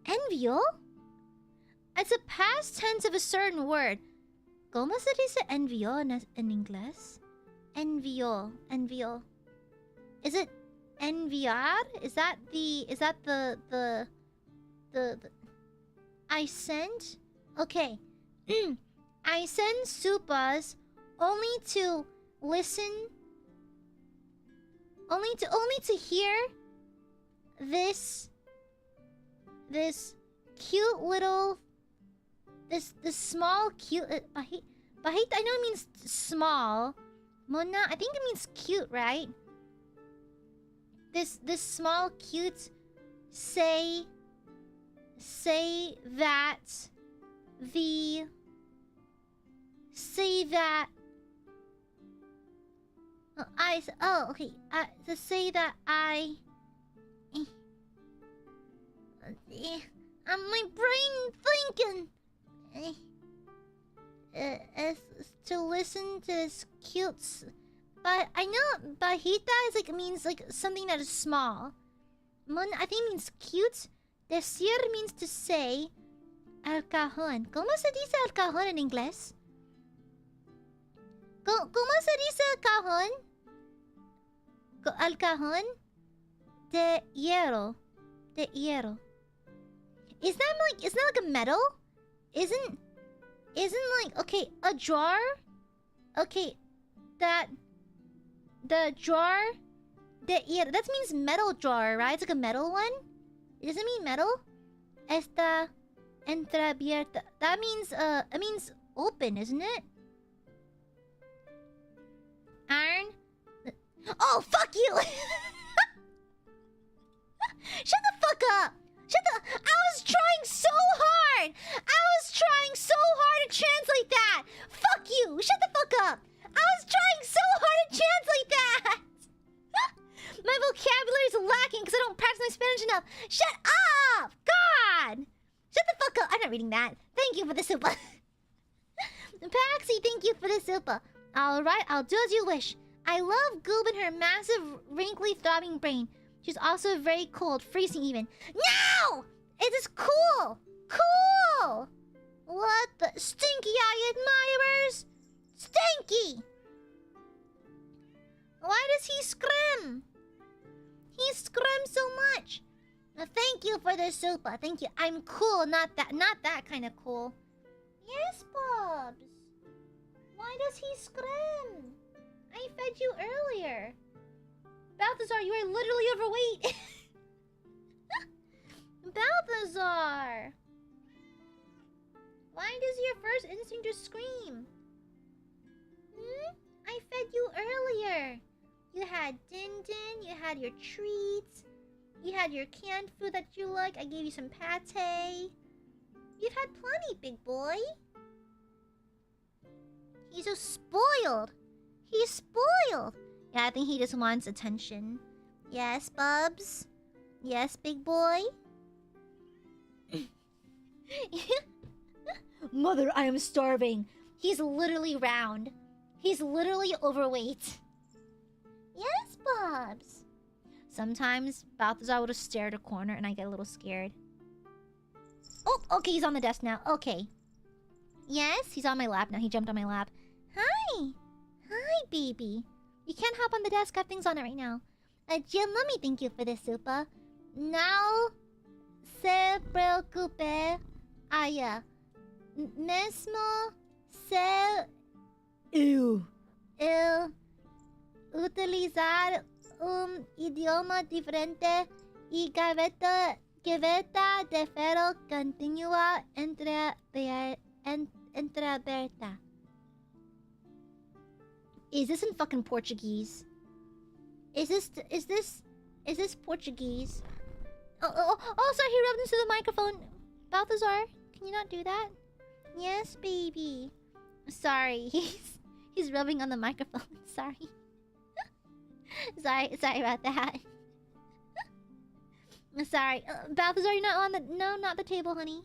Envío? It's a past tense of a certain word. ¿Cómo se dice envío en inglés? Envío. Is it enviar? Is that the I send? Okay. I send supas only to listen, only to hear this cute little, this small cute Bajita, I know it means small. Mona, I think it means cute, right? This small cute say that the say that okay. To say that I my brain thinking to listen to this cute but I know bajita is like means like something that is small. Mon I think means cute. Decir means to say. Al cajón. ¿Cómo se dice al cajón en inglés? ¿Cómo se dice al cajón? Al cajón de hierro. De hierro. Is that like a metal? Isn't like okay, a drawer? Okay, that the drawer de hierro. That means metal drawer, right? It's like a metal one. It doesn't mean metal. Está entreabierta. That means it means open, isn't it? Iron. Oh, fuck you! Shut the fuck up! I was trying so hard! to translate that! Fuck you! Shut the fuck up! I was trying so hard to translate that! My vocabulary is lacking because I don't practice my Spanish enough. Shut up! God! Shut the fuck up! I'm not reading that. Thank you for the super. Paxi, thank you for the super. Alright, I'll do as you wish. I love Goob and her massive, wrinkly, throbbing brain. She's also very cold, freezing even. No! It is cool! Cool! What the... Stinky Aiadmirers! Stinky! Why does he scream? He screams so much. Thank you for the super. Thank you. I'm cool, not that kind of cool. Yes, Bobs. Why does he scream? I fed you earlier. Balthazar, you are literally overweight. Balthazar! Why does your first instinct just scream? I fed you earlier. You had din-din, you had your treats, you had your canned food that you like, I gave you some pate. You've had plenty, big boy. He's so spoiled. He's spoiled. Yeah, I think he just wants attention. Yes, Bubs? Yes, big boy? Mother, I am starving. He's literally round. He's literally overweight. Yes, Bubs. Sometimes Balthazar would just stare at a corner and I get a little scared. Oh, okay, he's on the desk now. Okay. Yes, he's on my lap now. He jumped on my lap. Hi. Hi, baby. You can't hop on the desk. I have things on it right now. Jim, let me thank you for this, Supa. No se preocupe. Aya. Mesmo se... Ew. Utilizar idioma diferente y gaveta de ferro continua entreabierta. Is this in fucking Portuguese? Is this Portuguese? Oh, sorry, he rubbed into the microphone. Balthazar, can you not do that? Yes, baby. Sorry, he's rubbing on the microphone. Sorry. sorry about that. Sorry. Balthazar, you're not on the... No, not the table, honey.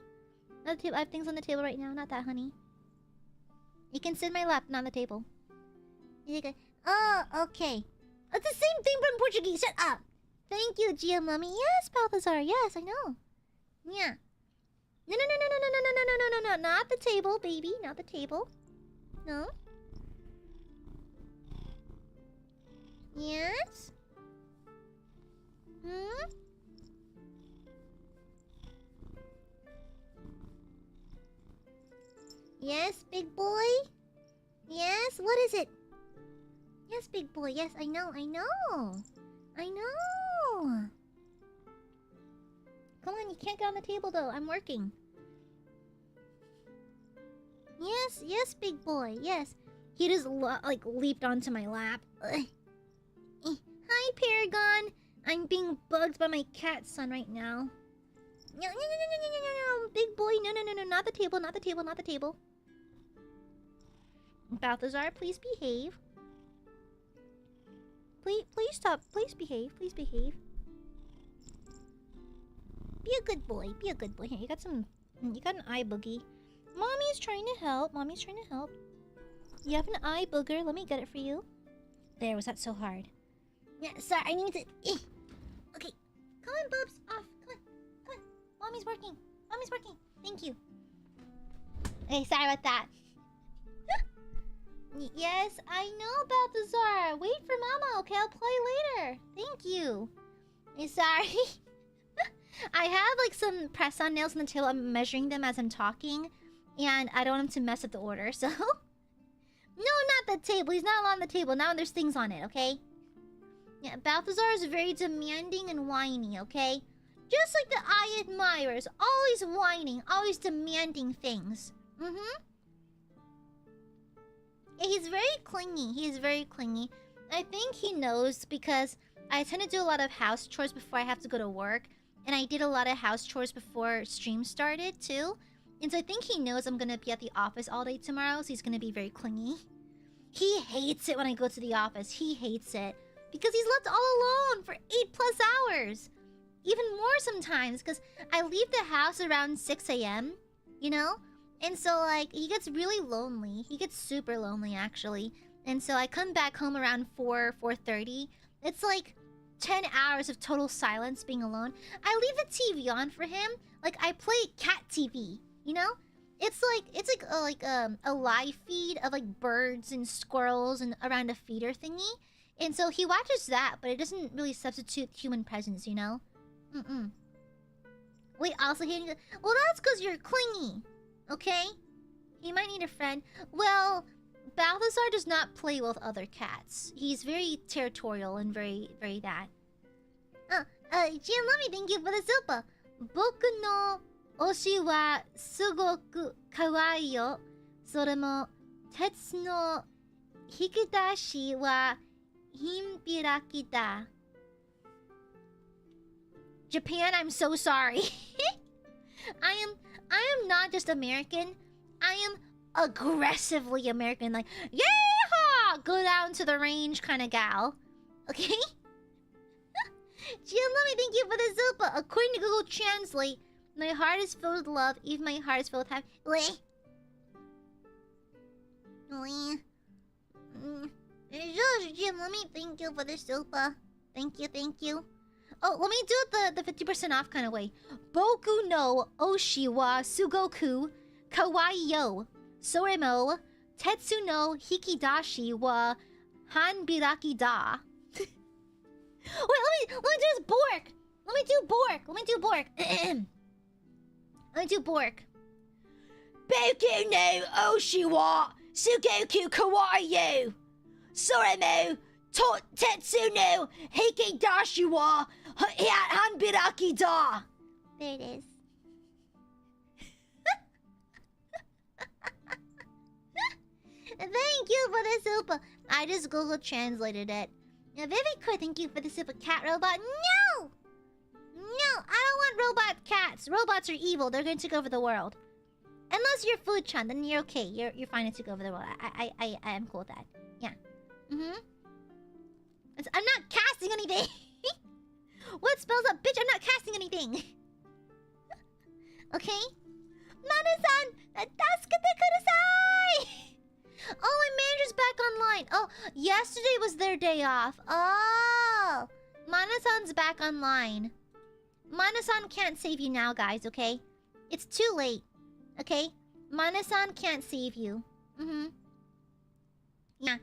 Not the table. I have things on the table right now. Not that, honey. You can sit in my lap, not on the table. Oh, okay. It's the same thing but in Portuguese. Shut up. Thank you, Gia Mummy. Yes, Balthazar. Yes, I know. Yeah. No. Not the table, baby. Not the table. No. Yes? Yes, big boy? Yes? What is it? Yes, big boy. Yes, I know. Come on, you can't get on the table though. I'm working. Yes, yes, big boy, yes. He just like leaped onto my lap. Hi, Paragon. I'm being bugged by my cat son right now. No, no, no, no, no, no, no, no, big boy. No, no, no, no, not the table, not the table, not the table. Balthazar, please behave. Please stop. Please behave. Please behave. Be a good boy. Be a good boy. Here, you got some. You got an eye boogie. Mommy's trying to help. Mommy's trying to help. You have an eye booger. Let me get it for you. There. Was that so hard? Yeah. Sorry. I need to. Okay. Come on, Bubs. Off. Come on. Come on. Mommy's working. Mommy's working. Thank you. Okay. Sorry about that. Yes, I know, Balthazar. Wait for Mama, okay? I'll play later. Thank you. Hey, sorry. I have like some press-on nails on the table. I'm measuring them as I'm talking, and I don't want him to mess up the order. So, no, not the table. He's not on the table. Now there's things on it. Okay. Yeah, Balthazar is very demanding and whiny. Okay, just like the Aiadmirers, always whining, always demanding things. Yeah, he's very clingy. He is very clingy. I think he knows because I tend to do a lot of house chores before I have to go to work. And I did a lot of house chores before stream started, too. And so I think he knows I'm going to be at the office all day tomorrow, so he's going to be very clingy. He hates it when I go to the office. He hates it. Because he's left all alone for 8+ hours. Even more sometimes, because I leave the house around 6 a.m., you know? And so, like, he gets really lonely. He gets super lonely, actually. And so I come back home around 4:30. It's like 10 hours of total silence being alone. I leave the TV on for him. Like, I play cat TV, you know? It's like a live feed of, like, birds and squirrels and around a feeder thingy. And so he watches that, but it doesn't really substitute human presence, you know? Wait, also hitting... Well, that's because you're clingy. Okay? He might need a friend. Well, Balthazar does not play with other cats. He's very territorial and very that. Jim, let me thank you for the super. Boku no oshi wa sugoku kawaii yo. Sore mo tetsu no hikidashi wa hinbiraki da. Japan, I'm so sorry. I am not just American. I am aggressively American. Like, yeehaw! Go down to the range kind of gal. Okay? Jim, let me thank you for the super. According to Google Translate, my heart is filled with love, even my heart is filled with happiness. Jim, let me thank you for the super. Thank you. Oh, let me do it the 50% off kind of way. Boku no oshi wa sugoku kawaii yo. Sore mo tetsu no hikidashi wa hanbiraki da. Wait, let me do this Bork. Let me do Bork. Let me do Bork. Boku no oshi wa sugoku kawaii yo. Sore mo tetsu no hikidashi wa hanbiraki da. There it is. Thank you for the super. I just Google translated it. Very cool. Thank you for the super cat robot. No, I don't want robot cats. Robots are evil. They're going to take over the world. Unless you're Food-chan, then you're okay. You're fine to take over the world. I am cool with that. Yeah. I'm not casting anything. What spells up, bitch? I'm not casting anything. Okay? Mana-san, tasukete kudasai! Oh, my manager's back online. Oh, yesterday was their day off. Oh, Mana-san's back online. Mana-san can't save you now, guys, okay? It's too late, okay? Mana-san can't save you. Yeah.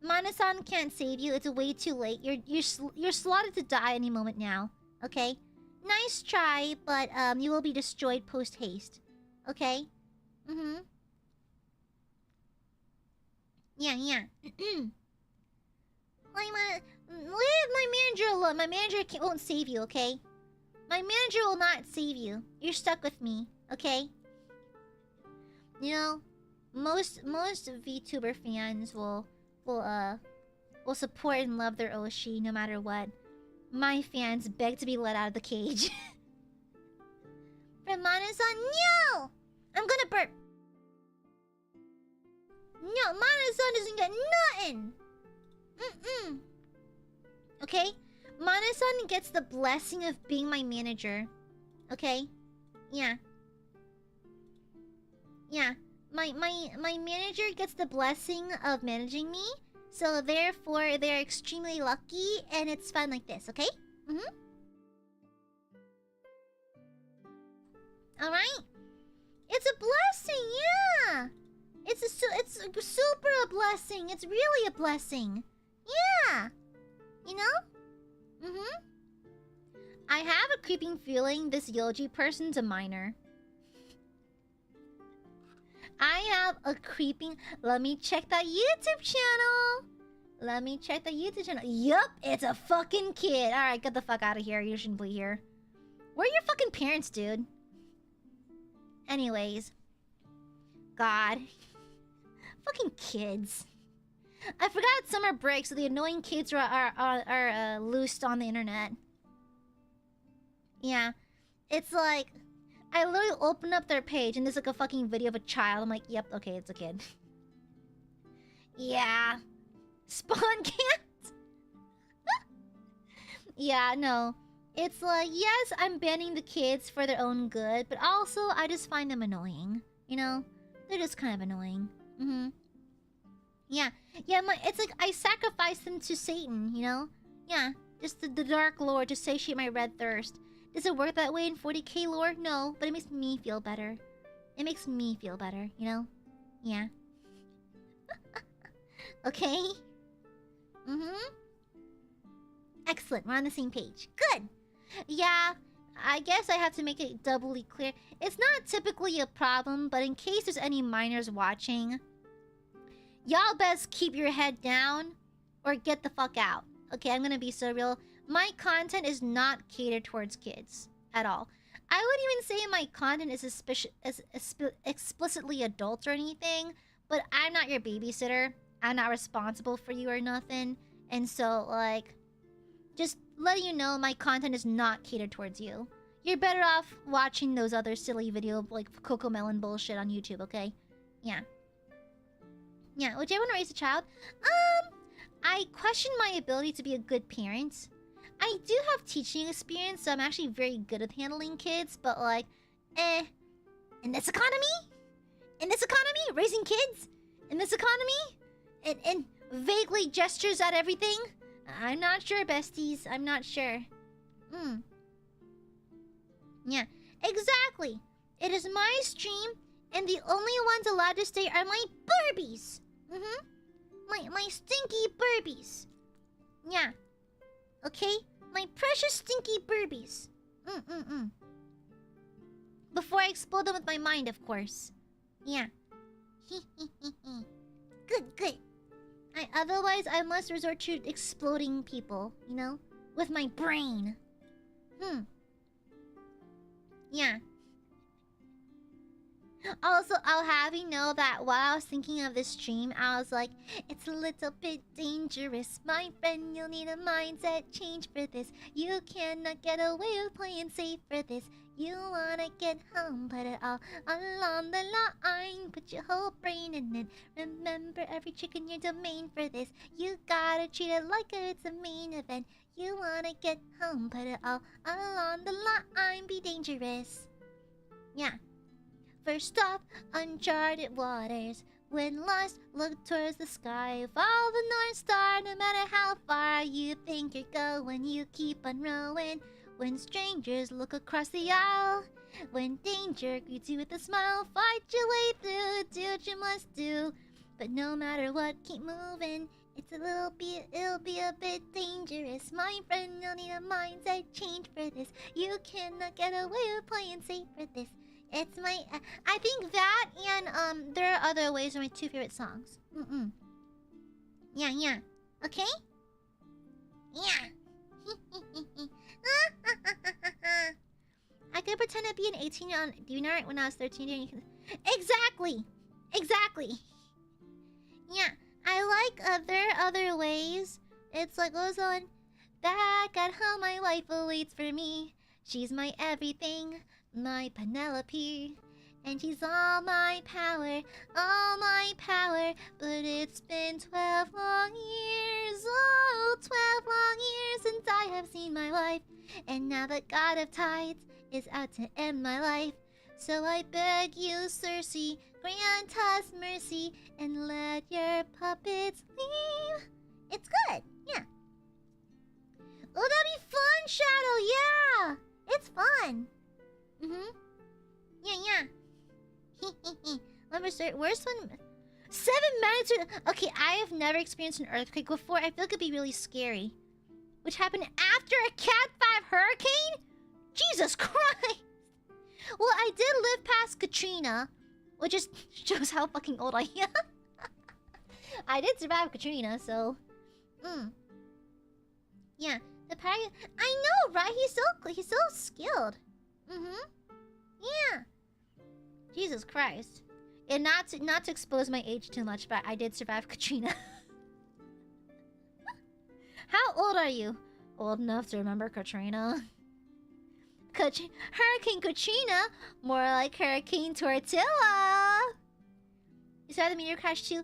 Mana-san can't save you. It's way too late. You're slotted to die any moment now. Okay? Nice try, but you will be destroyed post-haste. Okay? Yeah. Leave my manager alone. My manager won't save you, okay? My manager will not save you. You're stuck with me, okay? You know, most VTuber fans will support and love their Oshi no matter what. My fans beg to be let out of the cage. From Mana-san, no! I'm gonna burp. No, Mana-san doesn't get nothing. Okay? Mana-san gets the blessing of being my manager. Okay? Yeah. Yeah. My manager gets the blessing of managing me. So therefore, they're extremely lucky, and it's fun like this, okay? Alright? It's a blessing, yeah! It's super a blessing. It's really a blessing. Yeah! You know? I have a creeping feeling this Yoji person's a minor. I have a creeping... Let me check that YouTube channel. Let me check the YouTube channel. Yup, it's a fucking kid. Alright, get the fuck out of here. You shouldn't be here. Where are your fucking parents, dude? Anyways. God. Fucking kids. I forgot it's summer break, so the annoying kids are loosed on the internet. Yeah. It's like... I literally open up their page and there's like a fucking video of a child. I'm like, yep, okay, it's a kid. Yeah. Spawn can't. Yeah, no. It's like, yes, I'm banning the kids for their own good, but also I just find them annoying. You know? They're just kind of annoying. Yeah. Yeah, it's like I sacrifice them to Satan, you know? Yeah. Just the Dark Lord to satiate my red thirst. Does it work that way in 40k lore? No, but it makes me feel better. It makes me feel better, you know? Yeah. Okay? Excellent, we're on the same page. Good! Yeah, I guess I have to make it doubly clear. It's not typically a problem, but in case there's any minors watching, y'all best keep your head down or get the fuck out. Okay, I'm gonna be so real. My content is not catered towards kids at all. I wouldn't even say my content is explicitly adult or anything, but I'm not your babysitter. I'm not responsible for you or nothing. And so, like, just letting you know my content is not catered towards you. You're better off watching those other silly video, like, Cocomelon bullshit on YouTube, okay? Yeah. Yeah, would you ever want to raise a child? I question my ability to be a good parent. I do have teaching experience, so I'm actually very good at handling kids, but like, in this economy? In this economy? Raising kids? In this economy? And vaguely gestures at everything? I'm not sure, besties. I'm not sure. Yeah, exactly. It is my stream, and the only ones allowed to stay are my Burbies. My stinky Burbies. Yeah. Okay? My precious stinky Burbies. Before I explode them with my mind, of course. Yeah. Good. Otherwise, I must resort to exploding people, you know? With my brain. Yeah. Also, I'll have you know that while I was thinking of this stream, I was like, it's a little bit dangerous. My friend, you'll need a mindset change for this. You cannot get away with playing safe for this. You wanna get home, put it all along the line. Put your whole brain in it. Remember every trick in your domain for this. You gotta treat it like it's a main event. You wanna get home, put it all along the line. Be dangerous. Yeah. First stop, uncharted waters. When lost, look towards the sky. Follow the North Star, no matter how far you think you're going. You keep on rowing. When strangers look across the aisle. When danger greets you with a smile. Fight your way through, do what you must do. But no matter what, keep moving. It'll be a bit dangerous. My friend, you'll need a mindset change for this. You cannot get away with playing safe for this. It's my... I think that and, there are other ways are my two favorite songs. Yeah. Okay? Yeah. I could pretend to be an 18-year-old DNR when I was 13 years old. Exactly! Exactly. Yeah, I like other ways. It's like goes on. Back at home, my wife awaits for me. She's my everything, my Penelope. And she's all my power, all my power. But it's been 12 long years, oh, 12 long years since I have seen my wife. And now the god of tides is out to end my life. So I beg you, Circe, grant us mercy and let your puppets leave. It's good, yeah. Oh, that'd be fun, Shadow, yeah! It's fun. Yeah. Let me start. Where's one? 7 magnitude. Okay, I have never experienced an earthquake before. I feel like it'd be really scary. Which happened after a Cat 5 hurricane? Jesus Christ! Well, I did live past Katrina, which just shows how fucking old I am. I did survive Katrina, so. Yeah, the party. I know, right? He's so skilled. Yeah. Jesus Christ. And not to expose my age too much, but I did survive Katrina. How old are you? Old enough to remember Katrina. Hurricane Katrina? More like Hurricane Tortilla. You saw the meteor crash too?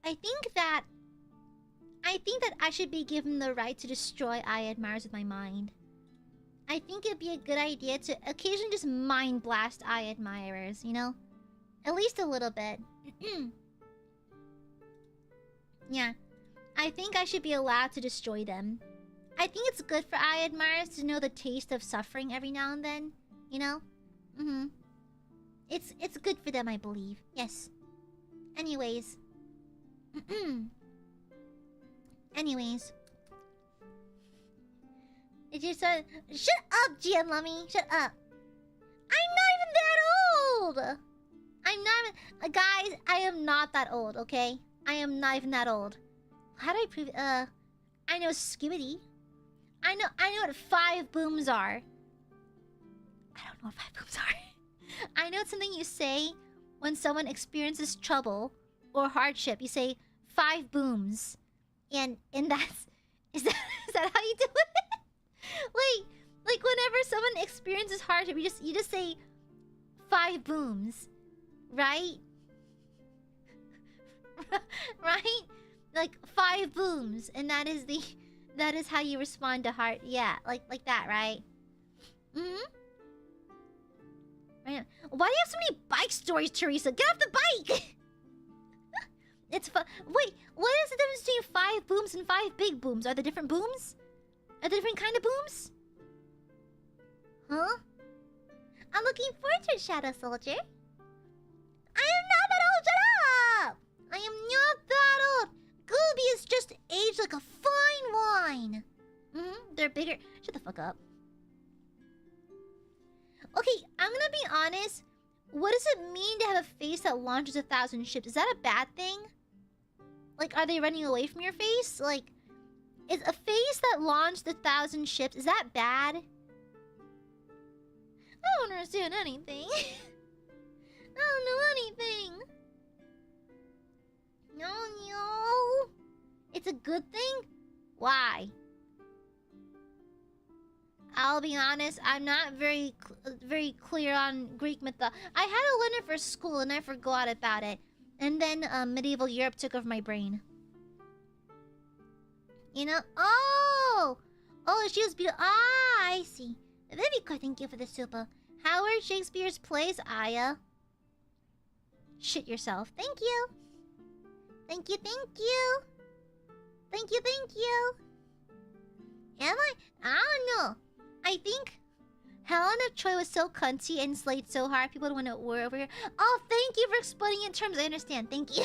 I think that I should be given the right to destroy Aiadmirers with my mind. I think it'd be a good idea to occasionally just mind blast Aiadmirers, you know? At least a little bit. Yeah. I think I should be allowed to destroy them. I think it's good for Aiadmirers to know the taste of suffering every now and then, you know? It's good for them, I believe. Yes. Anyways. It just shut up, GM Lummy. Shut up. I'm not even that old. I'm not even, guys, I am not that old, okay? I am not even that old. How do I prove it? I know Skibbity. I know what 5 booms are. I don't know what 5 booms are. I know it's something you say when someone experiences trouble or hardship. You say 5 booms. And that's is that how you do it? like whenever someone experiences hardship, you just say 5 booms. Right? Right? Like 5 booms, and that is how you respond to heart. Yeah, like that, right? Right. Why do you have so many bike stories, Teresa? Get off the bike! It's fun. Wait, what is the difference between 5 booms and 5 big booms? Are there different booms? Are there different kind of booms? Huh? I'm looking forward to it, Shadow Soldier. I am not that old, shut up! I am not that old. Gooby is just aged like a fine wine. They're bigger. Shut the fuck up. Okay, I'm gonna be honest. What does it mean to have a face that launches 1,000 ships? Is that a bad thing? Like, are they running away from your face? Like, is a face that launched 1,000 ships, is that bad? I don't understand anything. I don't know anything. No. It's a good thing? Why? I'll be honest, I'm not very clear on Greek mythology. I had to learn it for school and I forgot about it. And then medieval Europe took over my brain. You know? Oh, she was beautiful. Ah, I see. Very cool. Thank you for the super. Howard Shakespeare's plays, Aya. Shit yourself. Thank you. Thank you. Am I? I don't know. I think Helen of Troy was so cunty and slayed so hard people don't want to war over here. Oh, thank you for explaining in terms I understand. Thank you.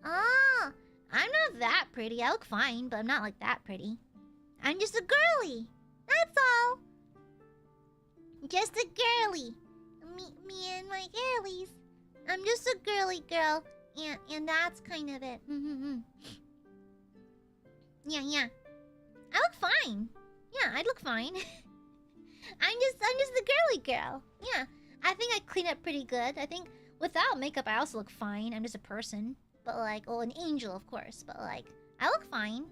Ah, I'm not that pretty. I look fine, but I'm not like that pretty. I'm just a girly. That's all. Just a girly. Me and my girlies. I'm just a girly girl, and that's kind of it. Yeah. I look fine. Yeah, I look fine. I'm just the girly girl. Yeah, I think I clean up pretty good. I think without makeup, I also look fine. I'm just a person, but like, well, an angel, of course. But like, I look fine.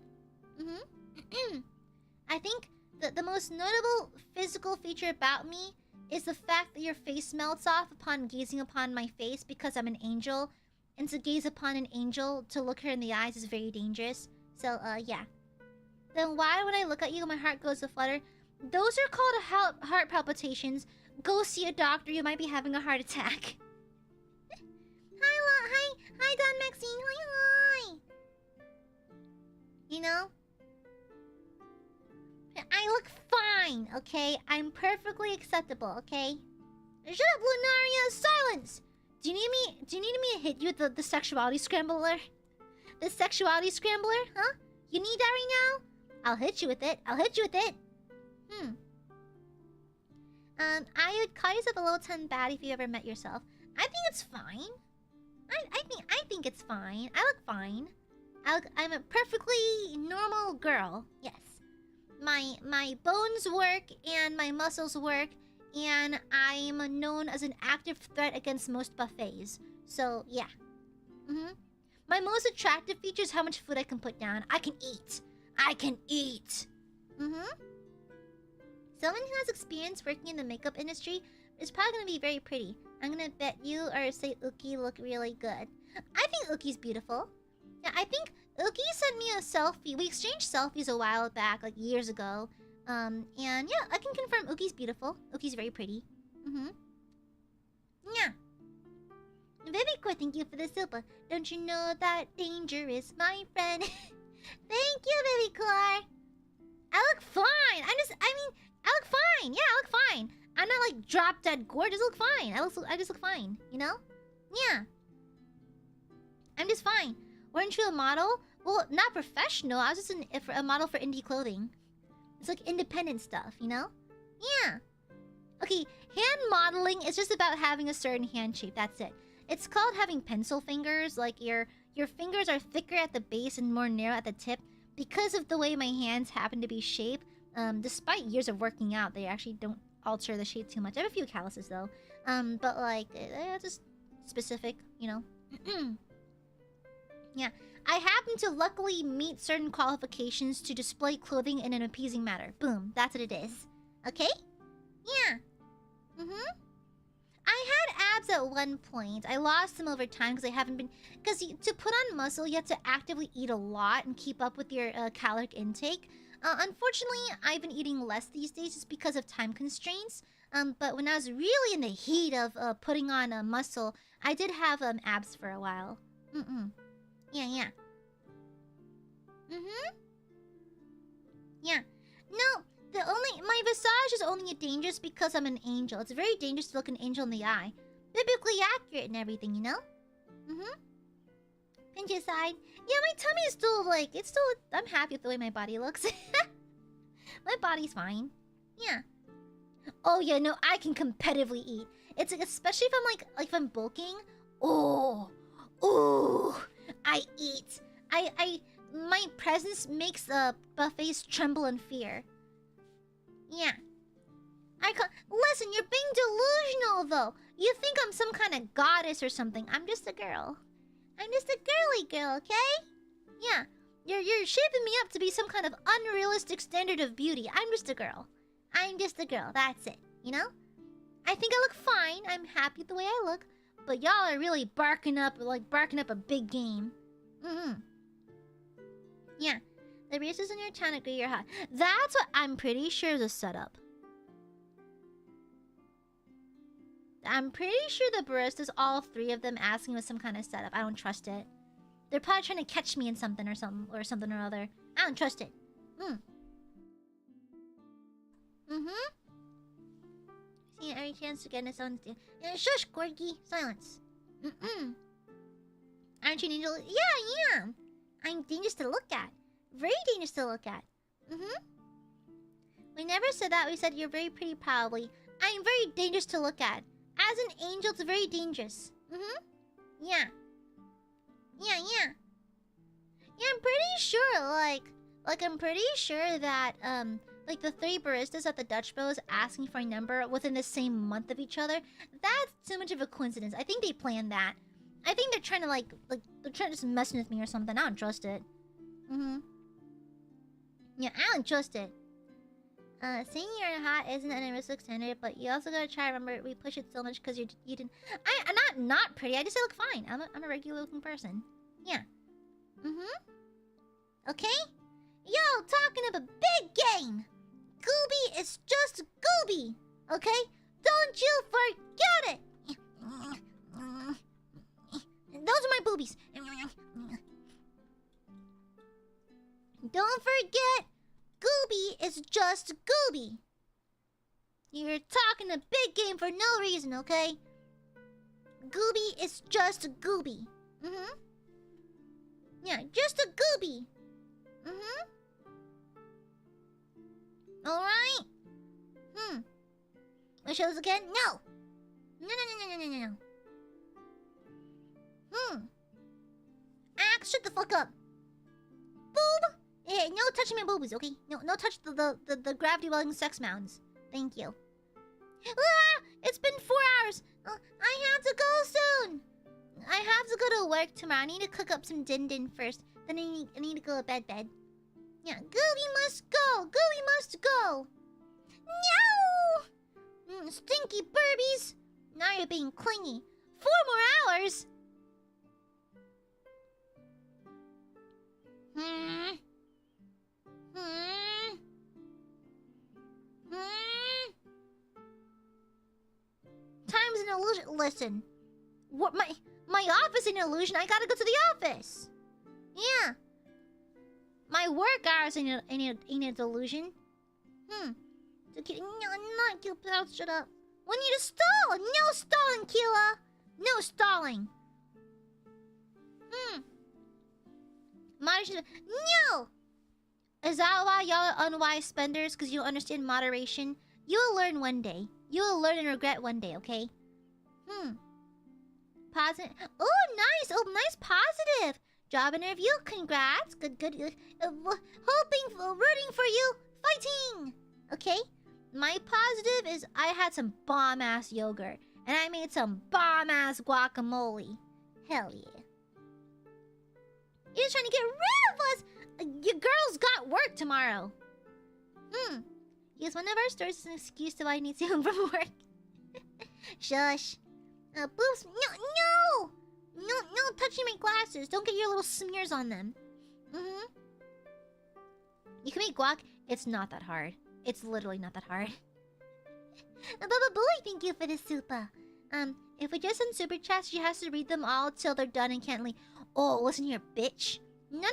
I think the most notable physical feature about me is the fact that your face melts off upon gazing upon my face because I'm an angel, and to gaze upon an angel to look her in the eyes is very dangerous. So yeah. Then why when I look at you my heart goes aflutter? Those are called heart palpitations. Go see a doctor, you might be having a heart attack. Hi Don Maxine, hi. You know? I look fine, okay? I'm perfectly acceptable, okay? Shut up, Lunaria! Silence! Do you need me to hit you with the sexuality scrambler? The sexuality scrambler, huh? You need that right now? I'll hit you with it. I would call yourself a little 10 bad if you ever met yourself. I think it's fine. I think it's fine. I look fine. I'm a perfectly normal girl. Yes. My bones work and my muscles work, and I'm known as an active threat against most buffets. So yeah. My most attractive feature is how much food I can put down. I can eat. Someone who has experience working in the makeup industry is probably gonna be very pretty. I'm gonna bet you or say Uki look really good. I think Uki's beautiful. Yeah, I think Uki sent me a selfie. We exchanged selfies a while back, like years ago. And yeah, I can confirm Uki's beautiful. Uki's very pretty. Yeah. Vivicor, thank you for the super. Don't you know that danger is my friend? Thank you, Vivicor. I look fine. I look fine. Yeah, I look fine. I'm not like drop dead gorgeous. I look fine. I just look fine, you know? Yeah. I'm just fine. Weren't you a model? Well, not professional. I was just a model for indie clothing. It's like independent stuff, you know? Yeah. Okay, hand modeling is just about having a certain hand shape. That's it. It's called having pencil fingers. Like your fingers are thicker at the base and more narrow at the tip because of the way my hands happen to be shaped. Despite years of working out, they actually don't alter the shape too much. I have a few calluses though. But like, just specific, you know. Yeah, I happen to luckily meet certain qualifications to display clothing in an appeasing manner. Boom, that's what it is. Okay? Yeah. I had abs at one point. I lost them over time because I haven't been... Because to put on muscle, you have to actively eat a lot and keep up with your caloric intake. Unfortunately, I've been eating less these days just because of time constraints. But when I was really in the heat of putting on muscle, I did have abs for a while. Yeah. Yeah. No, my visage is only dangerous because I'm an angel. It's very dangerous to look an angel in the eye. Biblically accurate and everything, you know? Pinch your side. Yeah, my tummy is still like, I'm happy with the way my body looks. My body's fine. Yeah. Oh yeah, no, I can competitively eat. It's like, especially if I'm like if I'm bulking. Oh, I eat. My presence makes buffets tremble in fear. Yeah. Listen, you're being delusional though. You think I'm some kind of goddess or something. I'm just a girl. I'm just a girly girl, okay? Yeah. You're shaping me up to be some kind of unrealistic standard of beauty. I'm just a girl. I'm just a girl. That's it. You know? I think I look fine. I'm happy with the way I look. But y'all are really barking up a big game. Yeah. The baristas in your town agree you're hot. That's what I'm pretty sure is a setup. I'm pretty sure the baristas, all three of them, asking was some kind of setup. I don't trust it. They're probably trying to catch me in something or other. I don't trust it. Seeing every chance to get in someone's deal. Shush, Gorky. Silence. Aren't you an angel? Yeah, I am. I'm dangerous to look at. Very dangerous to look at. We never said that. We said you're very pretty, probably. I'm very dangerous to look at. As an angel, it's very dangerous. Yeah. Yeah. Yeah, I'm pretty sure, I'm pretty sure that, like the 3 baristas at the Dutch Bros asking for a number within the same month of each other. That's too much of a coincidence. I think they planned that. I think they're trying to they're trying to just messing with me or something. I don't trust it. Yeah, I don't trust it. Saying you're hot isn't an unrealistic standard, but you also gotta try to remember we push it so much because you didn't. I'm not pretty. I just look fine. I'm a regular looking person. Yeah. Okay? Yo, talking of a big game! Gooby is just Gooby! Okay? Don't you forget it! Those are my boobies. Don't forget, Gooby is just Gooby. You're talking a big game for no reason, okay? Gooby is just Gooby. Yeah, just a Gooby. Alright? My shows again? No! No. Axe, shut the fuck up. Boob! Hey, no touching my boobies, okay? No touch the gravity welling sex mounds. Thank you. Ah! It's been 4 hours! I have to go soon! I have to go to work tomorrow. I need to cook up some din first. Then I need to go to bed. Yeah, Gooby must go! Gooby must go! No! Stinky burbies! Now you're being clingy. 4 more hours? Time's an illusion. Listen. What my office is an illusion. I gotta go to the office. Yeah. My work hours ain't a delusion. Okay, no, not Killa. Shut up. We need to stall. No stalling, Killa. No stalling. Moderation. No. Is that why y'all are unwise spenders? Because you don't understand moderation? You'll learn one day. You'll learn and regret one day. Okay. Positive. Oh, nice. Oh, nice positive. Job interview. Congrats. Good. Hoping, rooting for you. Fighting. Okay. My positive is I had some bomb-ass yogurt. And I made some bomb-ass guacamole. Hell yeah. You're just trying to get rid of us. Your girl's got work tomorrow. Use one of our stores as an excuse to why I need to home from work. Shush. Boobs. No, touching my glasses. Don't get your little smears on them. You can make guac. It's not that hard. It's literally not that hard. Baba Boy, thank you for the super. If we just send super chats, she has to read them all till they're done and can't leave. Oh, listen here, bitch. No.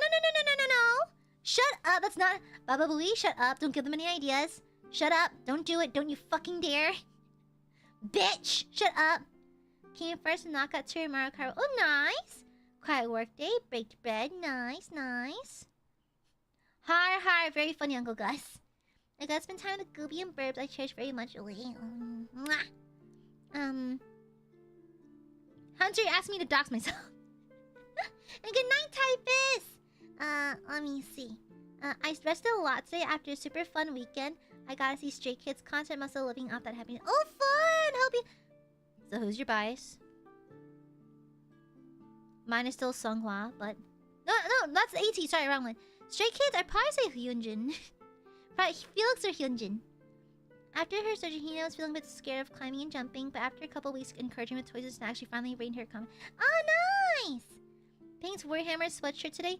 Shut up. That's not... Baba Boy, shut up. Don't give them any ideas. Shut up. Don't do it. Don't you fucking dare. Bitch. Shut up. Came first and knock out to Mario Kart. Oh, nice. Quiet work day. Baked bread. Nice. Hi. Very funny, Uncle Gus. I gotta spend time with Gooby and Burbs I cherish very much. Hunter asked me to dox myself. And good night, Typhus! Let me see. I rested a lot today after a super fun weekend. I gotta see Stray Kids concert. I'm also living off that happiness. Oh, fun! Hope you... So who's your bias? Mine is still Songhua, but... No, that's AT. Sorry, wrong one. Stray Kids, I'd probably say Hyunjin. Probably Felix or Hyunjin. After her surgery, Hina was feeling a bit scared of climbing and jumping, but after a couple weeks encouraging with toys and snacks, she finally reined her comment. Oh, nice! Thanks, Warhammer sweatshirt today.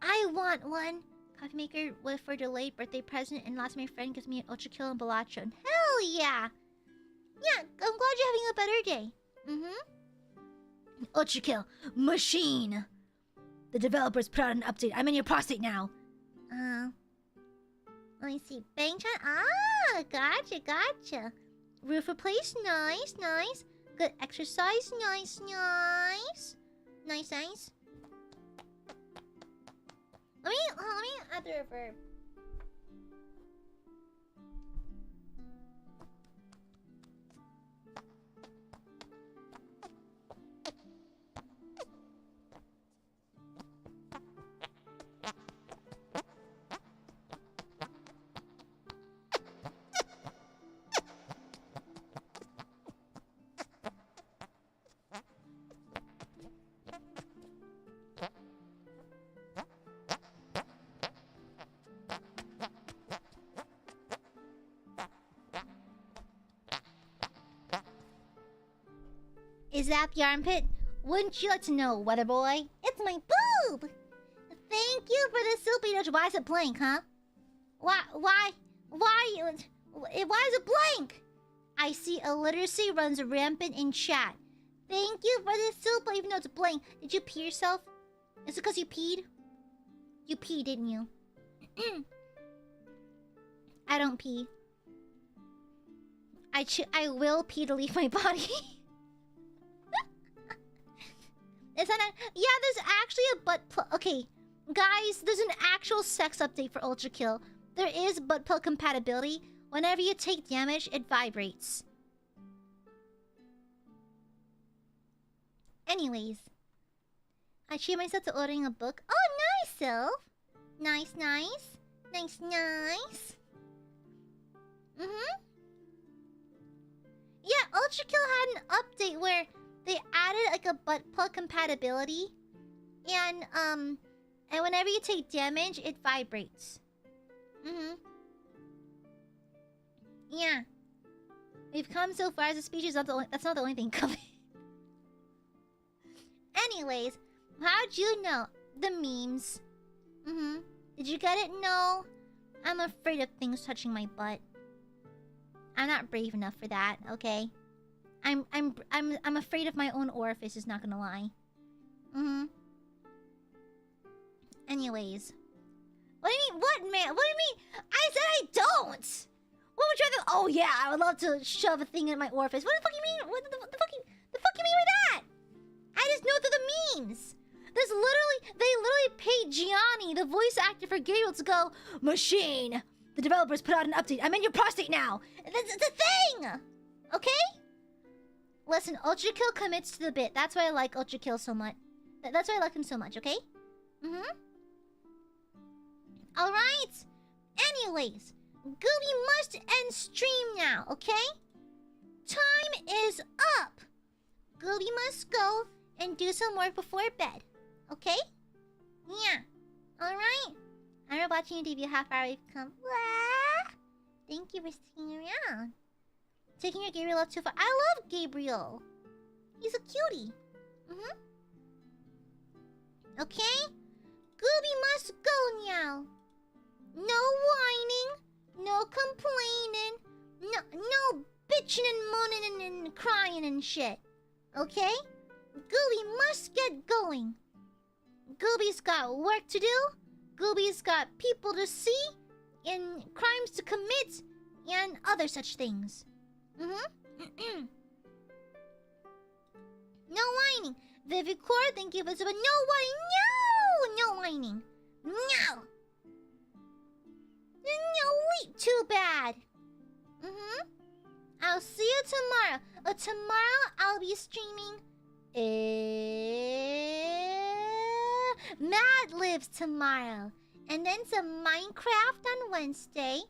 I want one! Coffee maker for delayed birthday present, and last my friend gives me an Ultra Kill and Balatron. Hell yeah! Yeah, I'm glad you're having a better day. Ultra Kill machine! The developers put out an update. I'm in your prostate now. Let me see. Bang Chan. Ah, gotcha. Roof replace. Nice. Good exercise. Nice. Let me add the reverb. Is that the armpit? Wouldn't you like to know, weather boy? It's my boob! Thank you for the soup, Enoch. Why is it blank, huh? Why is it blank? I see illiteracy runs rampant in chat. Thank you for the soup, even though it's blank. Did you pee yourself? Is it because you peed? You peed, didn't you? I don't pee. I will pee to leave my body. Is that not... Yeah, there's actually a butt plug. Okay, guys, there's an actual sex update for Ultra Kill. There is butt plug compatibility. Whenever you take damage, it vibrates. Anyways, I treat myself to ordering a book. Oh, nice, Sylph. Nice. Yeah, Ultra Kill had an update where they added like a butt plug compatibility, and whenever you take damage, it vibrates. Yeah, we've come so far as a species. That's not the only thing coming. Anyways, how'd you know the memes? Did you get it? No, I'm afraid of things touching my butt. I'm not brave enough for that. Okay. I'm afraid of my own orifices, not gonna lie. Anyways. What do you mean? What, man? What do you mean? I said I don't! What would you rather... Oh, yeah, I would love to shove a thing in my orifice. What the fuck you mean? What the fuck you mean by that? I just know through the memes. There's literally... They literally paid Gianni, the voice actor for Gabriel, to go, "Machine! The developers put out an update. I'm in your prostate now!" It's a thing! Okay? Listen, Ultra Kill commits to the bit. That's why I like Ultra Kill so much. That's why I like him so much, okay? Alright? Anyways, Gooby must end stream now, okay? Time is up! Gooby must go and do some work before bed, okay? Yeah. Alright? I'm watching your TV. How far we've come. Wah! Thank you for sticking around. Taking your Gabriel up too far. I love Gabriel. He's a cutie. Okay? Gooby must go now. No whining. No complaining. No bitching and moaning and crying and shit. Okay? Gooby must get going. Gooby's got work to do. Gooby's got people to see. And crimes to commit. And other such things. No whining. Vivicor, thank you for the... No whining. No whining. No. Wait, too bad. I'll see you tomorrow. Tomorrow I'll be streaming Mad Libs tomorrow. And then some Minecraft on Wednesday.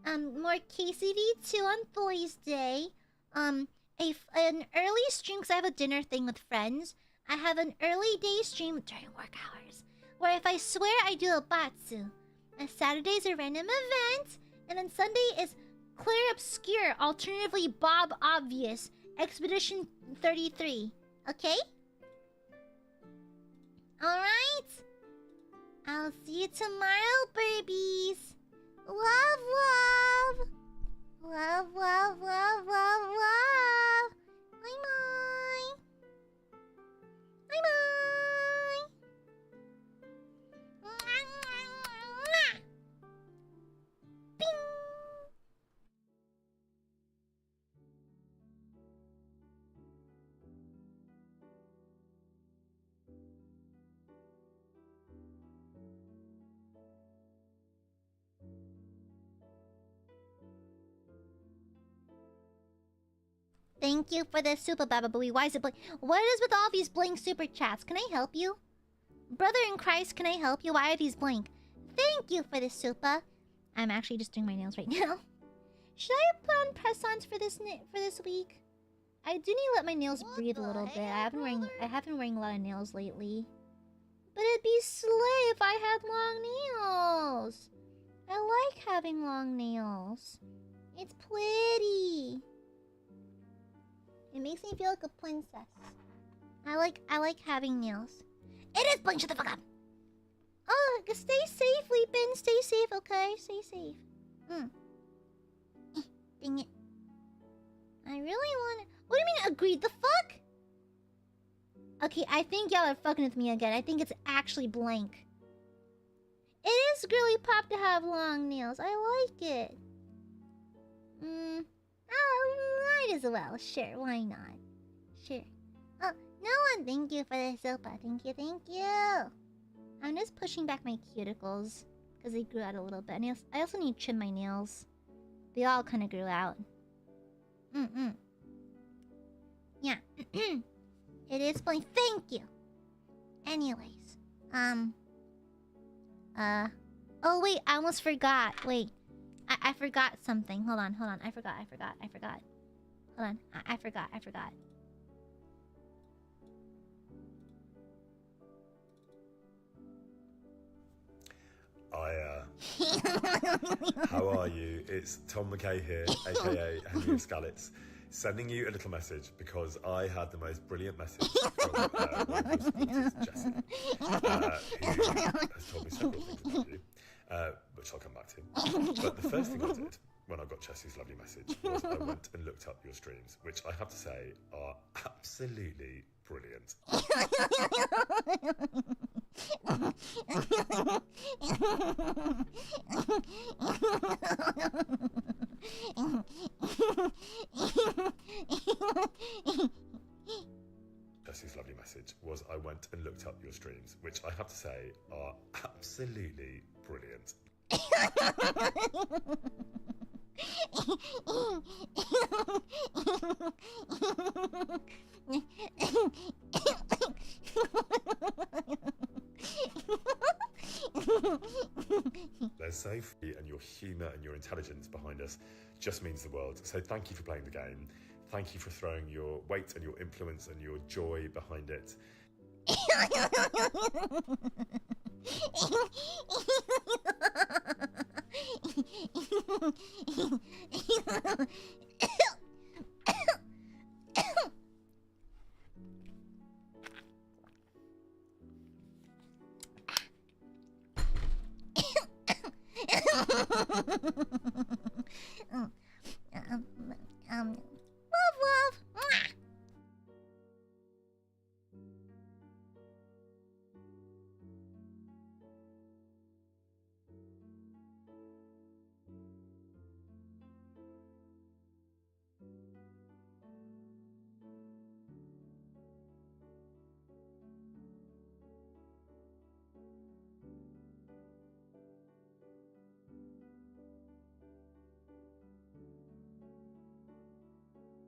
More KCD2 on Thursday. An early stream because I have a dinner thing with friends. I have an early day stream during work hours, where if I swear I do a batsu. And Saturday's a random event, and then Sunday is Clear Obscure, alternatively Bob Obvious, Expedition 33. Okay? Alright? I'll see you tomorrow, babies. Love. Bye-bye. Bing. Thank you for the super baba booey. Why is it blank? What is with all these blank super chats? Can I help you? Brother in Christ, can I help you? Why are these blank? Thank you for the super. I'm actually just doing my nails right now. Should I put on press-ons for this week? I do need to let my nails breathe a little bit. I have been wearing a lot of nails lately. But it'd be slay if I had long nails. I like having long nails. It's pretty. It makes me feel like a princess. I like having nails. It is Blink, shut the fuck up! Oh, stay safe, Leapin. Stay safe, okay? Stay safe. Dang it. I really wanna... What do you mean agreed? The fuck? Okay, I think y'all are fucking with me again. I think it's actually Blank. It is girly pop to have long nails. I like it. Oh, might as well. Sure, why not? Sure. Oh, no one. Thank you for the sopa. Thank you, thank you. I'm just pushing back my cuticles because they grew out a little bit. And I also need to trim my nails. They all kind of grew out. Yeah. It is Blank. Thank you. Anyways, oh wait, I almost forgot. Wait, I forgot something. Hold on. I forgot. Hold on, I forgot. How are you? It's Tom McKay here, aka Henry of Scallets, sending you a little message because I had the most brilliant message from one of your supporters, Jessie, who has told me several things about you, which I'll come back to. But the first thing I did when I got Jessie's lovely message was I went and looked up your streams, which I have to say are absolutely brilliant. Jessie's lovely message was I went and looked up your streams, which I have to say are absolutely brilliant. They're so free, and your humour and your intelligence behind us just means the world. So thank you for playing the game. Thank you for throwing your weight and your influence and your joy behind it.